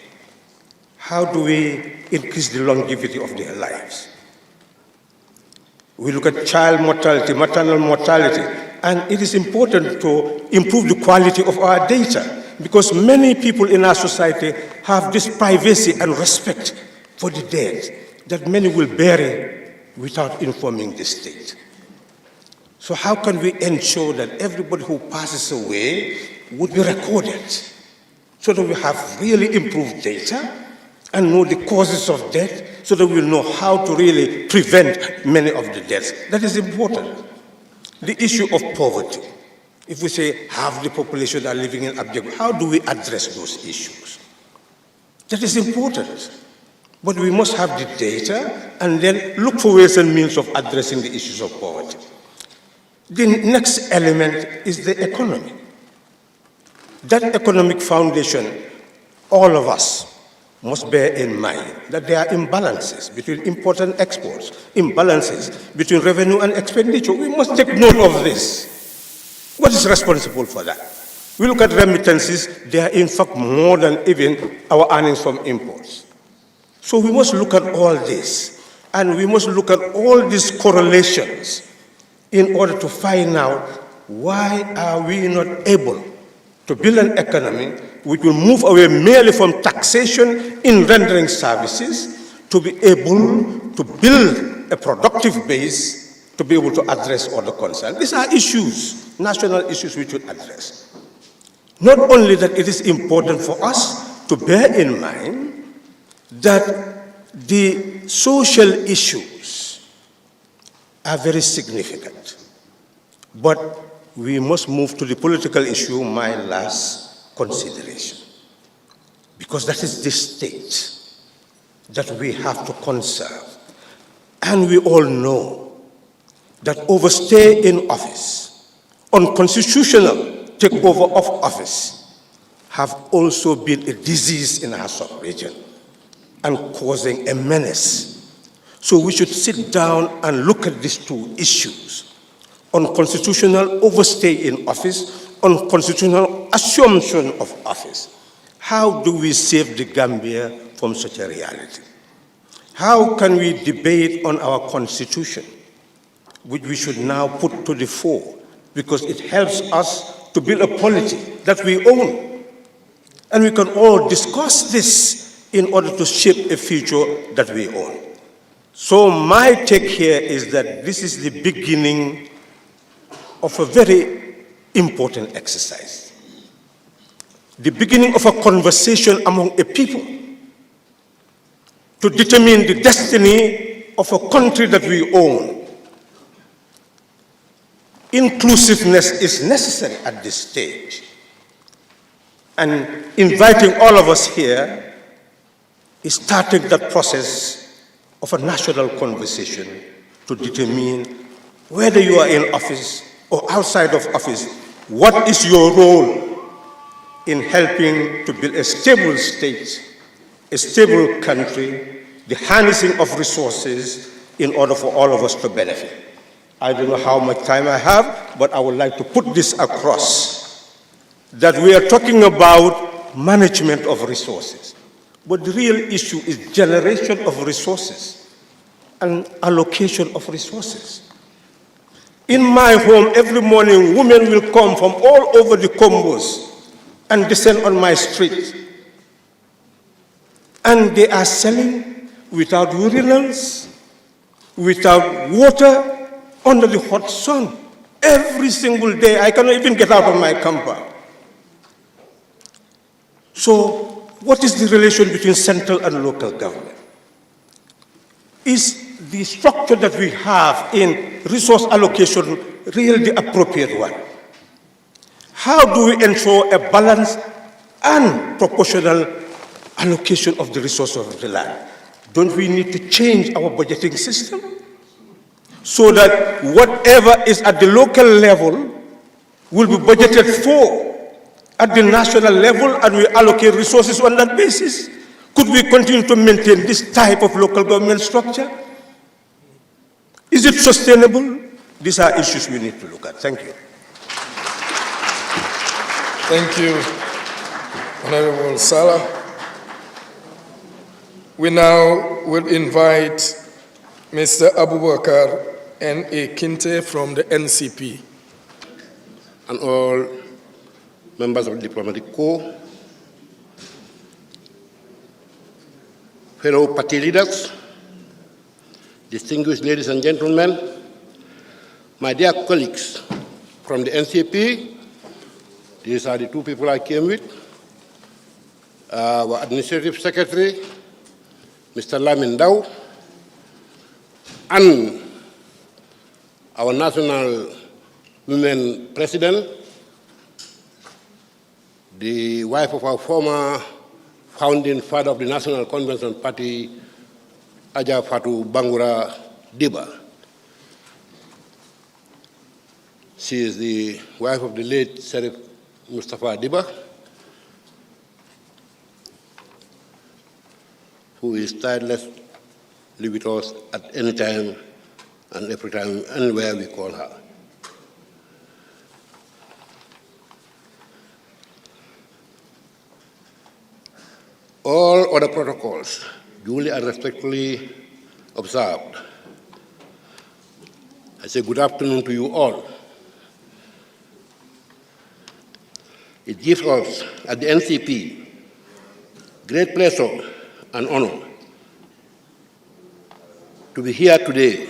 How do we increase the longevity of their lives? We look at child mortality, maternal mortality, and it is important to improve the quality of our data, because many people in our society have this privacy and respect for the dead that many will bury without informing the state. So how can we ensure that everybody who passes away would be recorded so that we have really improved data and know the causes of death so that we'll know how to really prevent many of the deaths? That is important. The issue of poverty. If we say half the population are living in abject, how do we address those issues? That is important. But we must have the data and then look for ways and means of addressing the issues of poverty. The next element is the economy. That economic foundation, all of us must bear in mind that there are imbalances between import and exports, imbalances between revenue and expenditure. We must take note of this. What is responsible for that? We look at remittances, they are in fact more than even our earnings from imports. So we must look at all this, and we must look at all these correlations in order to find out why are we not able to build an economy which will move away merely from taxation in rendering services to be able to build a productive base to be able to address all the concerns. These are issues, national issues we should address. Not only that, it is important for us to bear in mind that the social issues are very significant. But we must move to the political issue, my last consideration. Because that is the state that we have to conserve. And we all know that overstay in office, unconstitutional takeover of office, have also been a disease in our sub-region and causing a menace. So we should sit down and look at these two issues: unconstitutional overstay in office, unconstitutional assumption of office. How do we save the Gambia from such a reality? How can we debate on our constitution, which we should now put to the fore, because it helps us to build a polity that we own? And we can all discuss this in order to shape a future that we own. So my take here is that this is the beginning of a very important exercise. The beginning of a conversation among a people to determine the destiny of a country that we own. Inclusiveness is necessary at this stage. And inviting all of us here is starting that process of a national conversation to determine whether you are in office or outside of office, what is your role in helping to build a stable state, a stable country, the harnessing of resources in order for all of us to benefit. I don't know how much time I have, but I would like to put this across, that we are talking about management of resources. But the real issue is generation of resources and allocation of resources. In my home, every morning, women will come from all over the Combos and descend on my street. And they are selling without urinals, without water, under the hot sun. Every single day, I cannot even get out of my compound. So, what is the relation between central and local government? Is the structure that we have in resource allocation really the appropriate one? How do we ensure a balanced and proportional allocation of the resources of the land? Don't we need to change our budgeting system so that whatever is at the local level will be budgeted for at the national level, and we allocate resources on that basis? Could we continue to maintain this type of local government structure? Is it sustainable? These are issues we need to look at. Thank you. Thank you, Honorable Salah. We now will invite Mr. Abubakar N.A. Kinte from the NCP. And all members of the diplomatic corps, fellow party leaders, distinguished ladies and gentlemen, my dear colleagues from the NCP, these are the two people I came with, our Administrative Secretary, Mr. Lamin Daw, and our National Women President, the wife of our former founding father of the National Convention Party, Aja Fatu Bangura Diba. She is the wife of the late Sheriff Mustafa Diba, who is tirelessly with us at any time and every time, anywhere we call her. All other protocols duly and respectfully observed. I say good afternoon to you all. It gives us, at the NCP, great pleasure and honor to be here today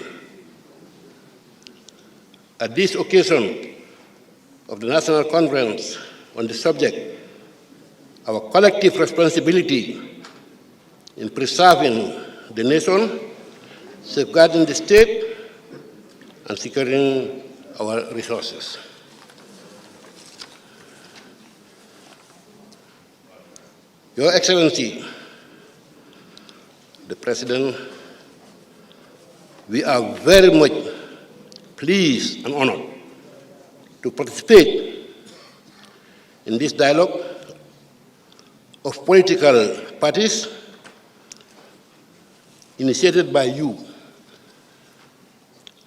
at this occasion of the National Conference on the subject, our collective responsibility in preserving the nation, safeguarding the state, and securing our resources. Your Excellency, the President, we are very much pleased and honored to participate in this dialogue of political parties initiated by you.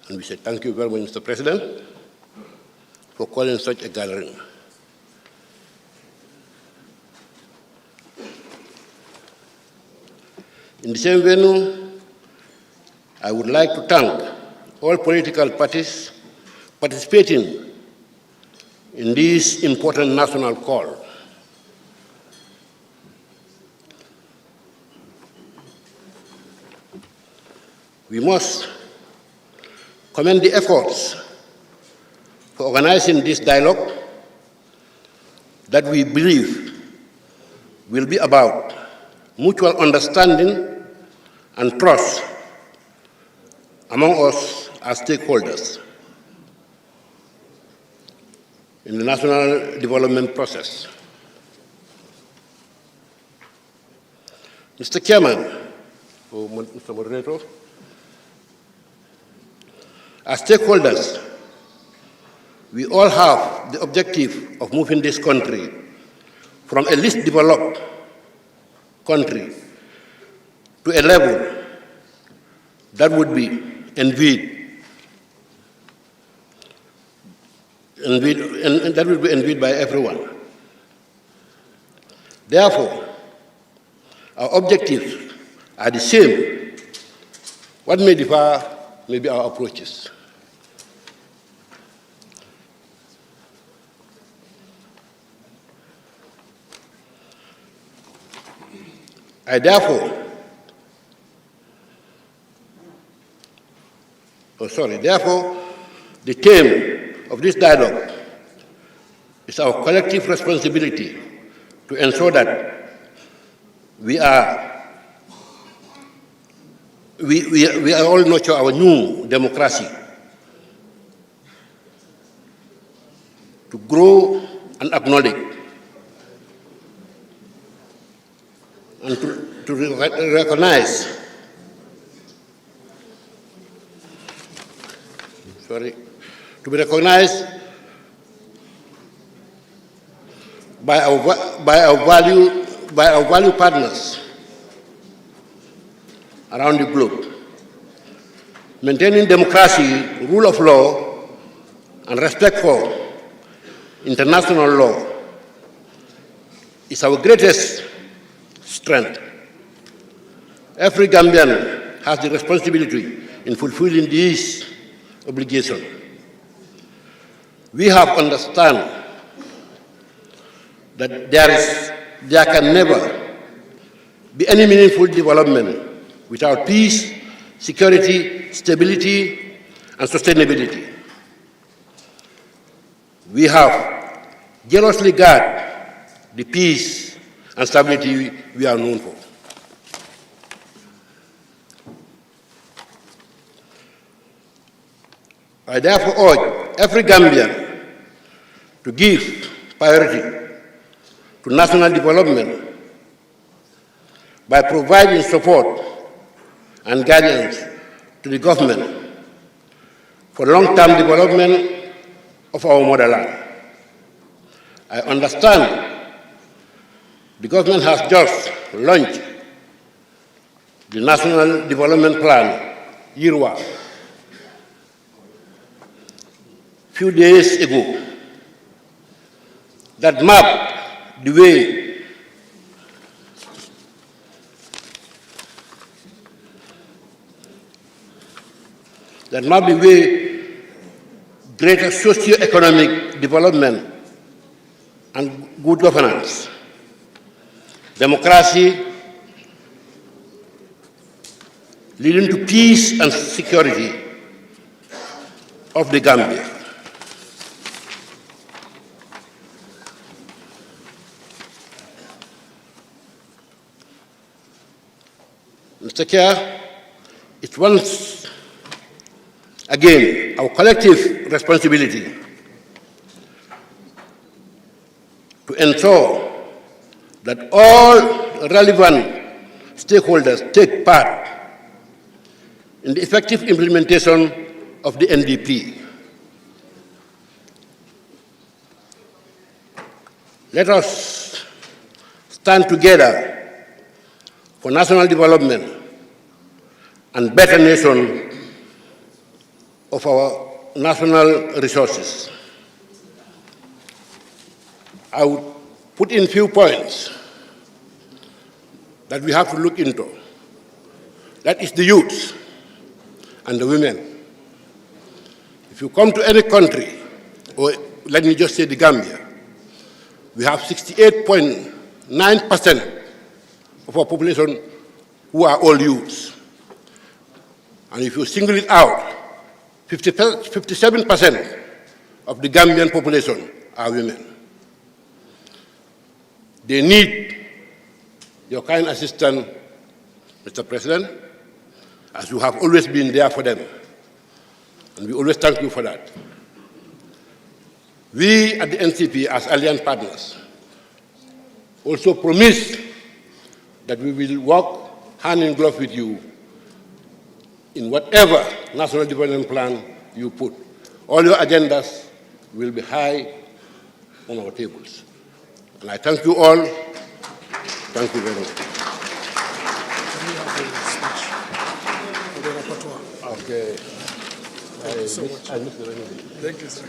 And we say thank you very much, Mr. President, for calling such a gathering. In the same venue, I would like to thank all political parties participating in this important national call. We must commend the efforts for organizing this dialogue that we believe will be about mutual understanding and trust among us as stakeholders in the national development process. Mr. Chairman, or Mr. Moderator, as stakeholders, we all have the objective of moving this country from a least developed country to a level that would be envied by everyone. Therefore, our objectives are the same. What may differ may be our approaches. Therefore, the theme of this dialogue is our collective responsibility to ensure that we all nurture our new democracy to grow and acknowledge and to recognize to be recognized by our value partners around the globe. Maintaining democracy, rule of law, and respect for international law is our greatest strength. Every Gambian has the responsibility in fulfilling these obligations. We have understand that there can never be any meaningful development without peace, security, stability, and sustainability. We have jealously guarded the peace and stability we are known for. I therefore urge every Gambian to give priority to national development by providing support and guidance to the government for long-term development of our motherland. I understand the government has just launched the National Development Plan, YIRWA, few days ago, that mapped the way greater socio-economic development and good governance, democracy leading to peace and security of the Gambia. Mr. Chair, it's once again our collective responsibility to ensure that all relevant stakeholders take part in the effective implementation of the NDP. Let us stand together for national development and better nation of our national resources. I would put in few points that we have to look into. That is the youth and the women. If you come to any country, or let me just say the Gambia, we have 68.9% of our population who are all youths. And if you single it out, 57% of the Gambian population are women. They need your kind assistance, Mr. President, as you have always been there for them. And we always thank you for that. We at the NCP, as alliance partners, also promise that we will work hand in glove with you in whatever national development plan you put. All your agendas will be high on our tables. And I thank you all. Thank you very much. Okay. Thank you so much. Thank you, sir.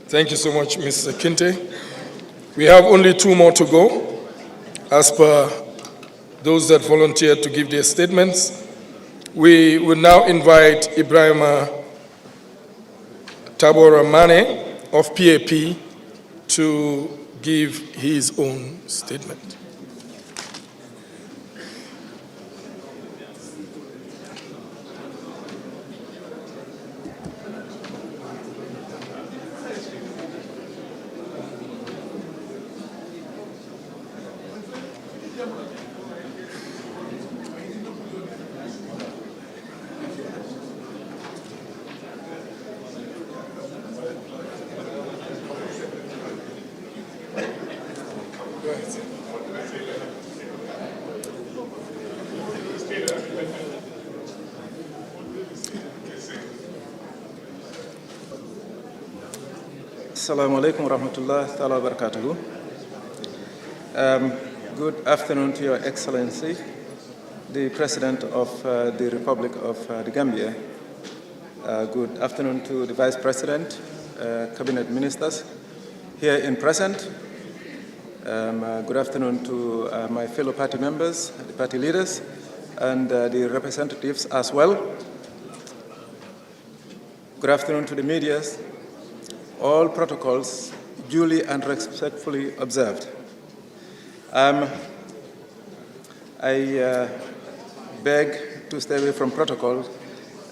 Thank you so much, Mr. Kinte. We have only 2 more to go, as per those that volunteered to give their statements. We will now invite Ibrahima Tabora Mane of PAP to give his own statement. Assalamu alaikum wa rahmatullahi wa barakatuhu. Good afternoon to Your Excellency, the President of the Republic of the Gambia. Good afternoon to the Vice President, Cabinet Ministers here in present. Good afternoon to my fellow party members, the party leaders, and the representatives as well. Good afternoon to the media. All protocols duly and respectfully observed. I beg to stay away from protocol,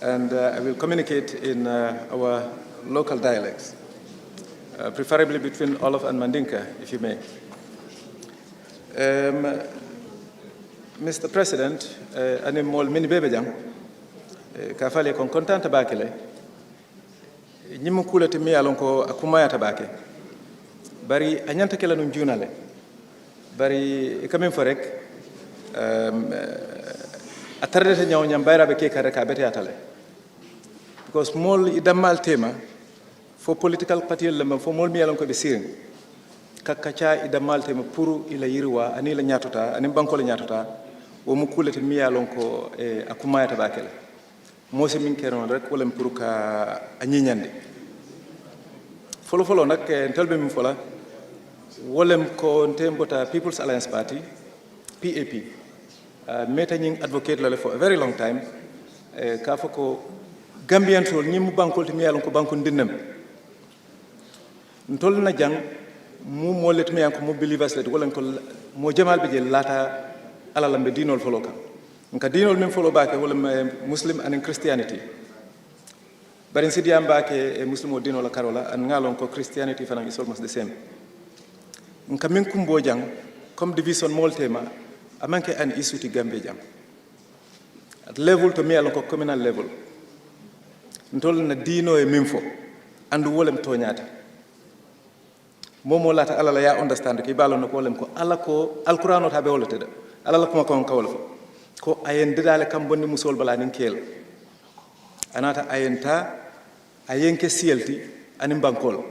and I will communicate in our local dialects, preferably between Olof and Mandinka, if you may. Mr. President, anim mol mini bebe jang, ka fale kon kontanta bakele. Ñimu kulati mi yalon ko akumaya tabake bari anyanta kala num junale bari kamen fo rek atardete nyaw nyam bayra be ke kare ka bete atale because mol idamal tema fo political party le fo mol mi yalon ko be sirin kakkacha idamal tema pour ila yirwa ani la nyatuta ani banko la nyatuta wo mu kulati mi yalon ko akumaya tabake mosi min keron rek wala pour ka anyiñande folo nak entelbe min fola wolem ko ntembota People's Alliance Party PAP meta ñing advocate la for a very long time ka fako Gambian tol ñi mu bankol mi yalon ko banko ndinnam ntol na jang mu mo let mi yanko mo believers let wala ko mo jamal be je lata ala lambe dinol folo kan nka dinol men folo baake wala muslim and christianity bari sidiam baake e muslim o dinol karola an ngalon ko christianity fanan is almost the same nka min kumbo jang comme division moltema amanke an isuti gambe jang at level to mi yalon ko communal level ntol na dino e min fo andu wolem toñata momo lata ala la ya understand ki balo no ko lem ko ala ko alqur'ano tabe wala teda ala la kuma kon kawla ko ayen dedale kam bonni musol bala nin kel anata ayenta ayenke sielti anim bankol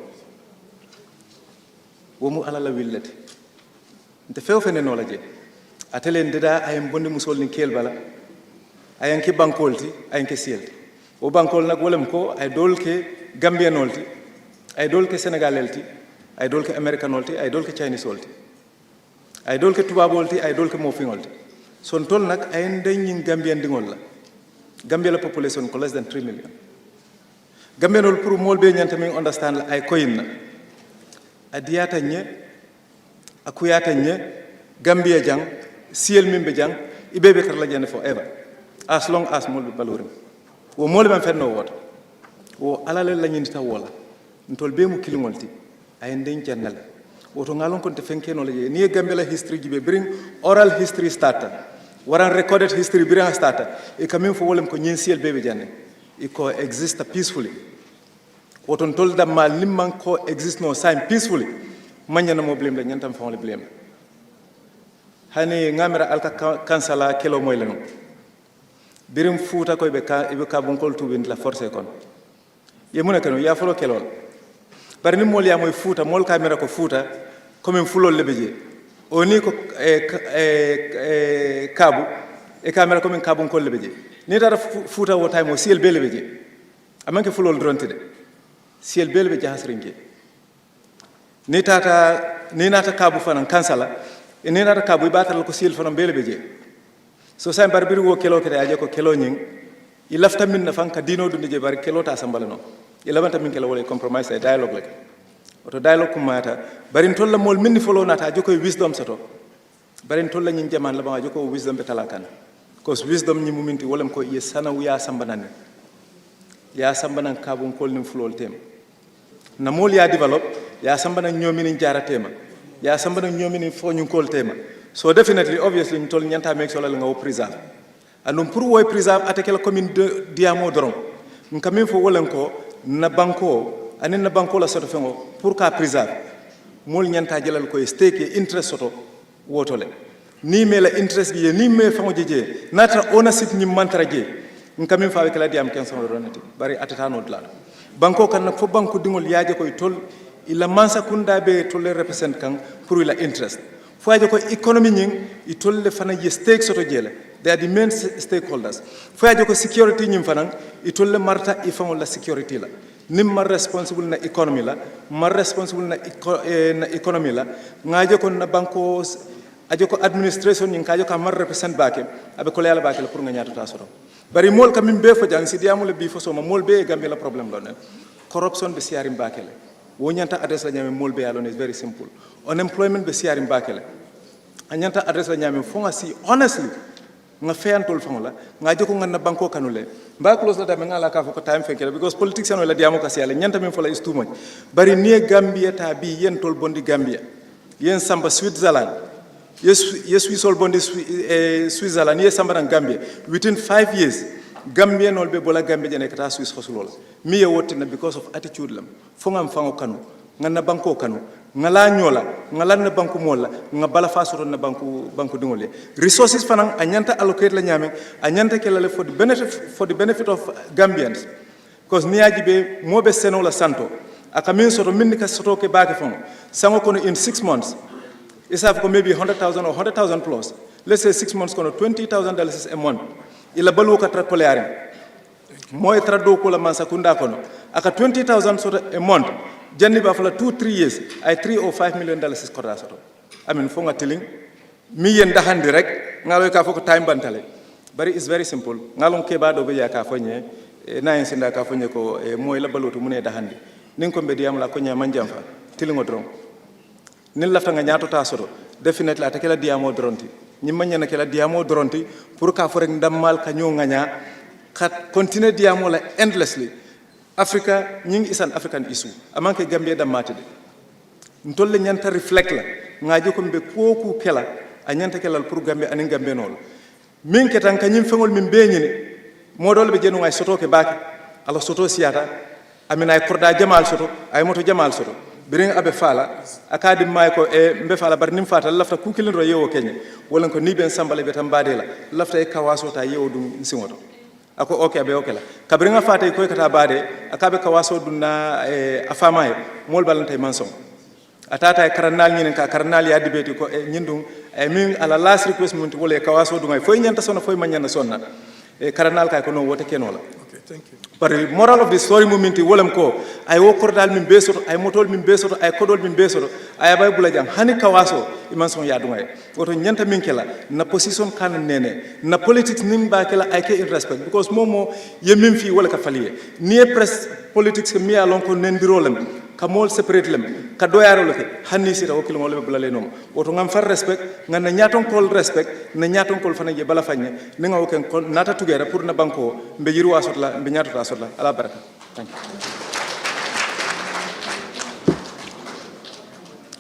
womu ala la willati nte few fene no la je atelen deda ayen bonni musol nin kel bala ayenke bankolti ayenke sielti o bankol nak wolem ko ay dolke gambianolti ay dolke senegalelti ay dolke americanolti ay dolke chineseolti ay dolke tubabolti ay dolke mofingolti son tol nak ay ndagn gambian dingol la gambia la population ko less than 3 million gambianol pour molbe nyanta mi understand la ay koyinna adiyata nye akuyata nye gambia jang siel mimbe jang ibebe kar la jene forever as long as molbe balorim wo molbe man fenno woto wo alale la nyinta wola ntol be mu kilingolti ay ndin jannal woto ngalon kon te fenkeno le ni gambia la history jibe bring oral history starta waran recorded history bring starta e kamen fo wolem ko nyin siel bebe janne e ko exist peacefully woto tol dam mal nimman ko exist no sign peacefully manyana mo blem la nyantam fa wala blem hani ngamira alka kansala kelo moy lanu birim fuuta ko be ka bonkol tubin la force kon ye muna kanu ya folo kelol bari ni mol ya moy fuuta mol camera ko fuuta comme fulol lebeje oni ko kabu e camera comme kabu ko lebeje ni tara fuuta wo tay mo siel be lebeje amanke fulol dronte de siel be lebeje hasringe ni nata kabu fanan kansala e ni nata kabu batal ko siel fanan be lebeje so say bar bir wo kelo kete aje ko kelo nyin i lafta min na fanka dino dunde je bar kelo ta sambala no i labanta min kelo wala compromise e dialogue lek oto dialogue kumata barin tolla mol minni folo nata aje ko wisdom sato barin tolla nyin jaman la ba aje ko wisdom be talakan cause wisdom nyi muminti wolam ko ye sanaw ya sambanan kabun kol nim fulol tem na mol ya develop ya sambanan nyomini jaratema ya sambanan nyomini foñu kol tema. So definitely, obviously, we told Nyanta make sure that we preserve. And we pour preserve at the commune de Diamodron. We come in for Wolenko, na banko, and in the banko la sort of thing pour ka preserve. Mol Nyanta jelal ko stake interest soto wotole. Ni me la interest ye ni me fango jeje. Natra ownership ni mantra je. We come in for avec la diam kenson ronati. Bari atano dla. Banko kan fo banko dingol yaaje ko tol ila mansa kunda be tolle represent kan pour ila interest. Fwaje ko economy nying itolle fana ye stake soto jele they are the main stakeholders fwaje ko security nyim fana itolle marta ifamo la security la nim mar responsible na economy la mar responsible na economy la ngaje ko na banko aje ko administration nying kaje ko mar represent bake abe ko leala bake la pour nga nyaato ta soto bari mol kam be fo jang si diamul bi fo so ma mol be gambe la problem lo ne corruption be siarim bake le wo nyanta adresse la nyame mol be alone is very simple unemployment be siarim bakele anyanta adresse la nyame fonga si honestly nga feyantol fonga nga joko nga na banko kanule ba close la dame nga la ka foko time fekele because politician wala diamo ka siale nyanta min fola is too much bari nie Gambia ta bi yen tol bondi Gambia yen samba Switzerland yes we sol bondi Switzerland yes samba na Gambia within 5 years Gambia nol be bola Gambia jene kata Swiss khosulola mi ye wotina because of attitude lam fonga mfango kanu nga na banko kanu ngala nyola ngala na banku mola nga bala fasoro na banku dingole resources fanan anyanta allocate la nyame anyanta kelale for the benefit of Gambians because niaji be mobe seno la santo akamin soto minni ka soto ke baake fon sango kono in 6 months isaf ko maybe 100,000 or 100,000 plus let's say 6 months kono $20,000 a month ila balu ka tra koleare moy tra do ko la mansakunda kono aka $20,000 soto a month janni ba fala 2-3 years ay $3 or $5 million korda soto amin fo nga tiling mi yen dahandi rek ngalo ka foko time bantale bari is very simple ngalon ke ba do be ya ka fo nye na yin sinda ka fonye ko moy la baloto mune da handi nin ko be diam la ko nyama jamfa tilingo dron nin lafta nga nyaato ta soto definitely ata kala diamo dronti nyimma nyana kala diamo dronti pour ka fo rek ndammal ka ñoo nganya kat continue diamo la endlessly Africa nying isan African issue amanke Gambia da matide ntolle nyanta reflect la ngaji ko be koku kala a nyanta kala pour Gambia anin Gambia nol min ketan kanyim fengol min beñini modol be jenu ay soto ke baki ala soto siata amina ay korda jamal soto ay moto jamal soto birin abe fala akadi may ko mbe fala bar nim fata lafta kukilin ro yewo kenye wala ko ni ben sambale be tan badela lafta e kawaso ta yewo dum singoto ako okay abe okay la kabringa fata ko kata bade akabe kawaso dum na afama e mol balantay manson atata e karnal ñinen ka karnal ya dibeti ko ñindum min ala last request mun wala kawaso dum ay foy ñanta sonna foy ma ñana sonna e karnal kay ko non wote kenola. Okay, thank you. But the moral of the story momenti wolem ko ay wo kordal min besoto ay motol min besoto ay kodol min besoto ay bay bula jang hani kawaso iman son ya dumay woto nyanta min kala na position kan nene na politics nim ba kala ay ke in respect because momo yemin fi wala ka faliye ni press politics mi alon ko nendiro lam ka mol separate lam ka doyaro le hanni sita wakil mo le bula le nom woto ngam far respect ngam na nyaton kol respect na nyaton kol fana je bala fanye ni nga woken ko nata together pour na banko mbe yiru wasot la mbe nyato ta sotla ala baraka. Thank you.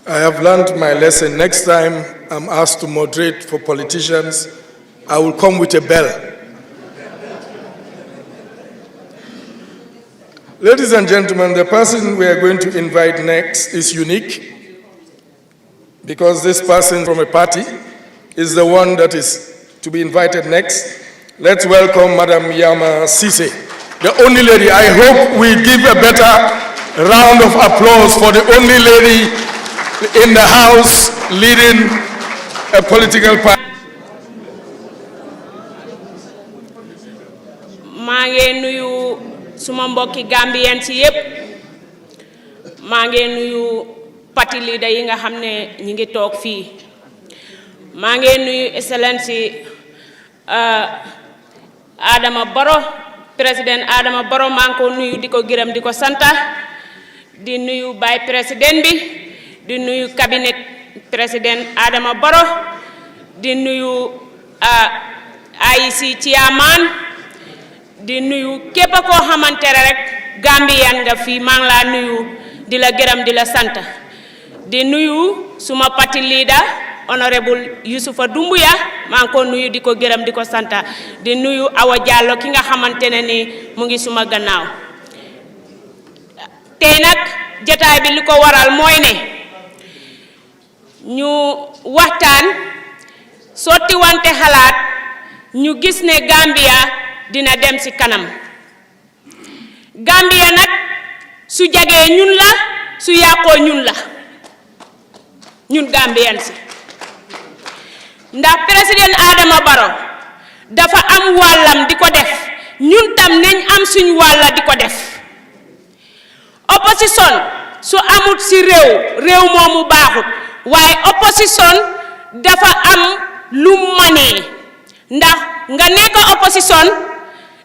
I have learned my lesson. Next time I'm asked to moderate for politicians, I will come with a bell. Ladies and gentlemen, the person we are going to invite next is unique because this person from a party is the one that is to be invited next. Let's welcome Madam Yama Sise, the only lady. I hope we give a better round of applause for the only lady in the House leading a political party. Suma mbokki Gambien ci yépp maa ngi nuyu parti leader yi nga xam ne ñi ngi toog fii maa ngi nuyu Excellency Adama Barrow président Adama Barrow maa ngi ko nuyu di ko gërëm di ko santa di nuyu Baye président bi di nuyu cabinet président Adama Barrow di nuyu IEC chairman di nuyu képp koo xamante rek Gambian nga fi maa ngi laa nuyu di la gërëm di la sant di nuyu suma parti leader honorable Youssoufa Doumbouya maa ngi ko nuyu di ko gërëm di ko sant di nuyu Awa Diallo ki nga xamante ne ni mu ngi suma gannaaw tey nag jotaay bi li ko waral mooy ne ñu waxtaan sotti wante xalaat ñu gis ne Gambia dina dem ci kanam Gambia nag su jagee ñun la su yàqoo ñun la ñun Gambien si ndax président Adama Barrow dafa am wàllam di ko def ñun tam nañ am suñ wàlla di ko def opposition su amut ci réew moomu baaxut waaye opposition dafa am lu manee ndax nga nekk opposition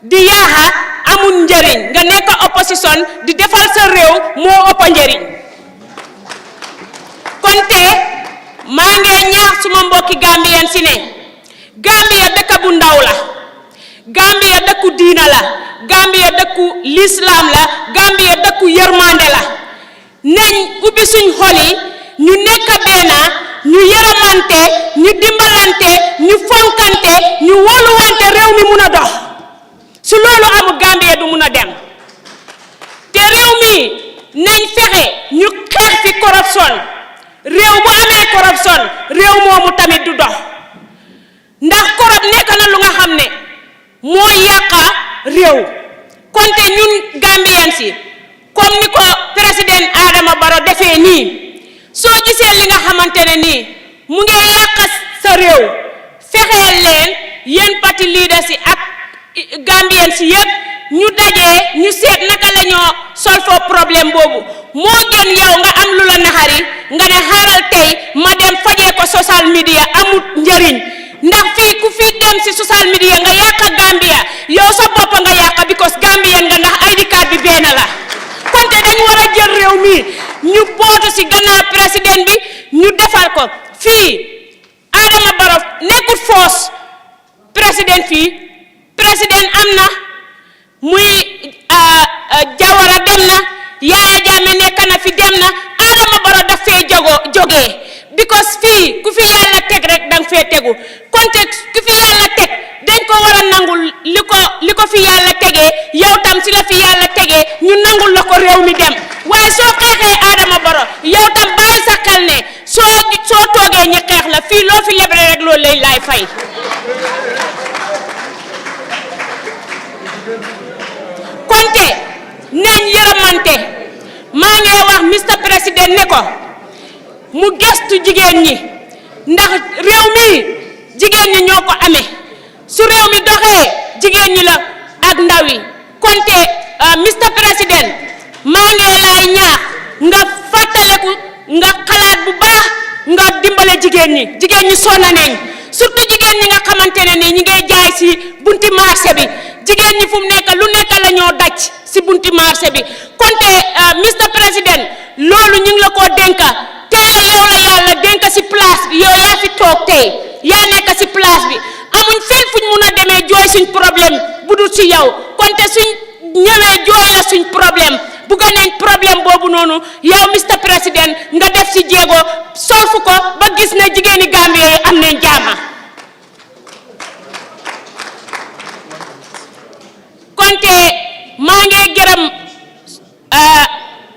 di yaaxa amul njëriñ nga nekk opposition di defal sa réew moo ëpp njëriñ kon te maa ngi ñaax suma mbokki Gambien si ne Gambia dëkk bu ndaw la Gambia dëkku diina la Gambia dëkku l'islam la Gambia dëkku yërmande la nañ ubbi suñ xol yi ñu nekk benn ñu yërëmante ñu dimbalante ñu fonkante ñu wóoluwante réew mi mun a dox su loolu amul Gambia du mun a dem te réew mi nañ fexe ñu xeex fi corruption réew bu amee corruption réew moomu tamit du dox ndax corrupt nekk na lu nga xam ne moo yàqa réew konte ñun Gambien si comme ni ko président Adama Barrow defee nii soo gisee li nga xamante ne nii mu ngi yàq sa réew fexeel leen yéen parti leader si ak Gambien si yëpp ñu dajee ñu seet naka la ñoo solve problème boobu moo gën yow nga am lu la naxari nga ne xaaral tey ma dem fajee ko social media amut njëriñ ndax fii ku fi dem si social media nga yàq Gambia yow sa bopp nga yàq because Gambien nga ndax ID card bi benn la konte dañ war a jël réew mi ñu bootu si gannaaw président bi ñu defal ko fii Adama Barrow nekkut force président fii président am na muy Jawara dem na Yaya Jammeh nekk na fi dem na Adama Barrow daf fee jógee because fii ku fi yàlla teg rek danga fee tegu konte ku fi yàlla teg dañ ko war a nangul li ko fi yàlla tegee yow tam si la fi yàlla tegee ñu nangul la ko réew mi dem waaye soo xeexee Adama Barrow yow tam bàyyi sa xel ne soo toogee ñi xeex la fii loo fi lebre rek loolu lay laay fay konte nañ yërëmante maa ngi wax Mr President ne ko mu gestu jigéen ñi ndax réew mi jigéen ñi ñoo ko amee su réew mi doxee jigéen ñi la ak ndaw yi konte Mr President maa ngi lay ñaax nga fàttaleku nga xalaat bu baax nga dimbale jigéen ñi sonna nañ surtout jigéen ñi nga xamante ne ni ñi ngay jaay si bunti marché bi jigéen ñi fu mu nekk lu nekk la ñoo daj si bunti marché bi konte Mr President loolu ñu ngi la koo dénka tey yow la yàlla dénka si place bi yow yaa fi toog tey yaa nekk si place bi amuñ fenn fuñ mun a demee jooy suñ problème bu dul si yow konte suñ ñëwee jooy la suñ problème bugga nañ problème boobu noonu yow Mr President nga def si jéego solfu ko ba gis na jigéeni Gambie yi am nañ jaama konte maa ngi gërëm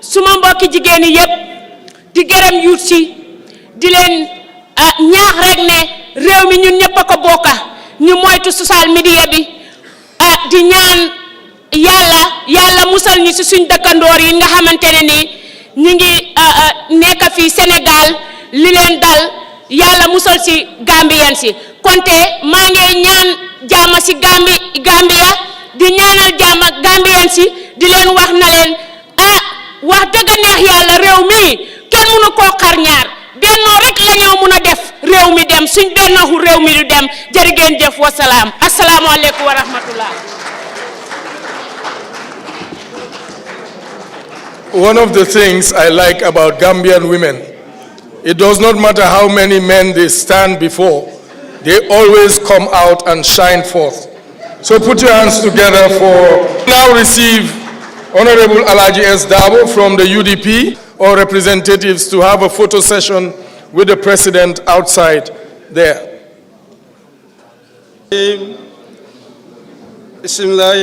suma mbokki jigéen yi yëpp di gërëm yuut si di leen ñaax rek ne réew mi ñun ñëpp a ko bokka ñu moytu social media bi di ñaan yàlla musal ñu si suñ dëkkandoor yi nga xamante ne ni ñu ngi nekk fii Sénégal li leen dal yàlla musal si Gambien si konte maa ngi ñaan jàmm si Gambia di ñaanal jàmm Gambien si di leen wax na leen wax dëgg neex yàlla réew mi kenn mënu koo xar ñaar bennoo rek la ñoo mun a def réew mi dem suñ bennoo réew mi du dem jërë ngeen jëf wasalaam asalaamualeykum wa rahmatullah. One of the things I like about Gambian women, it does not matter how many men they stand before, they always come out and shine forth. So put your hands together for now receive Honorable Alhaji S. Dabo from the UDP or representatives to have a photo session with the president outside there.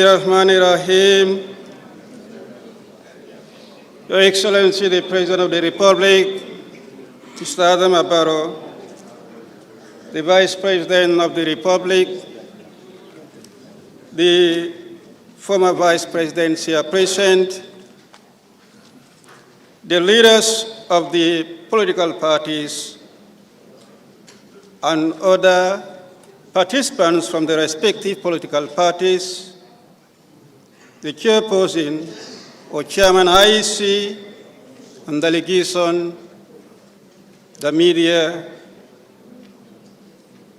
Bismillahirrahmanirrahim. Your Excellency, the President of the Republic, Mr. Adama Barrow, the Vice President of the Republic, the former Vice Presidents here present, the leaders of the political parties, and other participants from the respective political parties, the chairperson or chairman IEC, and delegation, the media,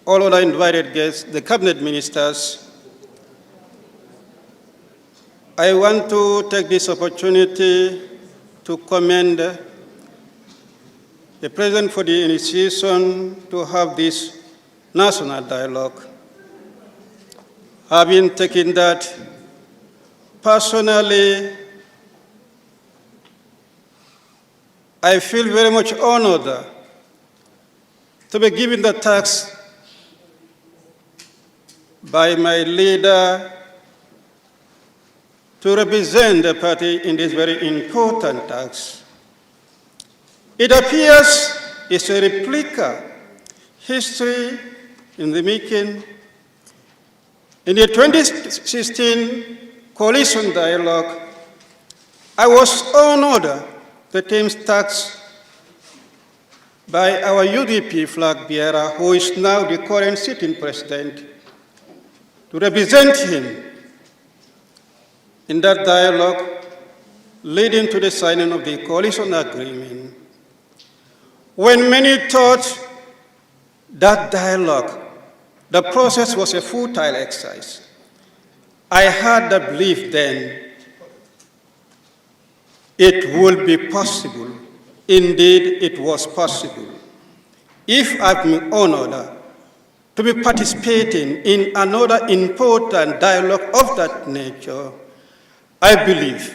all other invited guests, the cabinet ministers. I want to take this opportunity to commend the President for the initiation to have this national dialogue. Having taken that, personally, I feel very much honored to be given the task by my leader to represent the party in this very important task. It appears it's a replica, history in the making. In the 2016 coalition dialogue, I was honored the team's task by our UDP flag bearer, who is now the current sitting president, to represent him in that dialogue leading to the signing of the coalition agreement. When many thought that dialogue the process was a futile exercise. I had the belief then it would be possible. Indeed, it was possible. If I've been honored to be participating in another important dialogue of that nature, I believe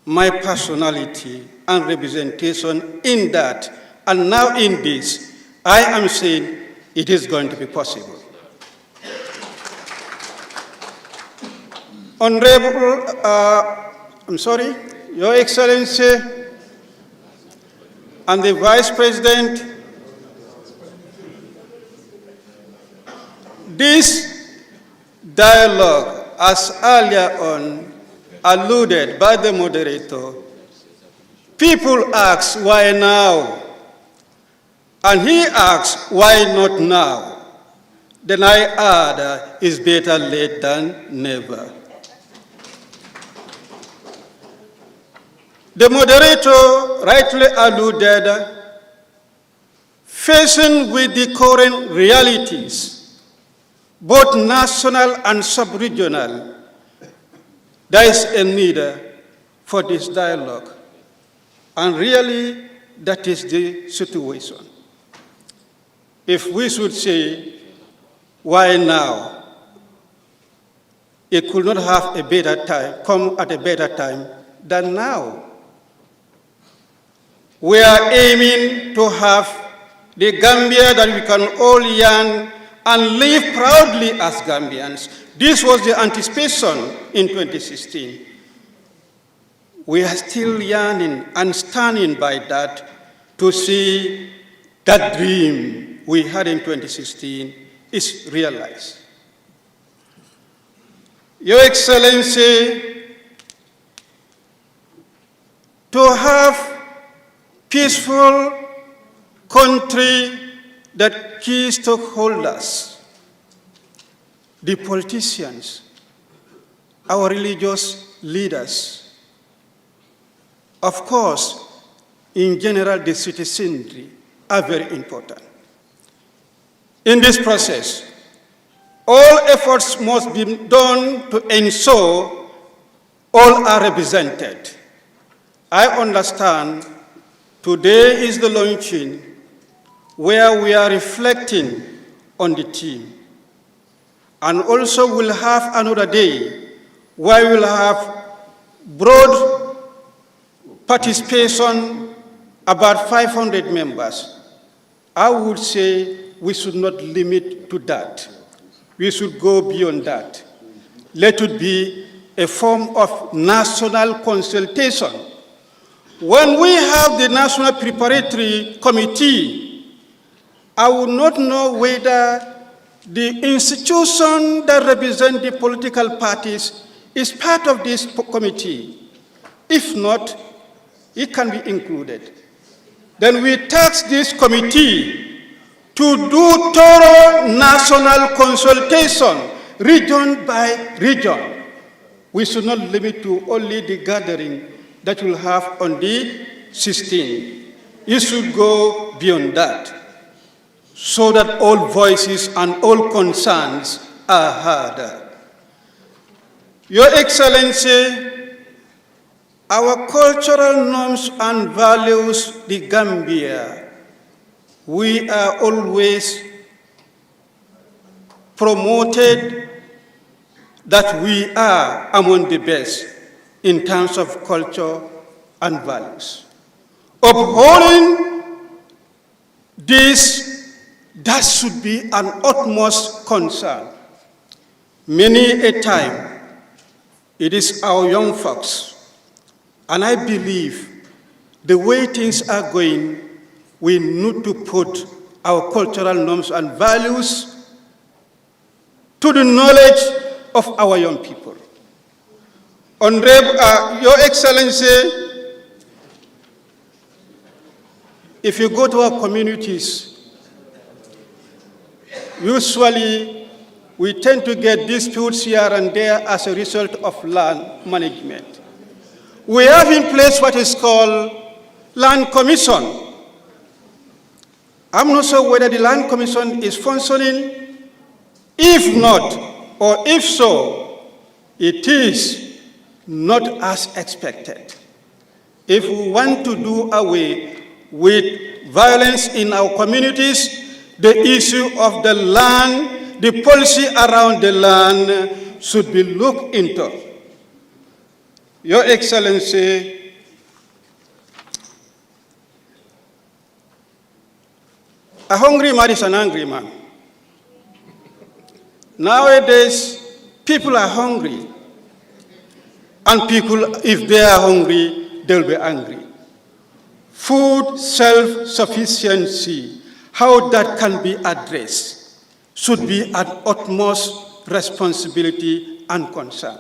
my personality and representation in that, and now in this, I am saying it is going to be possible. Honorable, Your Excellency, and the Vice President, this dialogue, as earlier on alluded by the moderator, people ask why now? And he asks why not now? Then I add, it's better late than never. The moderator rightly alluded, facing with the current realities, both national and sub-regional, there is a need for this dialogue. And really, that is the situation. If we should say, why now? It could not have a better time, come at a better time than now. We are aiming to have the Gambia that we can all yearn and live proudly as Gambians. This was the anticipation in 2016. We are still yearning and standing by that to see that dream we had in 2016 is realized. Your Excellency, to have peaceful country that key stakeholders, the politicians, our religious leaders, of course, in general, the citizenry are very important. In this process, all efforts must be done to ensure all are represented. I understand today is the launching where we are reflecting on the team. And also we'll have another day where we'll have broad participation, about 500 members. I would say we should not limit to that. We should go beyond that. Let it be a form of national consultation. When we have the National Preparatory Committee, I would not know whether the institution that represents the political parties is part of this committee. If not, it can be included. Then we task this committee to do thorough national consultation, region by region. We should not limit to only the gathering that we'll have on the 16th. It should go beyond that, so that all voices and all concerns are heard. Your Excellency, our cultural norms and values, the Gambia, we are always promoted that we are among the best in terms of culture and values. Upholding this, that should be an utmost concern. Many a time, it is our young folks, and I believe the way things are going, we need to put our cultural norms and values to the knowledge of our young people. Honorable, Your Excellency, if you go to our communities, usually we tend to get disputes here and there as a result of land management. We have in place what is called Land Commission. I'm not sure whether the Land Commission is functioning If not, or if so, it is not as expected. If we want to do away with violence in our communities, the issue of the land, the policy around the land should be looked into. Your Excellency, a hungry man is an angry man. Nowadays, people are hungry. And people, if they are hungry, they'll be angry. Food self-sufficiency, how that can be addressed, should be an utmost responsibility and concern.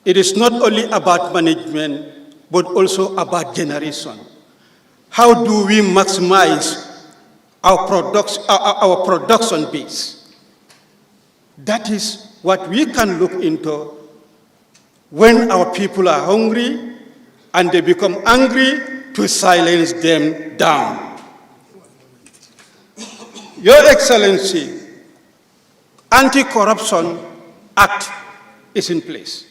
It is not only about management, but also about generation. How do we maximize our production base? That is what we can look into when our people are hungry and they become angry, to silence them down. Your Excellency, Anti-Corruption Act is in place.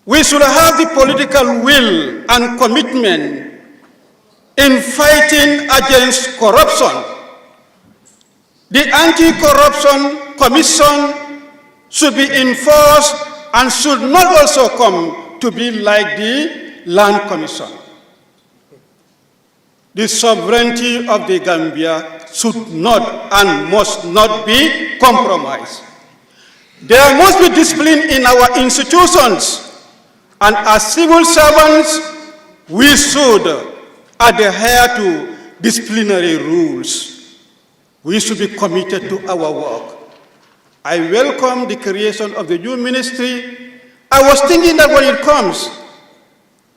We should have the political will and commitment in fighting against corruption. The Anti-Corruption Commission should be enforced and should not also come to be like the Land Commission. The sovereignty of the Gambia should not and must not be compromised. There must be discipline in our institutions, and as civil servants, we should adhere to disciplinary rules. We should be committed to our work. I welcome the creation of the new ministry. I was thinking that when it comes,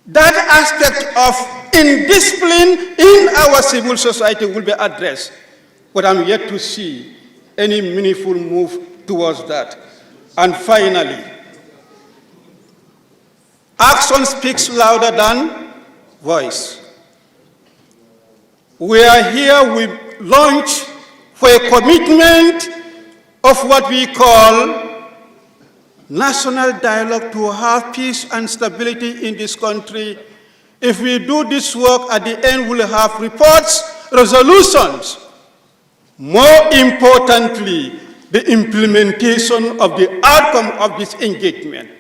that aspect of indiscipline in our civil society will be addressed. But I'm yet to see any meaningful move towards that. And finally, action speaks louder than voice. We are here, we launch for a commitment of what we call national dialogue to have peace and stability in this country. If we do this work, at the end we'll have reports, resolutions. More importantly, the implementation of the outcome of this engagement.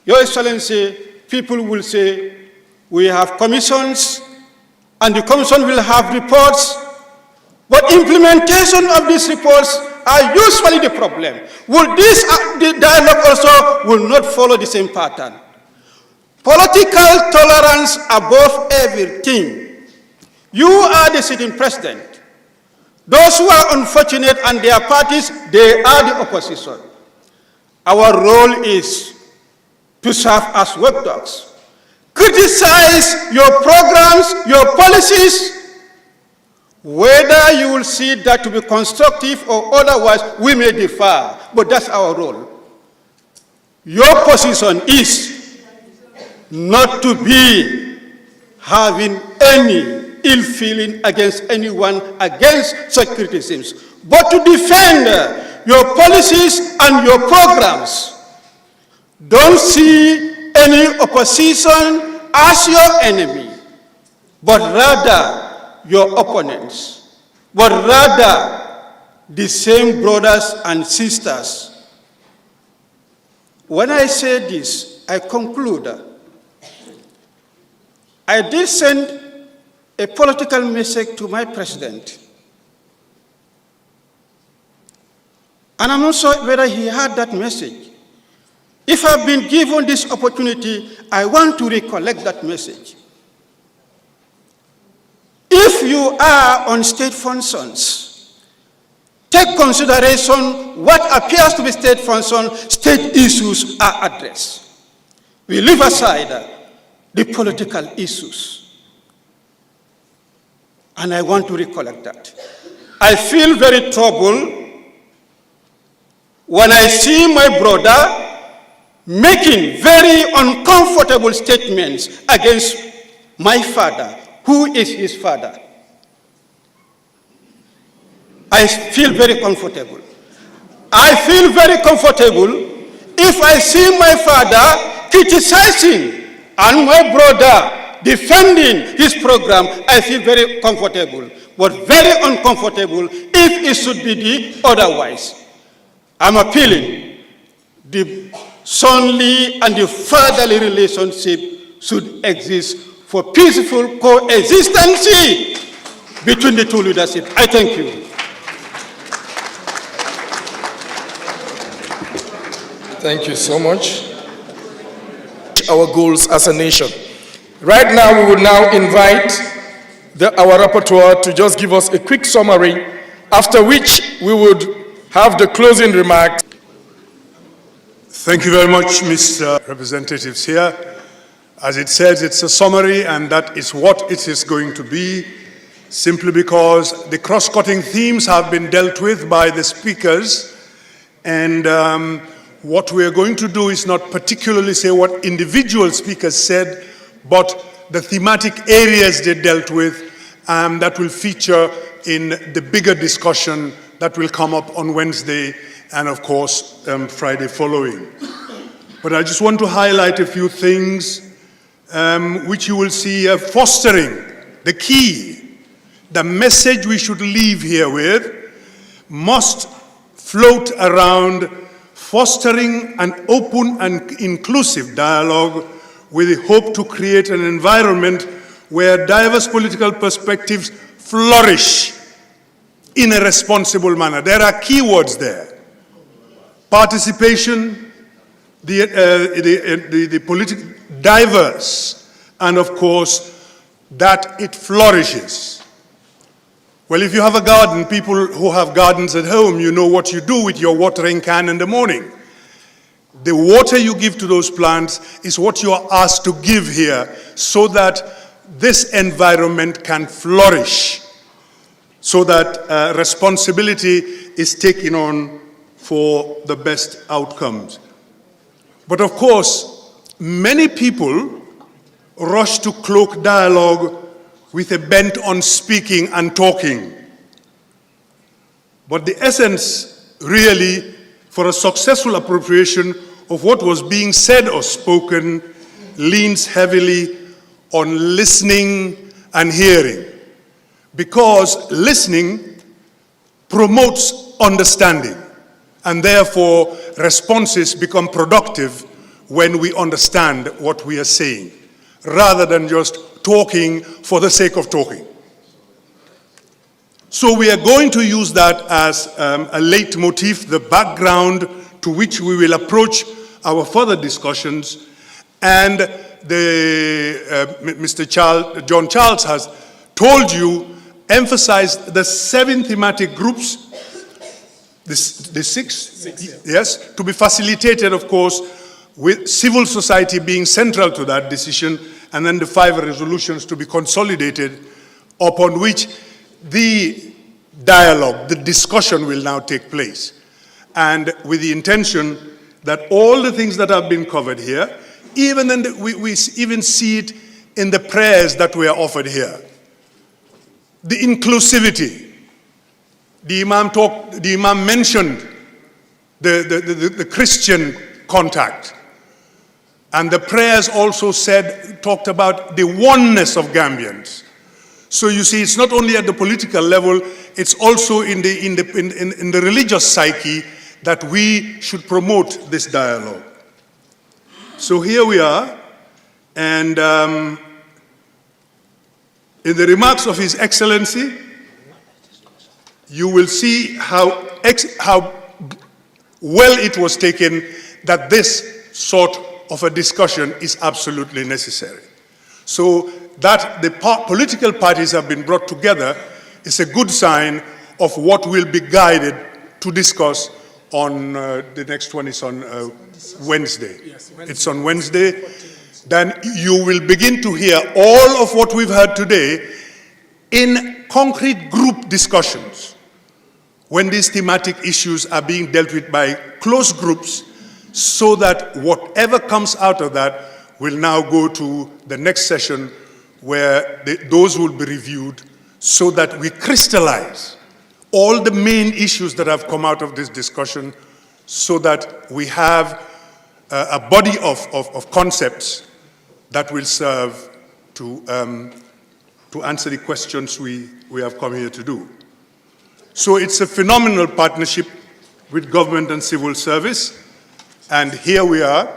Your Excellency, people will say, we have commissions, and the commission will have reports, but implementation of these reports are usually the problem. Will this the dialogue also will not follow the same pattern? Political tolerance above everything. You are the sitting president. Those who are unfortunate and their parties, they are the opposition. Our role is to serve as watchdogs. Criticize your programs, your policies. Whether you will see that to be constructive or otherwise, we may differ, but that's our role. Your position is not to be having any ill feeling against anyone, against such criticisms, but to defend your policies and your programs. Don't see any opposition as your enemy, but rather your opponents, but rather the same brothers and sisters. When I say this, I conclude. I did send a political message to my president. And I'm not sure whether he had that message. If I've been given this opportunity, I want to recollect that message. If you are on state functions, take consideration what appears to be state functions, state issues are addressed. We leave aside the political issues. And I want to recollect that. I feel very troubled when I see my brother making very uncomfortable statements against my father. Who is his father? I feel very comfortable. I feel very comfortable if I see my father criticizing and my brother defending his program. I feel very comfortable, but very uncomfortable if it should be the otherwise. I'm appealing the sonly and the fatherly relationship should exist for peaceful coexistence between the two leadership. I thank you. Thank you so much. Our goals as a nation. Right now, we will now invite our rapporteur to just give us a quick summary, after which we would have the closing remarks. Thank you very much, Mr. Representatives here. As it says, it's a summary, and that is what it is going to be, simply because the cross-cutting themes have been dealt with by the speakers, and what we are going to do is not particularly say what individual speakers said, but the thematic areas they dealt with that will feature in the bigger discussion that will come up on Wednesday and, of course, Friday following. But I just want to highlight a few things which you will see fostering the key. The message we should leave here with must float around fostering an open and inclusive dialogue with the hope to create an environment where diverse political perspectives flourish in a responsible manner. There are key words there. Participation, the political diverse, and of course, that it flourishes. Well, if you have a garden, people who have gardens at home, you know what you do with your watering can in the morning. The water you give to those plants is what you are asked to give here so that this environment can flourish, so that responsibility is taken on for the best outcomes. But of course, many people rush to cloak dialogue with a bent on speaking and talking. But the essence, really, for a successful appropriation of what was being said or spoken leans heavily on listening and hearing, because listening promotes understanding, and therefore responses become productive when we understand what we are saying, rather than just talking for the sake of talking. So we are going to use that as a leitmotif, the background to which we will approach our further discussions. And Mr. John Charles has told you, emphasized the 7 thematic groups, the six, yes, to be facilitated, of course, with civil society being central to that decision, and then the 5 resolutions to be consolidated, upon which the dialogue, the discussion will now take place. And with the intention that all the things that have been covered here, even we even see it in the prayers that were offered here. The inclusivity. The Imam mentioned the Christian contact. And the prayers also talked about the oneness of Gambians. So you see, it's not only at the political level, it's also in the religious psyche that we should promote this dialogue. So here we are, and in the remarks of His Excellency, you will see how well it was taken that this sort of a discussion is absolutely necessary. So that the political parties have been brought together is a good sign of what will be guided to discuss on the next one is on Wednesday. Yes, Wednesday. It's on Wednesday. Then you will begin to hear all of what we've heard today in concrete group discussions when these thematic issues are being dealt with by close groups, so that whatever comes out of that will now go to the next session where those will be reviewed, so that we crystallize all the main issues that have come out of this discussion so that we have a body of concepts that will serve to answer the questions we have come here to do. So it's a phenomenal partnership with government and civil service, and here we are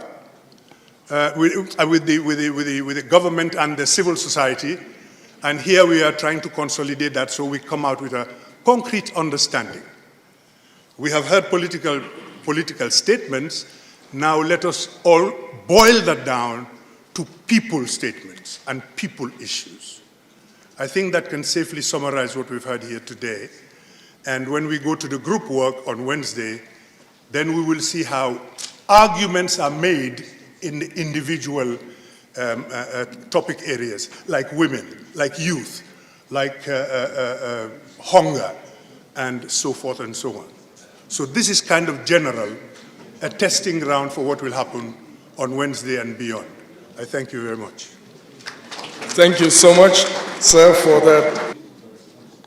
with the government and the civil society, and here we are trying to consolidate that so we come out with a concrete understanding. We have heard political statements. Now let us all boil that down to people statements and people issues. I think that can safely summarize what we've heard here today. And when we go to the group work on Wednesday, then we will see how arguments are made in the individual topic areas, like women, like youth, like hunger, and so forth and so on. So this is kind of general, a testing ground for what will happen on Wednesday and beyond. I thank you very much. Thank you so much, sir, for that.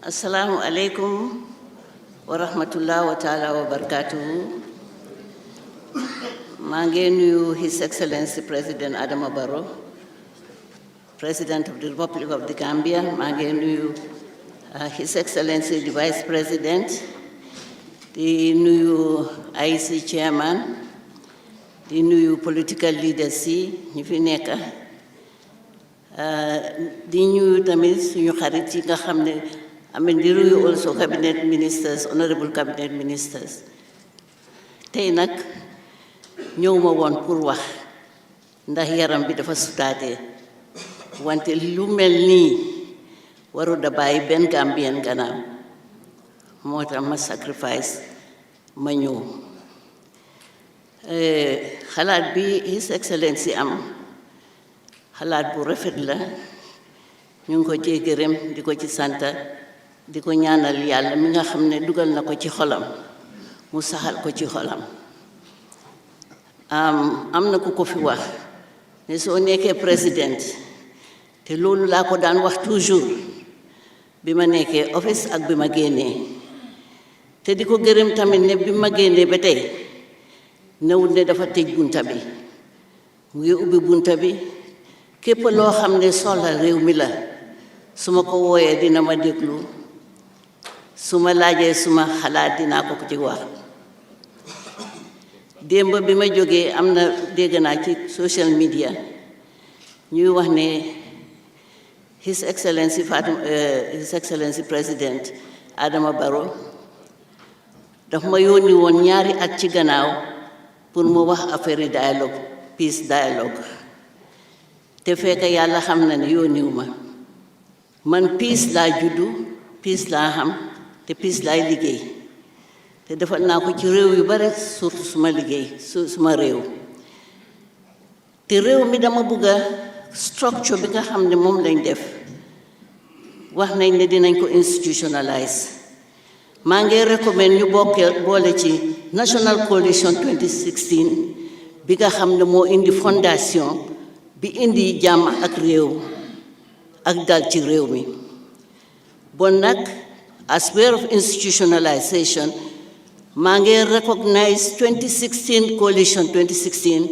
Assalamu alaikum wa rahmatullahi wa ta'ala wa barakatuhu. Mangenu His Excellency President Adama Barrow, President of the Republic of the Gambia. Mangenu His Excellency the Vice President, the new IC Chairman, the new political leaders, ñi fi nekk di ñu tamit suñu xarit yi nga xam ne amendiru also cabinet ministers, honorable cabinet ministers. Tey nag ñëwuma woon pour wax ndax yaram bi dafa sutaatee wante lu mel nii waru da bàyyi benn Gambien gannaaw moo tax ma sacrifice ma ñëw xalaat bi His Excellency am xalaat bu rafet la ñu ngi ko ci gërëm di ko ci santa di ko ñaanal yàlla mi nga xam ne dugal na ko ci xolam mu saxal ko ci xolam am na ku ko fi wax ne soo nekkee président te loolu laa ko daan wax toujours bi ma nekkee office ak bi ma génnee te di ko gërëm tamit ne bi ma génnee ba tey newul ne dafa tëj bunta bi mu ngi ubbi bunta bi képp loo xam ne soxla réew mi la su ma ko wooyee dina ma déglu su ma laajee suma xalaat dinaa ko ci wax démb bi ma jógee am na dégg naa ci social media ñuy wax ne His Excellency His Excellency President Adama Barrow daf ma yónni woon ñaari at ci gannaaw pour mu wax affaire dialogue peace dialogue te fekk yàlla xam na ne yónniwu ma man peace laa juddu peace laa xam te peace laay liggéey te defal naa ko ci réew yu bare surtout suma liggéey suma réew te réew mi dama bëgga structure bi nga xam ne moom lañ def wax nañ ne dinañ ko institutionalize maa ngi recommend ñu boole ci National Coalition 2016 bi nga xam ne moo indi fondation bi indi jàmm ak réew ak dal ci réew mi bon nag as way of institutionalization maa ngi recognize 2016 coalition 2016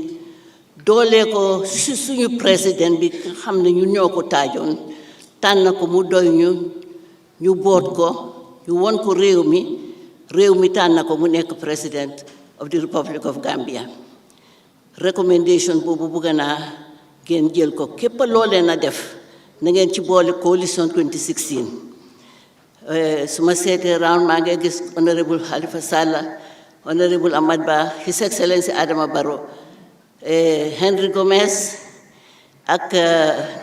doole ko si suñu président bi nga xam ne ñu ñoo ko taajoon tànn ko mu doy ñu boot ko ñu won ko réew mi tànn ko mu nekk president of the Republic of Gambia recommendation boobu bëgg naa ngeen jël ko képp loo leen a def na ngeen ci boole coalition 2016 su ma seetee round maa ngi gis honorable Halifa Sallah honorable Ahmad Bah His Excellency Adama Barrow Henry Gomez ak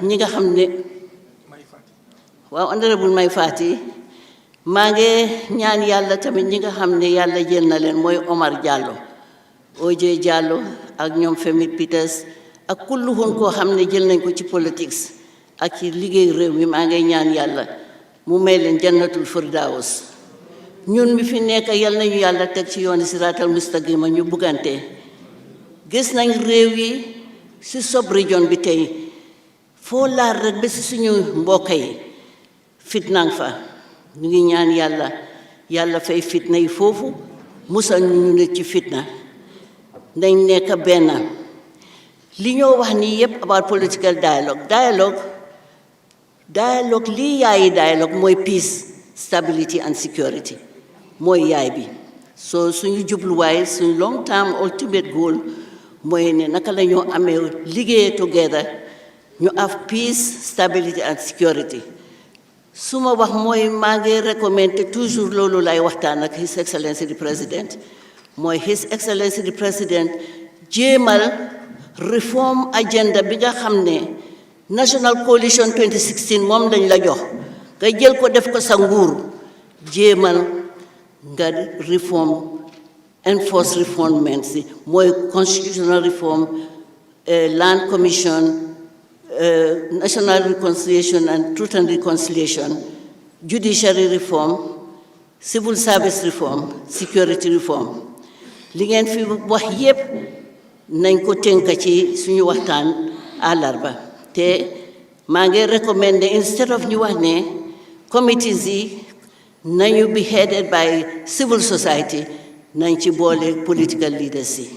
ñi nga xam ne waaw honorable Mai Fati maa ngi ñaan yàlla tamit ñi nga xam ne yàlla jël na leen mooy Omar Diallo OJ Diallo ak ñoom Femi Peters ak kulluhun koo xam ne jël nañ ko ci politics ak ci liggéey réew mi maa ngi ñaan yàlla mu may leen jannatul firdaws ñun mi fi nekk yal nañu yàlla teg ci yooni siraatal mustaqima ñu buggante gis nañ réew yi si sub-région bi tey foo laal rek ba si suñu mbokk yi fitnaan fa ñu ngi ñaan yàlla fay fitna yi foofu musal ñu ne ci fitna nañ nekk benn li ñoo wax nii yépp about political dialogue lii yaayi dialogue mooy peace stability and security mooy yaay bi so suñu jubluwaay suñu long term ultimate goal mooy ne naka la ñoo amee liggéey together ñu have peace stability and security su ma wax mooy maa ngi recommandé toujours loolu lay waxtaan ak His Excellency the President mooy His Excellency the President jéemal reform agenda bi nga xam ne National Coalition 2016 moom lañ la jox nga jël ko def ko sa nguur jéemal nga enforce reformment si mooy constitutional reform land commission national reconciliation and truth and reconciliation judiciary reform civil service reform security reform li ngeen fi wax yépp nañ ko tënk ci suñu waxtaan àllarba te maa ngi recommender instead of ñu wax ne committees yi nañu be headed by civil society nañ ci boole political leaders yi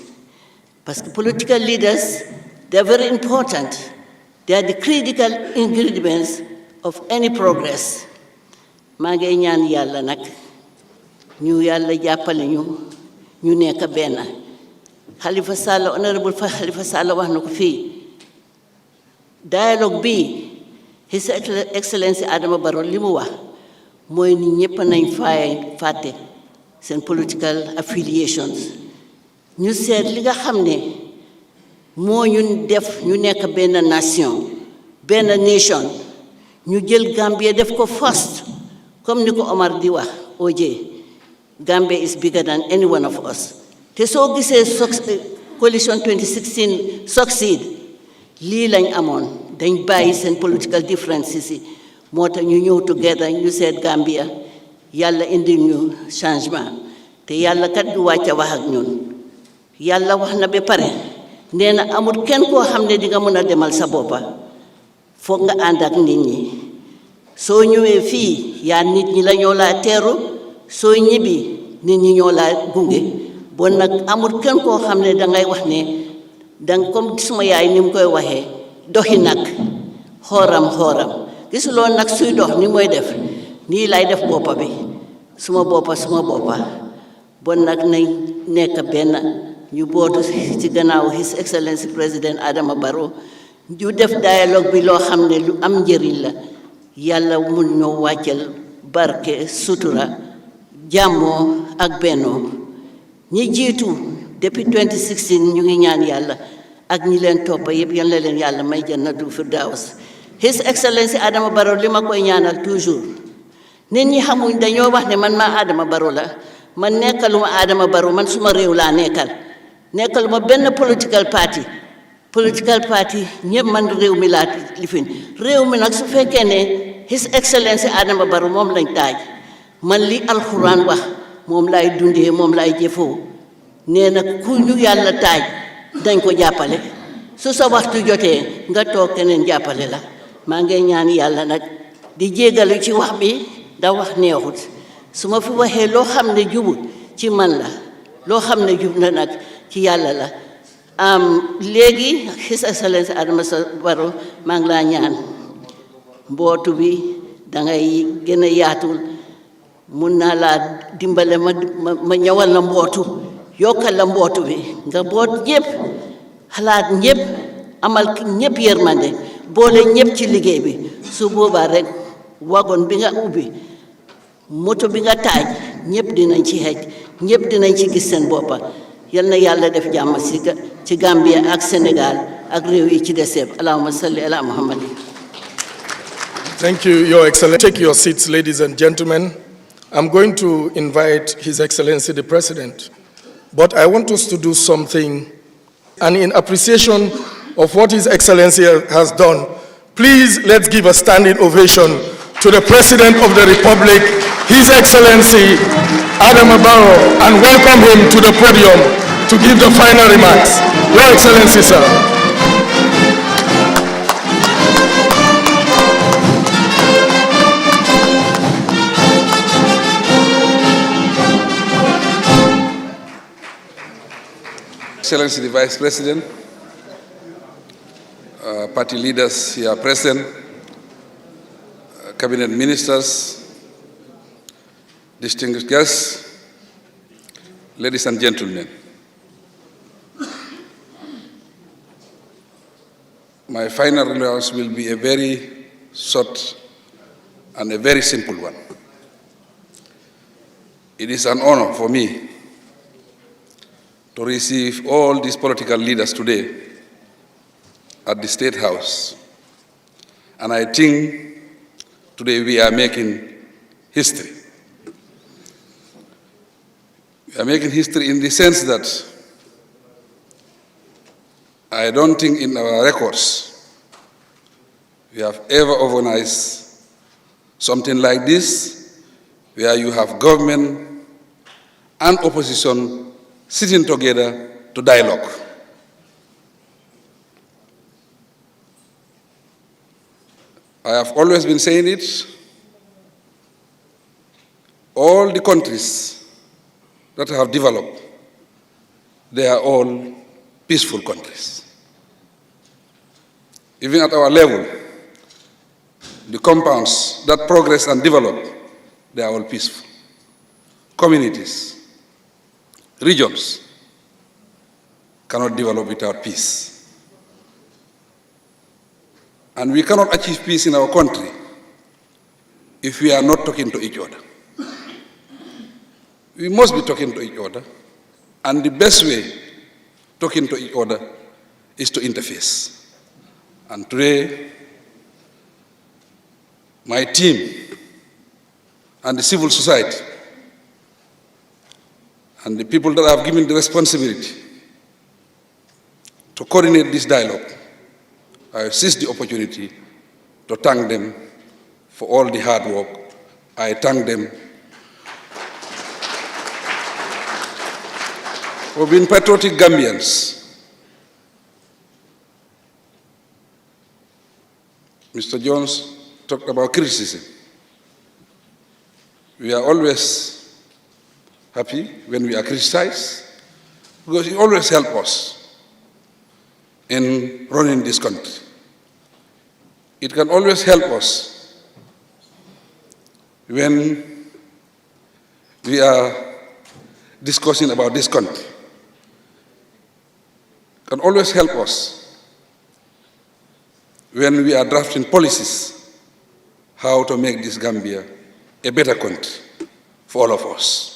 parce que political leaders they are very important. They are the critical ingredients of any progress. maa ngi ñaan yàlla nag ñu yàlla jàppale ñu nekk benn Halifa Sallah honorable Halifa Sallah wax na ko fii dialogue bi His Excellency Adama Barrow li mu wax mooy ni ñëpp nañ fàtte seen political affiliations ñu seet li nga xam ne moo ñu def ñu nekk benn nation ñu jël Gambia def ko first comme ni ko Omar di wax Gambia is bigger than any one of us te soo gisee coalition 2016 succeed lii lañ amoon dañ bàyyi seen political differences yi moo tax ñu ñëw together ñu seet Gambia yàlla indi ñu changement te yàlla kat du wàcc wax ak ñun yàlla wax na ba pare nee na amul kenn koo xam ne di nga mën a demal sa boppa foog nga ànd ak nit ñi soo ñëwee fii yaa nit ñi la ñoo laa teeru soo ñibbi nit ñi ñoo laa gunge bon nag amul kenn koo xam ne dangay wax ne danga comme suma yaay ni mu koy waxee doxi nag xooram gisuloo nag suy dox ni mooy def nii lay def boppa bi suma boppa bon nag nañ nekk benn ñu bootu ci gannaaw His Excellency President Adama Barrow ñu def dialogue bi loo xam ne lu am njëriñ la yàlla mun ñoo wàccal barke sutura jàmmoo ak bennoo ñi jiitu depuis 2016 ñu ngi ñaan yàlla ak ñi leen toppa yëpp yal na leen yàlla may jannatu firdaws His Excellency Adama Barrow li ma koy ñaanal toujours nit ñi xamuñ dañoo wax ne man maa Adama Barrow la man nekkaluma Adama Barrow man suma réew laa nekkaluma benn political party ñëpp man réew mi laa lifin réew mi nag su fekkee ne His Excellency Adama Barrow moom lañ taaj man li alxuraan wax moom laay dundee moom laay jëfoo nee na ku ñu yàlla taaj dañ ko jàppale su sa waxtu jotee nga toog keneen jàppale la maa ngi ñaan yàlla nag di jégalu ci wax bi da wax neexut su ma fi waxee loo xam ne jubut ci man la loo xam ne jub na nag ci yàlla la léegi His Excellency Adama Barrow maa ngi laa ñaan mbootu bi dangay gën a yaatul mun naa laa dimbale ma ñëwal la mbootu yokkal la mbootu bi nga boot ñëpp xalaat ñëpp amal ñëpp yërmande boole ñëpp ci liggéey bi su boobaa rek wagon bi nga ubbi moto bi nga taaj ñëpp dinañ ci xej ñëpp dinañ ci gis seen boppa yal na yàlla def jàmm ci Gambia ak Sénégal ak réew yi ci deseeb allahumma salli ala Muhammad. Thank you, Your Excellency. Take your seats, ladies and gentlemen. I'm going to invite His Excellency the President, but I want us to do something, and in appreciation of what His Excellency has done, please let's give a standing ovation to the President of the Republic, His Excellency Adama Barrow, and welcome him to the podium to give the final remarks. Your Excellency, sir. Excellency the Vice President, party leaders here present, cabinet ministers, distinguished guests, ladies and gentlemen. My final remarks will be a very short and a very simple one. It is an honor for me to receive all these political leaders today at the State House. And I think today we are making history. We are making history in the sense that I don't think in our records we have ever organized something like this, where you have government and opposition sitting together to dialogue. I have always been saying it. All the countries that have developed, they are all peaceful countries. Even at our level, the compounds that progress and develop, they are all peaceful. Communities, regions cannot develop without peace. And we cannot achieve peace in our country if we are not talking to each other. We must be talking to each other, and the best way talking to each other is to interface. And today, my team and the civil society and the people that have given the responsibility to coordinate this dialogue, I seize the opportunity to thank them for all the hard work. I thank them for being patriotic Gambians. Mr. Jones talked about criticism. We are always happy when we are criticized, because it always helps us in running this country. It can always help us when we are discussing about this country. It can always help us when we are drafting policies, how to make this Gambia a better country for all of us.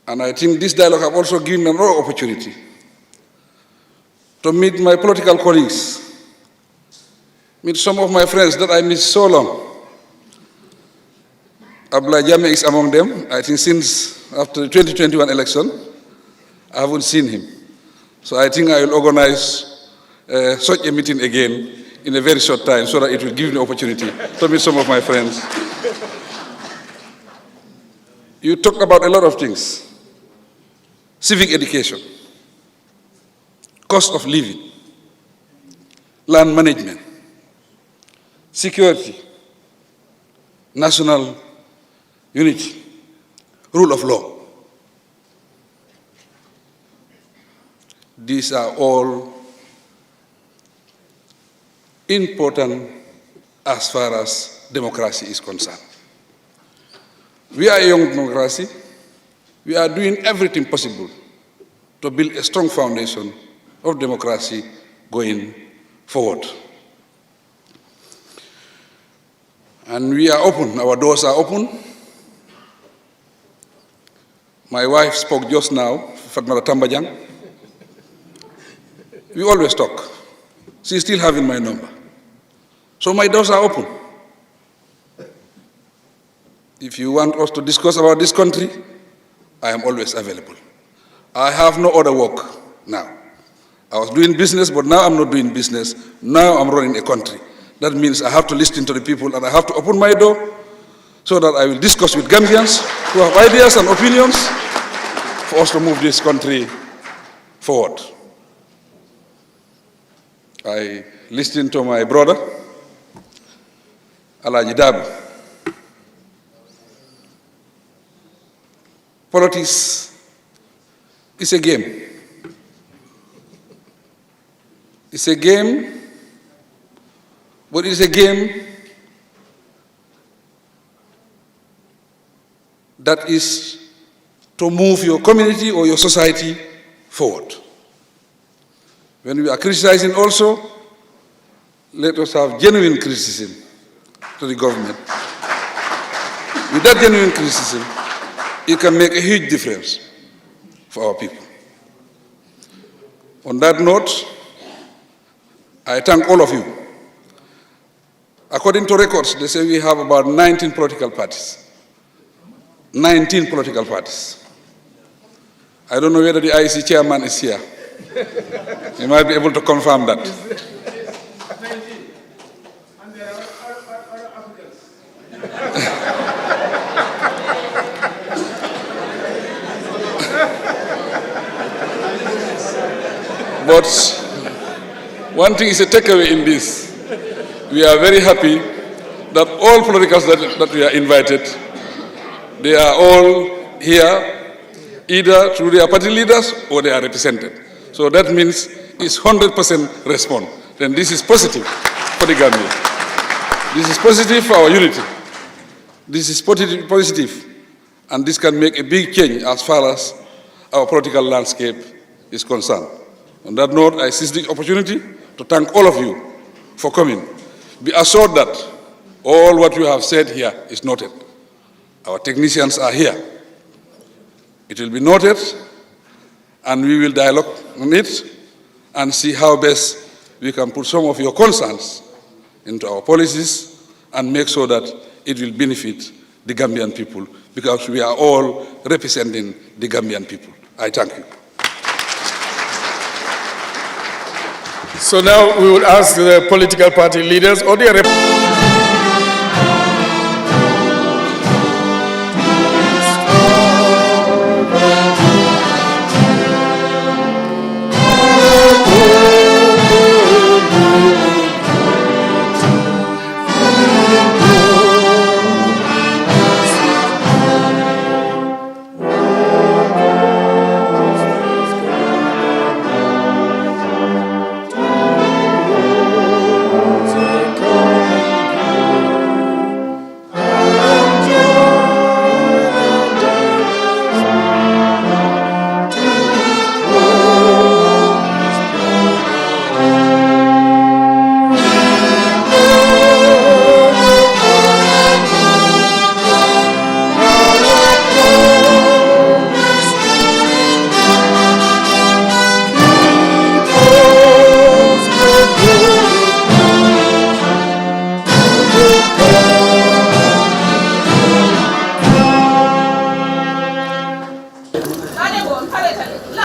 And I think this dialogue have also given me another opportunity to meet my political colleagues, meet some of my friends that I missed so long. Abla Jame is among them. I think since after the 2021 election, I haven't seen him. So I think I will organize such a meeting again in a very short time so that it will give me opportunity to meet some of my friends. You talked about a lot of things. Civic education, cost of living, land management, security, national unity, rule of law. These are all important as far as democracy is concerned. We are a young democracy. We are doing everything possible to build a strong foundation of democracy going forward. And we are open, our doors are open. My wife spoke just now, Fatmata Tambajang. We always talk. She's still having my number. So my doors are open. If you want us to discuss about this country, I am always available. I have no other work now. I was doing business, but now I'm not doing business. Now I'm running a country. That means I have to listen to the people and I have to open my door so that I will discuss with Gambians who have ideas and opinions for us to move this country forward. I listened to my brother, Alaji Dab. Politics It's a game. It's a game, but it's a game that is to move your community or your society forward. When we are criticizing also, let us have genuine criticism to the government. With that genuine criticism, it can make a huge difference for our people. On that note, I thank all of you. According to records, they say we have about 19 political parties. 19 political parties. I don't know whether the IEC chairman is here. He might be able to confirm that. But one thing is a takeaway in this. We are very happy that all politicals that we are invited, they are all here either through their party leaders or they are represented. So that means it's 100% response. Then this is positive for the Gambia. This is positive for our unity. This is positive, and this can make a big change as far as our political landscape is concerned. On that note, I seize the opportunity to thank all of you for coming. Be assured that all what you have said here is noted. Our technicians are here. It will be noted, and we will dialogue on it and see how best we can put some of your concerns into our policies and make sure that it will benefit the Gambian people, because we are all representing the Gambian people. I thank you. So now we will ask the political party leaders or their representatives.